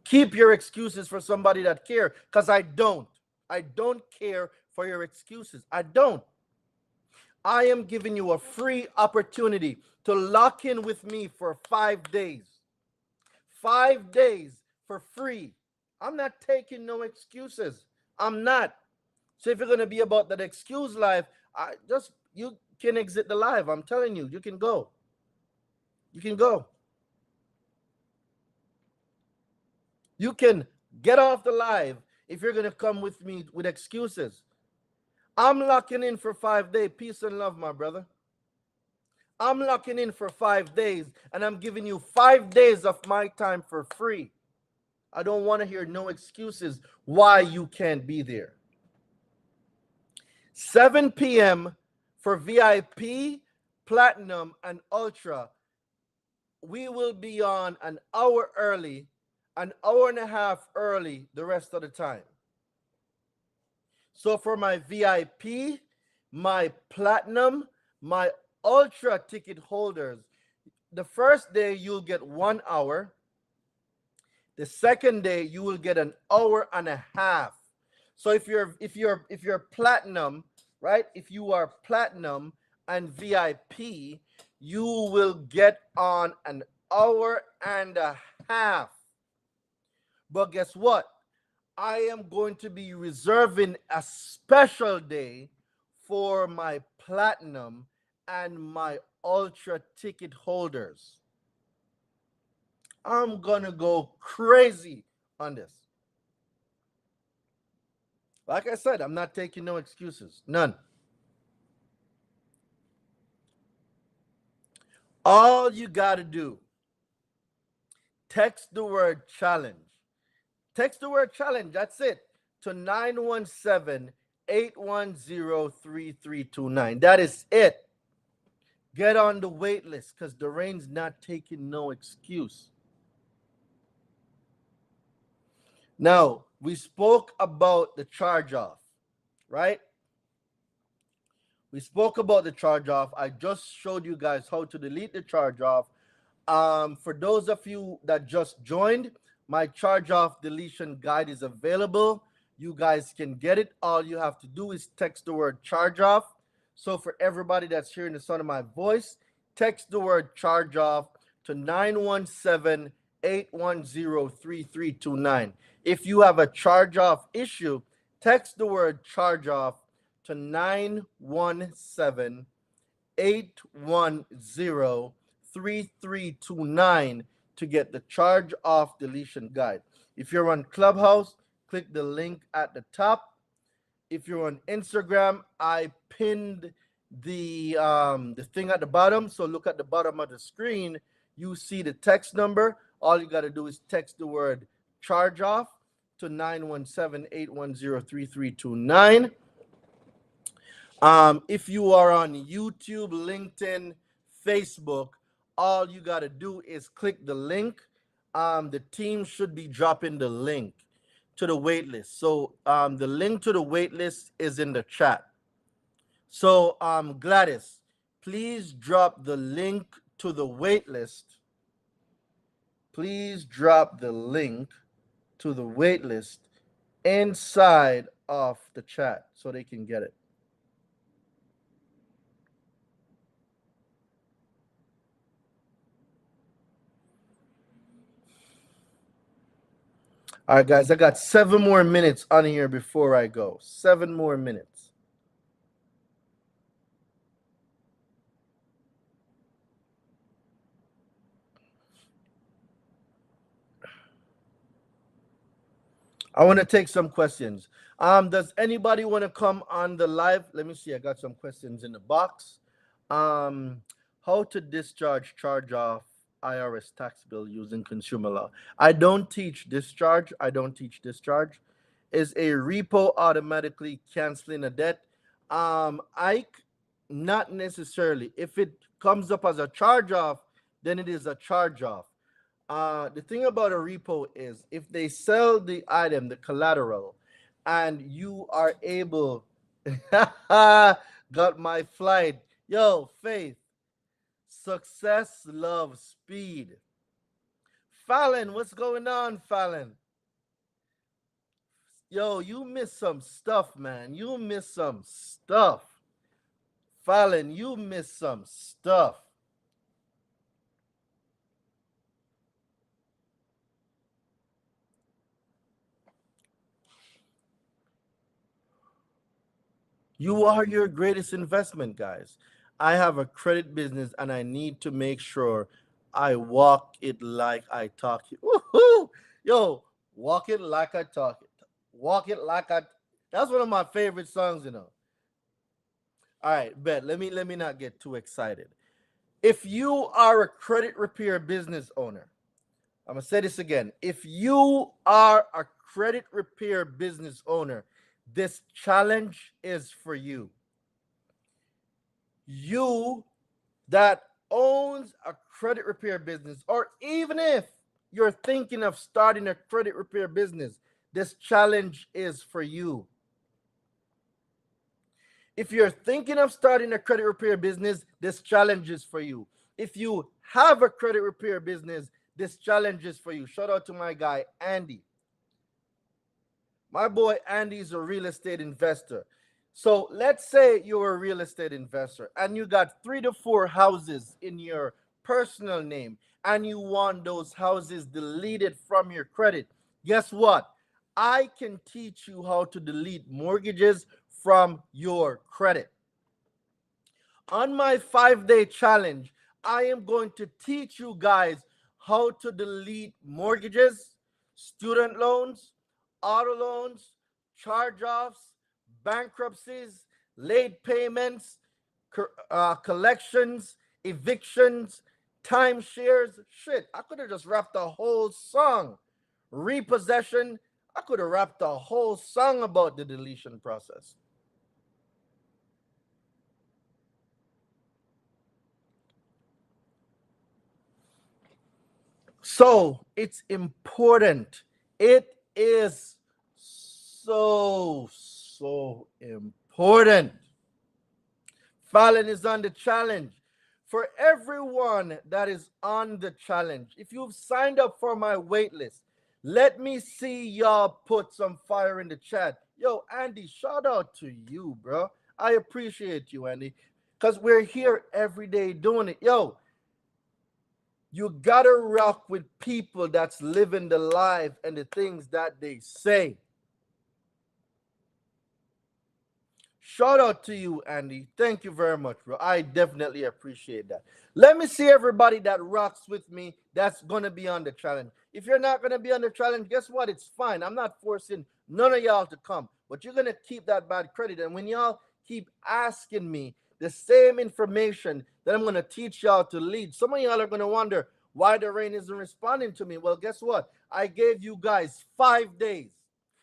Speaker 1: Keep your excuses for somebody that care, because I don't. I don't care for your excuses. I don't. I am giving you a free opportunity to lock in with me for 5 days. 5 days for free. I'm not taking no excuses. I'm not. So if you're going to be about that excuse life, you can exit the live. I'm telling you, you can go. You can go. You can get off the live if you're going to come with me with excuses. I'm locking in for 5 days. Peace and love, my brother. I'm locking in for 5 days, and I'm giving you 5 days of my time for free. I don't want to hear no excuses why you can't be there. 7 p.m. for VIP, Platinum, and Ultra. We will be on an hour early, an hour and a half early the rest of the time. So for my VIP, my Platinum, my Ultra ticket holders, the first day you'll get 1 hour. The second day you will get an hour and a half. So if you're Platinum, right? If you are Platinum and VIP, you will get on an hour and a half. But guess what? I am going to be reserving a special day for my Platinum and my Ultra ticket holders. I'm gonna go crazy on this. Like I said, I'm not taking no excuses. None. All you gotta do, text the word challenge. Text the word challenge, that's it, to 917-810-3329. That is it. Get on the wait list, because Darain's not taking no excuse. Now, we spoke about the charge off, right? We spoke about the charge off. I just showed you guys how to delete the charge off. For those of you that just joined, my charge off deletion guide is available. You guys can get it. All you have to do is text the word charge off. So for everybody that's hearing the sound of my voice, text the word charge off to 917-810-3329. If you have a charge off issue, text the word charge off to 917-810-3329 to get the charge off deletion guide. If you're on Clubhouse, click the link at the top. If you're on Instagram, I pinned the thing at the bottom. So look at the bottom of the screen. You see the text number. All you got to do is text the word charge off to 917-810-3329. If you are on YouTube, LinkedIn, Facebook, all you got to do is click the link. The team should be dropping the link to the waitlist. So the link to the waitlist is in the chat. So Gladys, please drop the link to the waitlist. Please drop the link to the waitlist inside of the chat so they can get it. All right, guys, I got 7 more minutes on here before I go. 7 more minutes. I want to take some questions. Does anybody want to come on the live? Let me see. I got some questions in the box. How to discharge charge off IRS tax bill using consumer law. I don't teach discharge. I don't teach discharge. Is a repo automatically canceling a debt? Ike, Not necessarily. If it comes up as a charge off, then it is a charge off. The thing about a repo is if they sell the item, the collateral, and you are able, got my flight. Yo, Faith, success loves speed. Fallon, what's going on, Fallon? Yo, you missed some stuff, man. You missed some stuff. Fallon, you missed some stuff. You are your greatest investment, guys. I have a credit business and I need to make sure I walk it like I talk it. Woohoo! Yo, walk it like I talk it. Walk it like I. That's one of my favorite songs, you know. All right, bet. Let me not get too excited. If you are a credit repair business owner, I'm gonna say this again. If you are a credit repair business owner, this challenge is for you. You that owns a credit repair business, or even if you're thinking of starting a credit repair business, this challenge is for you. If you're thinking of starting a credit repair business, this challenge is for you. If you have a credit repair business, this challenge is for you. Shout out to my guy, Andy. My boy Andy is a real estate investor. So let's say you're a real estate investor and you got 3 to 4 houses in your personal name and you want those houses deleted from your credit. Guess what? I can teach you how to delete mortgages from your credit. On my 5-day challenge, I am going to teach you guys how to delete mortgages, student loans, auto loans, charge offs, bankruptcies, late payments, collections, evictions, timeshares. Shit, I could have just rapped a whole song. Repossession, I could have rapped a whole song about the deletion process. So it's important. It is so important. Fallon is on the challenge. For everyone that is on the challenge, if you've signed up for my wait list, let me see y'all put some fire in the chat. Yo, Andy, shout out to you, bro. I appreciate you, Andy, because we're here every day doing it. Yo, you gotta rock with people that's living the life and the things that they say. Shout out to you, Andy. Thank you very much, bro. I definitely appreciate that. Let me see everybody that rocks with me that's gonna be on the challenge. If you're not gonna be on the challenge, guess what? It's fine. I'm not forcing none of y'all to come, but you're gonna keep that bad credit. And when y'all keep asking me the same information that I'm gonna teach y'all to lead, some of y'all are gonna wonder why the rain isn't responding to me. Well, guess what? I gave you guys 5 days.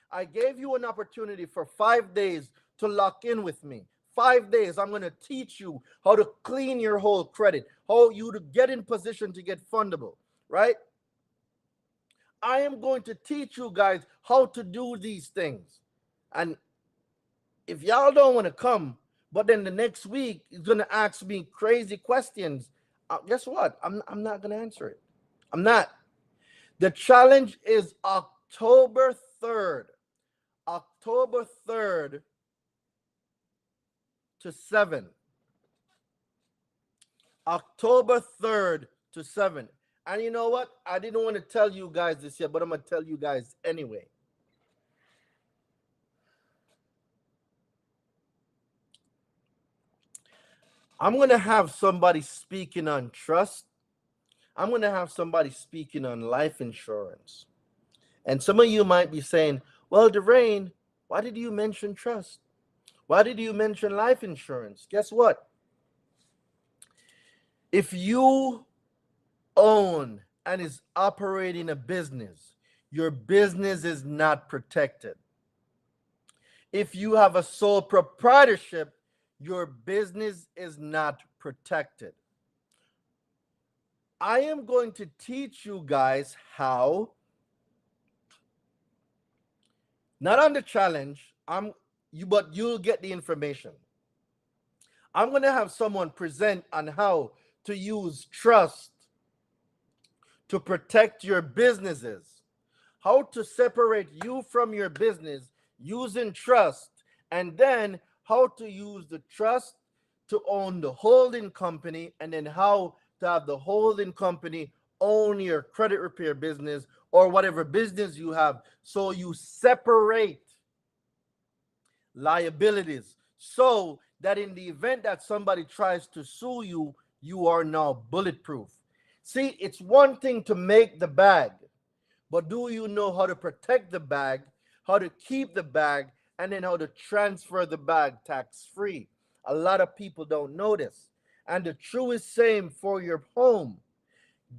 Speaker 1: I gave you an opportunity for 5 days to lock in with me. 5 days, I'm going to teach you how to clean your whole credit, how you to get in position to get fundable, right? I am going to teach you guys how to do these things. And if y'all don't want to come, but then the next week is going to ask me crazy questions, guess what? I'm not going to answer it. I'm not. The challenge is October 3rd. October 3rd to 7. October 3rd to 7. And you know what? I didn't want to tell you guys this yet, but I'm going to tell you guys anyway. I'm going to have somebody speaking on trust. I'm going to have somebody speaking on life insurance. And some of you might be saying, well, Dwayne, why did you mention trust? Why did you mention life insurance? Guess what? If you own and is operating a business, your business is not protected. If you have a sole proprietorship, your business is not protected. I am going to teach you guys how, not on the challenge, but you'll get the information. I'm going to have someone present on how to use trust to protect your businesses, how to separate you from your business using trust, and then how to use the trust to own the holding company, and then how to have the holding company own your credit repair business or whatever business you have, so you separate liabilities so that in the event that somebody tries to sue you, you are now bulletproof. See, it's one thing to make the bag, but do you know how to protect the bag, how to keep the bag, and then how to transfer the bag tax free? A lot of people don't know this. And the truest same for your home.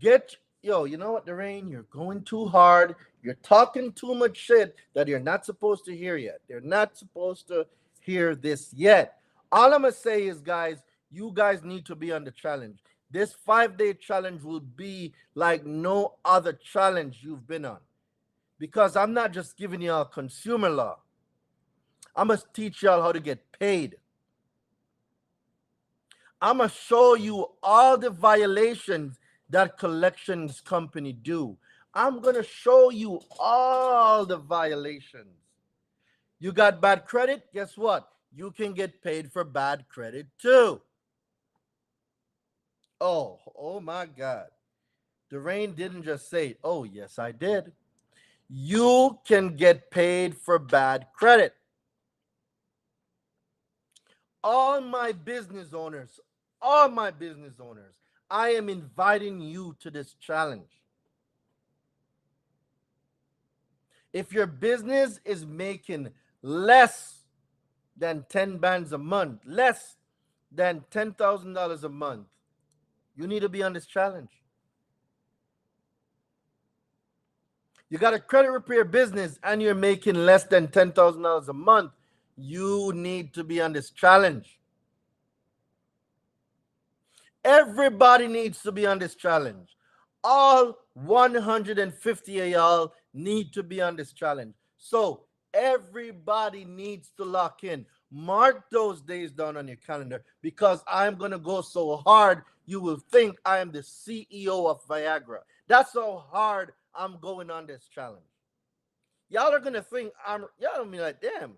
Speaker 1: You know what, Darain? You're going too hard. You're talking too much shit that you're not supposed to hear yet. They're not supposed to hear this yet. All I'm going to say is, guys, you guys need to be on the challenge. This 5-day challenge will be like no other challenge you've been on. Because I'm not just giving y'all consumer law. I'm going to teach y'all how to get paid. I'm going to show you all the violations that collections company do. I'm going to show you all the violations. You got bad credit? Guess what? You can get paid for bad credit too. Oh my God. Darain didn't just say it. Oh, yes, I did. You can get paid for bad credit. All my business owners, I am inviting you to this challenge. If your business is making less than 10 bands a month, less than $10,000 a month, you need to be on this challenge. You got a credit repair business and you're making less than $10,000 a month, you need to be on this challenge. Everybody needs to be on this challenge. All 150 of y'all need to be on this challenge. So everybody needs to lock in. Mark those days down on your calendar, because I'm going to go so hard you will think I am the CEO of Viagra. That's how hard I'm going on this challenge. Y'all are going to think y'all will be like, damn,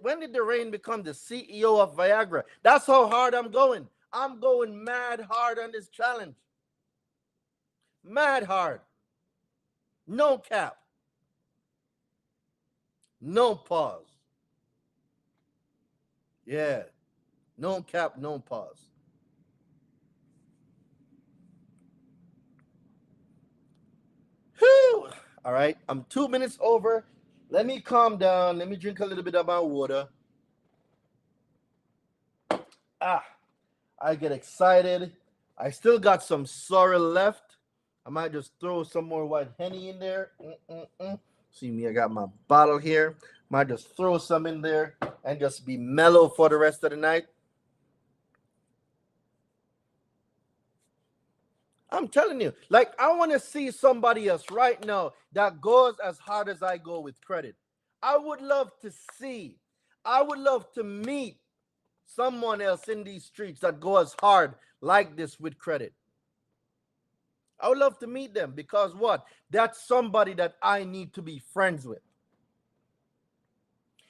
Speaker 1: when did Darain become the CEO of Viagra? That's how hard I'm going. I'm going mad hard on this challenge. Mad hard. No cap. No pause. Yeah. No cap, no pause. Whew. All right. I'm 2 minutes over. Let me calm down. Let me drink a little bit of my water. Ah, I get excited. I still got some sorrel left. I might just throw some more white Henny in there. See me, I got my bottle here. Might just throw some in there and just be mellow for the rest of the night. I'm telling you, like, I want to see somebody else right now that goes as hard as I go with credit. I would love to see, I would love to meet someone else in these streets that go as hard like this with credit. I would love to meet them, because what? That's somebody that I need to be friends with.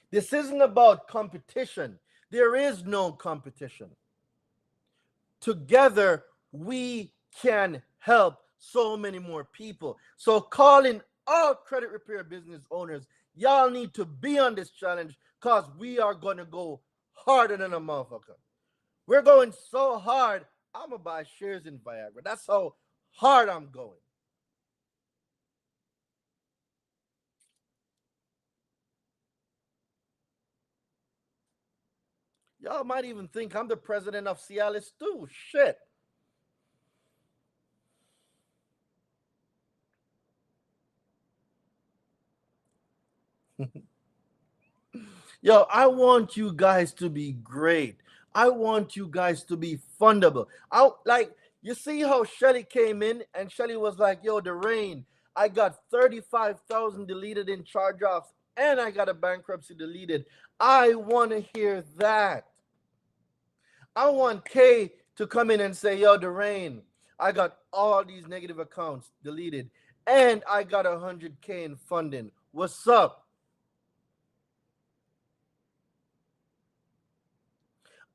Speaker 1: This isn't about competition. There is no competition. Together, we can help so many more people. So, calling all credit repair business owners, y'all need to be on this challenge, because we are going to go harder than a motherfucker. We're going so hard, I'm going to buy shares in Viagra. That's how hard I'm going. Y'all might even think I'm the president of Cialis too. Shit. Yo, I want you guys to be great. I want you guys to be fundable. Like, you see how Shelly came in and Shelly was like, yo, the rain, I got 35,000 deleted in charge offs and I got a bankruptcy deleted. I want to hear that. I want Kay to come in and say, yo, Darain, I got all these negative accounts deleted and I got 100K in funding. What's up?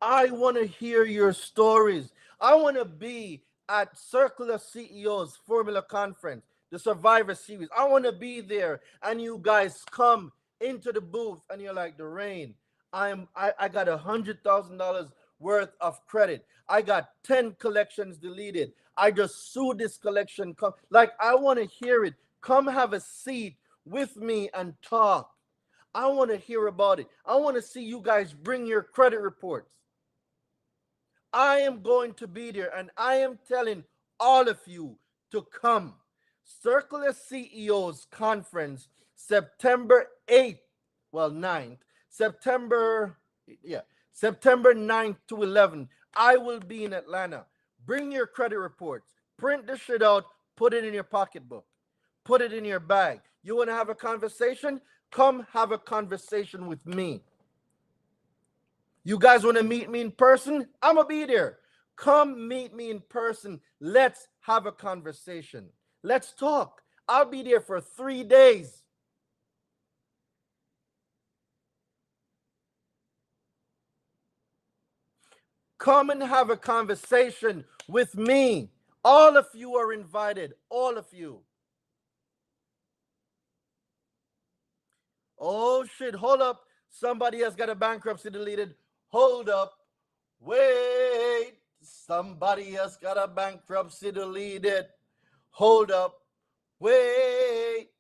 Speaker 1: I want to hear your stories. I want to be at Circle of CEOs Formula Conference, the Survivor Series. I want to be there, and you guys come into the booth, and you're like, Darain, I got $100,000 worth of credit. I got 10 collections deleted. I just sued this collection. Like, I want to hear it. Come have a seat with me and talk. I want to hear about it. I want to see you guys bring your credit reports. I am going to be there, and I am telling all of you to come. Circle of CEOs Conference, September 8th, well, 9th, September 9th to 11th. I will be in Atlanta. Bring your credit reports. Print the shit out. Put it in your pocketbook. Put it in your bag. You want to have a conversation? Come have a conversation with me. You guys want to meet me in person? I'm going to be there. Come meet me in person. Let's have a conversation. Let's talk. I'll be there for 3 days. Come and have a conversation with me. All of you are invited. All of you. Oh, shit. Hold up. Somebody has got a bankruptcy deleted. Hold up. Wait. Somebody else got a bankruptcy deleted. Hold up. Wait.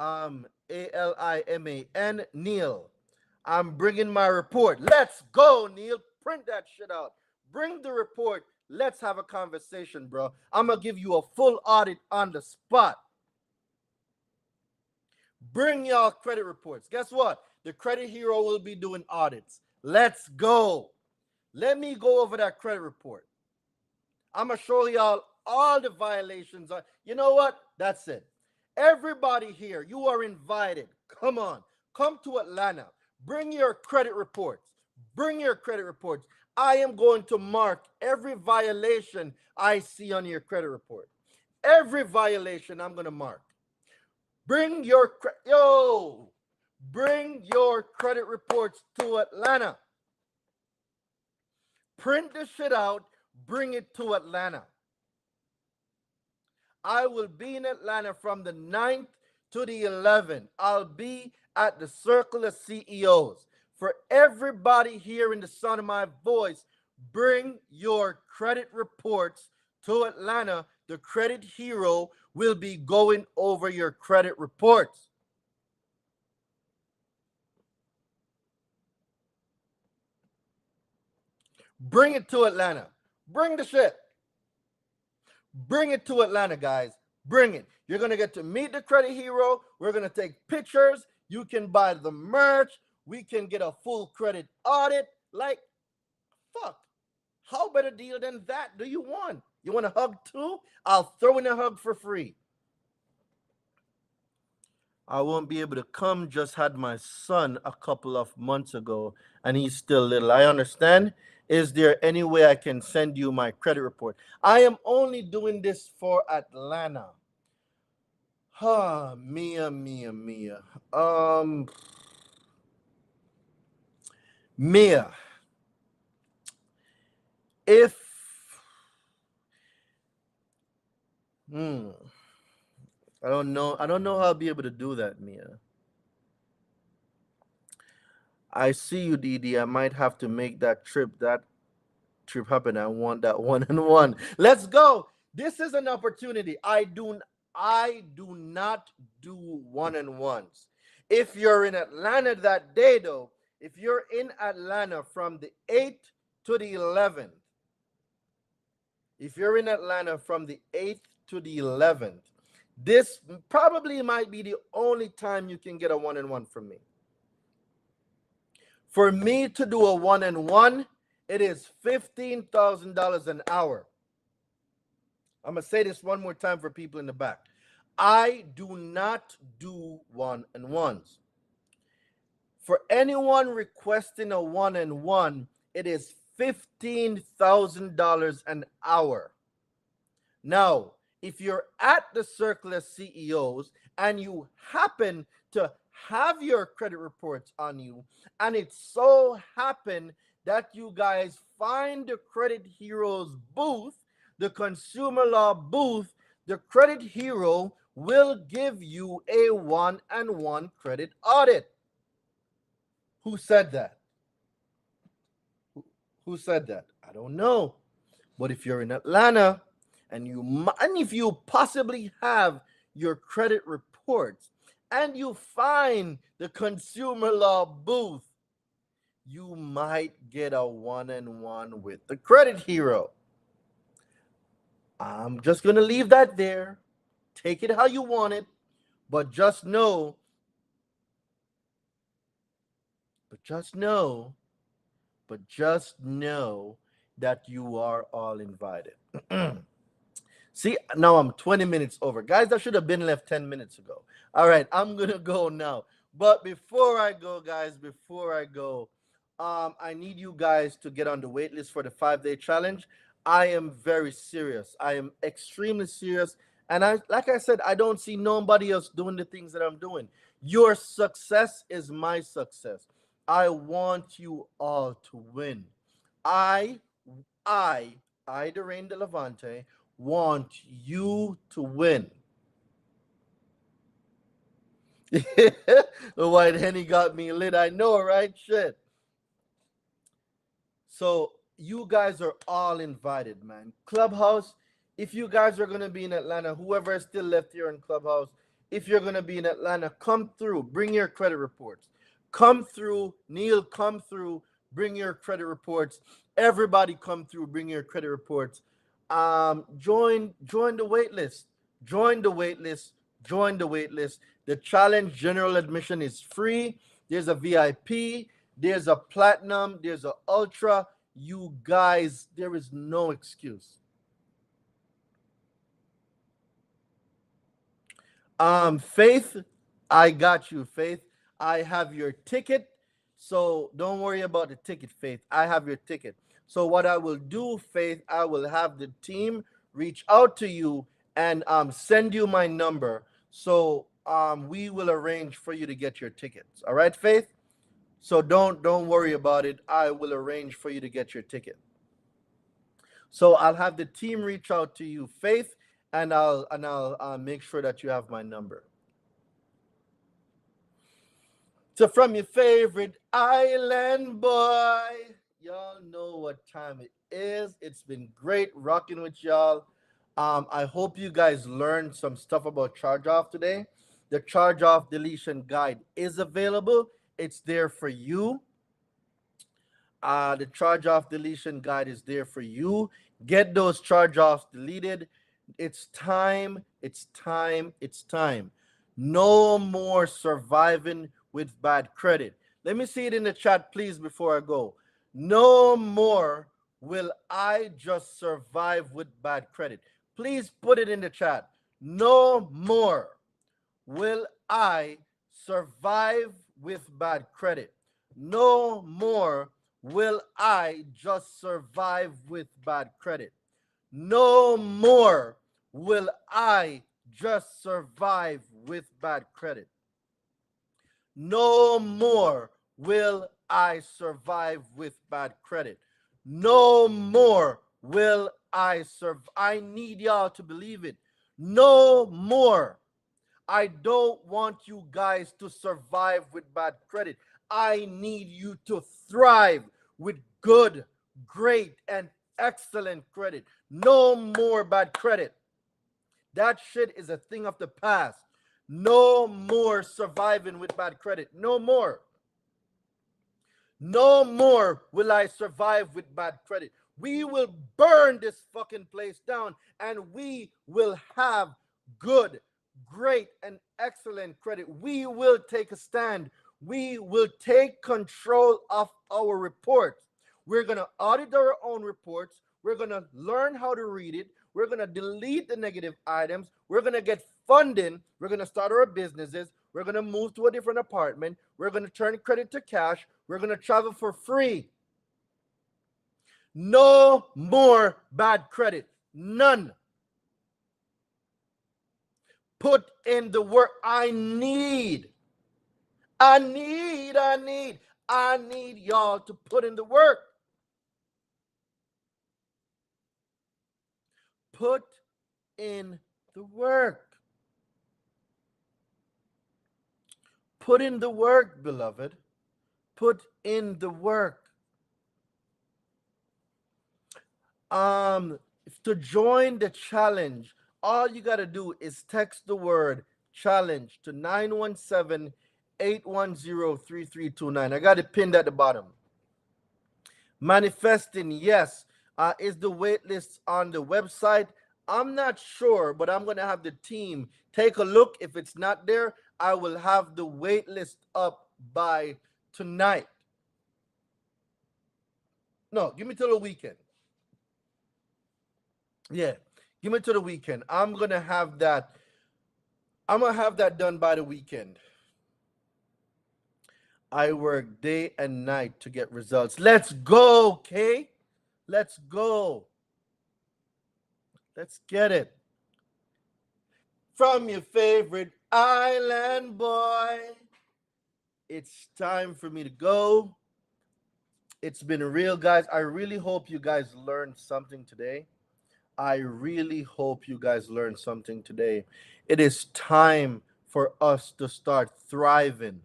Speaker 1: ALIMAN, Neil. I'm bringing my report. Let's go, Neil. Print that shit out. Bring the report. Let's have a conversation, bro. I'm going to give you a full audit on the spot. Bring y'all credit reports. Guess what? The credit hero will be doing audits. Let's go. Let me go over that credit report. I'm going to show y'all all the violations. You know what? That's it. Everybody here, you are invited. Come on. Come to Atlanta. Bring your credit reports. Bring your credit reports. I am going to mark every violation I see on your credit report. Every violation I'm going to mark. Bring your credit reports to Atlanta. Print the shit out. Bring it to Atlanta. I will be in Atlanta from the 9th to the 11th. I'll be at the Circle of CEOs. For everybody here in the sound of my voice, bring your credit reports to Atlanta. The credit hero will be going over your credit reports. Bring it to Atlanta. Bring the shit. Bring it to Atlanta, guys. Bring it. You're going to get to meet the credit hero. We're going to take pictures. You can buy the merch. We can get a full credit audit. Like, fuck. How better deal than that do you want? You want a hug too? I'll throw in a hug for free. I won't be able to come. Just had my son a couple of months ago, and he's still little. I understand. Is there any way I can send you my credit report? I am only doing this for Atlanta. Mia. Mia, if I don't know how I'll be able to do that, Mia. I see you, Didi. I might have to make that trip happen. I want that one-on-one. Let's go. This is an opportunity. I do not do one-on-ones. If you're in Atlanta that day, though, if you're in Atlanta from the 8th to the 11th, if you're in Atlanta from the 8th to the 11th, this probably might be the only time you can get a one-on-one from me. For me to do a 1-on-1, it is $15,000 an hour. I'm going to say this one more time for people in the back. I do not do 1-on-1s. For anyone requesting a 1-on-1, it is $15,000 an hour. Now, if you're at the Circle of CEOs and you happen to have your credit reports on you, and it so happen that you guys find the Credit Heroes booth, the consumer law booth, the Credit Hero will give you a 1-on-1 credit audit. Who said that? Who said that? I don't know. But if you're in Atlanta and if you possibly have your credit reports and you find the consumer law booth, you might get a 1-on-1 with the Credit Hero. I'm just going to leave that there. Take it how you want it, but just know that you are all invited. See, now I'm 20 minutes over. Guys, I should have been left 10 minutes ago. All right, I'm going to go now. But before I go, guys, I need you guys to get on the wait list for the 5-day challenge. I am very serious. I am extremely serious. And like I said, I don't see nobody else doing the things that I'm doing. Your success is my success. I want you all to win. I, Derain de Levante, want you to win. The White Henny got me lit. I know, right? Shit. So you guys are all invited, man. Clubhouse, if you guys are going to be in Atlanta, whoever is still left here in Clubhouse, if you're going to be in Atlanta, come through. Bring your credit reports. Come through. Neil, come through. Bring your credit reports. Everybody come through. Bring your credit reports. Join the wait list. Join the wait list. Join the wait list. The challenge general admission is free. There's a VIP. There's a platinum. There's a ultra. You guys, there is no excuse. Faith, I got you, Faith. I have your ticket. So don't worry about the ticket, Faith. I have your ticket. So what I will do, Faith, I will have the team reach out to you and send you my number. So we will arrange for you to get your tickets. All right, Faith? So don't worry about it. I will arrange for you to get your ticket. So I'll have the team reach out to you, Faith, and I'll make sure that you have my number. So from your favorite island boy, y'all know what time it is. It's been great rocking with y'all. I hope you guys learned some stuff about Charge Off today. The Charge Off Deletion guide is available. It's there for you. The Charge Off Deletion guide is there for you. Get those charge offs deleted. It's time. It's time. It's time. No more surviving with bad credit. Let me see it in the chat, please, before I go. No more will I just survive with bad credit. Please put it in the chat. No more will I survive with bad credit. No more will I just survive with bad credit. No more will I just survive with bad credit. No more will I survive with bad credit. No more will I survive. I need y'all to believe it. No more. I don't want you guys to survive with bad credit. I need you to thrive with good, great, and excellent credit. No more bad credit. That shit is a thing of the past. No more surviving with bad credit. No more. No more will I survive with bad credit. We will burn this fucking place down and we will have good, great, and excellent credit. We will take a stand. We will take control of our reports. We're going to audit our own reports. We're going to learn how to read it. We're going to delete the negative items. We're going to get funding. We're going to start our businesses. We're going to move to a different apartment. We're going to turn credit to cash. We're going to travel for free. No more bad credit. None. Put in the work. I need y'all to put in the work. Put in the work. Put in the work, beloved. Put in the work. To join the challenge, all you got to do is text the word challenge to 917-810-3329. I got it pinned at the bottom. Manifesting, yes. Is the wait list on the website? I'm not sure, but I'm going to have the team take a look. If it's not there, I will have the wait list up by tonight. No, give me till the weekend. Yeah, give me to the weekend. I'm going to have that done by the weekend. I work day and night to get results. Let's go, okay? Let's go. Let's get it. From your favorite island boy, it's time for me to go. It's been real, guys. I really hope you guys learned something today. I really hope you guys learned something today. It is time for us to start thriving.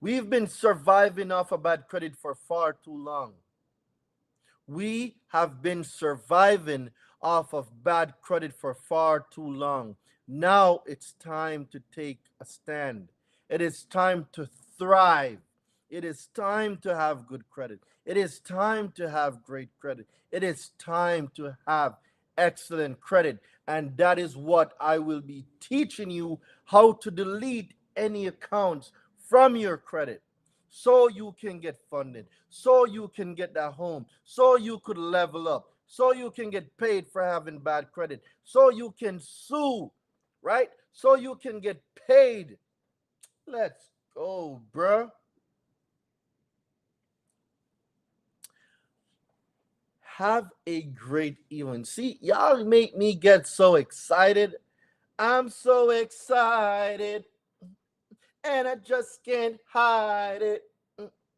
Speaker 1: We've been surviving off of bad credit for far too long. We have been surviving off of bad credit for far too long. Now it's time to take a stand. It is time to thrive. It is time to have good credit. It is time to have great credit. It is time to have excellent credit. And that is what I will be teaching you, how to delete any accounts from your credit so you can get funded, so you can get that home, so you could level up, so you can get paid for having bad credit, so you can sue, right? So you can get paid. Let's go, bruh. Have a great evening. See, y'all make me get so excited. I'm so excited, and I just can't hide it.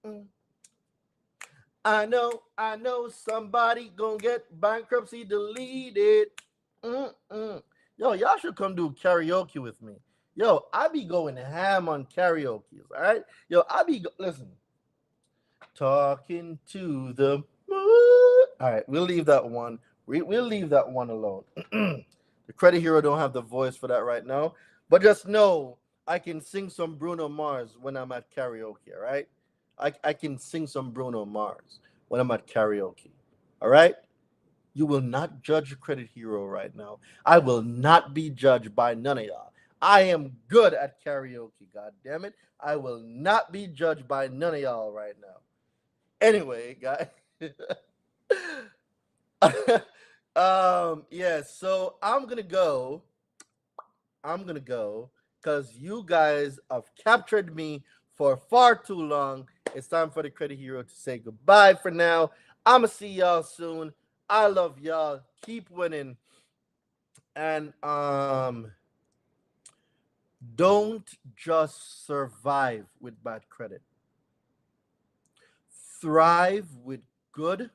Speaker 1: Mm-mm. I know somebody gonna get bankruptcy deleted. Mm-mm. Yo, y'all should come do karaoke with me. Yo, I be going ham on karaoke, all right? Yo, listen, talking to the moon. All right, we'll leave that one. We'll leave that one alone. The credit hero don't have the voice for that right now, but just know I can sing some Bruno Mars when I'm at karaoke, all right? I can sing some Bruno Mars when I'm at karaoke, all right? You will not judge a credit hero right now. I will not be judged by none of y'all. I am good at karaoke, god damn it. I will not be judged by none of y'all right now. Anyway, guys. Yeah, so I'm gonna go because you guys have captured me for far too long. It's time for the credit hero to say goodbye for now. I'ma see y'all soon. I love y'all. Keep winning. And don't just survive with bad credit. Thrive with good,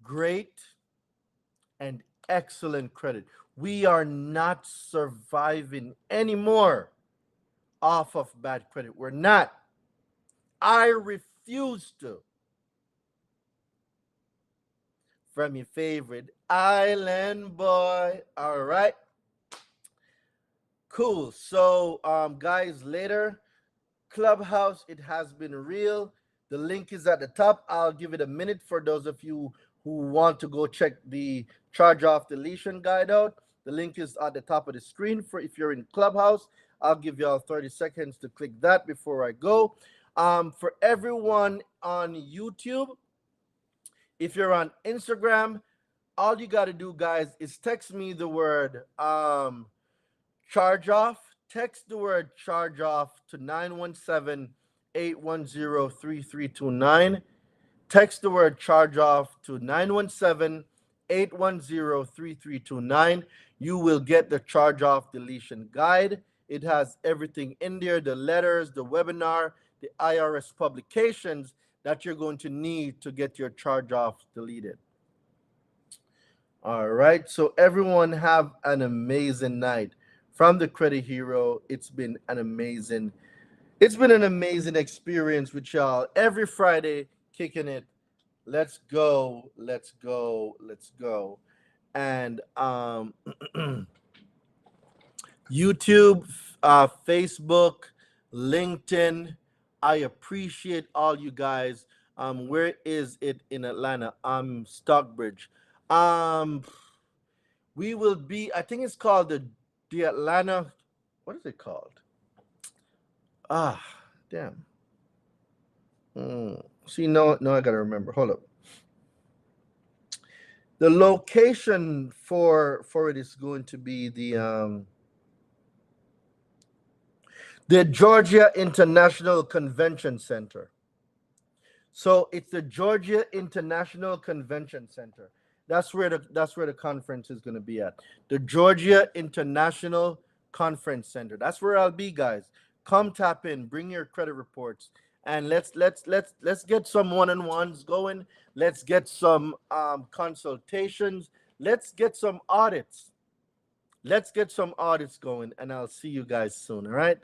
Speaker 1: great, and excellent credit. We are not surviving anymore off of bad credit. We're not. I refuse to. From your favorite island boy. All right. Cool. So, guys, later, Clubhouse, it has been real. The link is at the top. I'll give it a minute for those of you who want to go check the Charge Off Deletion guide out. The link is at the top of the screen. For if you're in Clubhouse, I'll give y'all 30 seconds to click that before I go. For everyone on YouTube, if you're on Instagram, all you got to do, guys, is text me the word charge off. Text the word charge off to 917-810-3329. Text the word charge off to 917-810-3329. You will get the charge off deletion guide. It has everything in there, the letters, the webinar, the IRS publications that you're going to need to get your charge off deleted. All right. So everyone have an amazing night. From the Credit Hero, it's been an amazing experience with y'all every Friday, kicking it. Let's go, let's go, let's go. And YouTube, Facebook, LinkedIn. I appreciate all you guys. Where is it in Atlanta? Stockbridge. We will be. I think it's called the Atlanta. What is it called? Ah, damn. See, no, I gotta remember. Hold up. The location for it is going to be the Georgia International Convention Center. So it's the Georgia International Convention Center. That's where the conference is going to be at. The Georgia International Conference Center. That's where I'll be, guys. Come tap in, bring your credit reports, and let's get some one-on-ones going. Let's get some consultations. Let's get some audits. Let's get some audits going, and I'll see you guys soon. All right.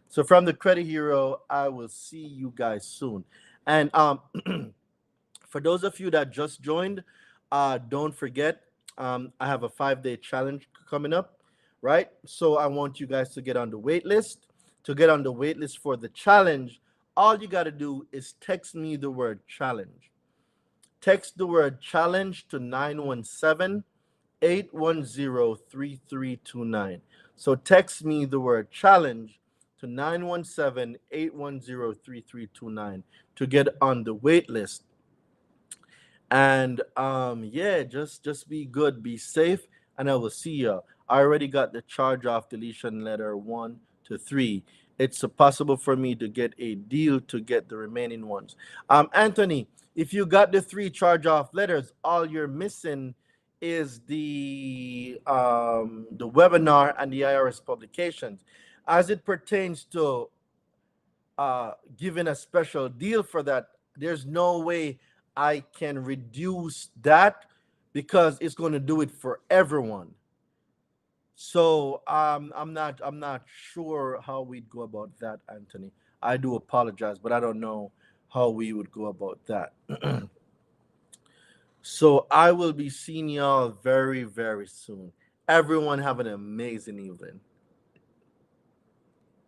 Speaker 1: So from the Credit Hero, I will see you guys soon. And for those of you that just joined, don't forget, I have a 5-day challenge coming up, right? So I want you guys to get on the wait list. To get on the wait list for the challenge, all you got to do is text me the word challenge. Text the word challenge to 917-810-3329. So text me the word challenge to 917-810-3329 to get on the wait list. And yeah, just be good, be safe, and I will see you. I already got the charge off deletion letter 1 to 3. It's possible for me to get a deal to get the remaining ones. Anthony, if you got the 3 charge off letters, all you're missing is the webinar and the IRS publications. As it pertains to giving a special deal for that, there's no way I can reduce that because it's going to do it for everyone. So I'm not sure how we'd go about that, Anthony. I do apologize, but I don't know how we would go about that. So I will be seeing y'all very, very soon. Everyone have an amazing evening.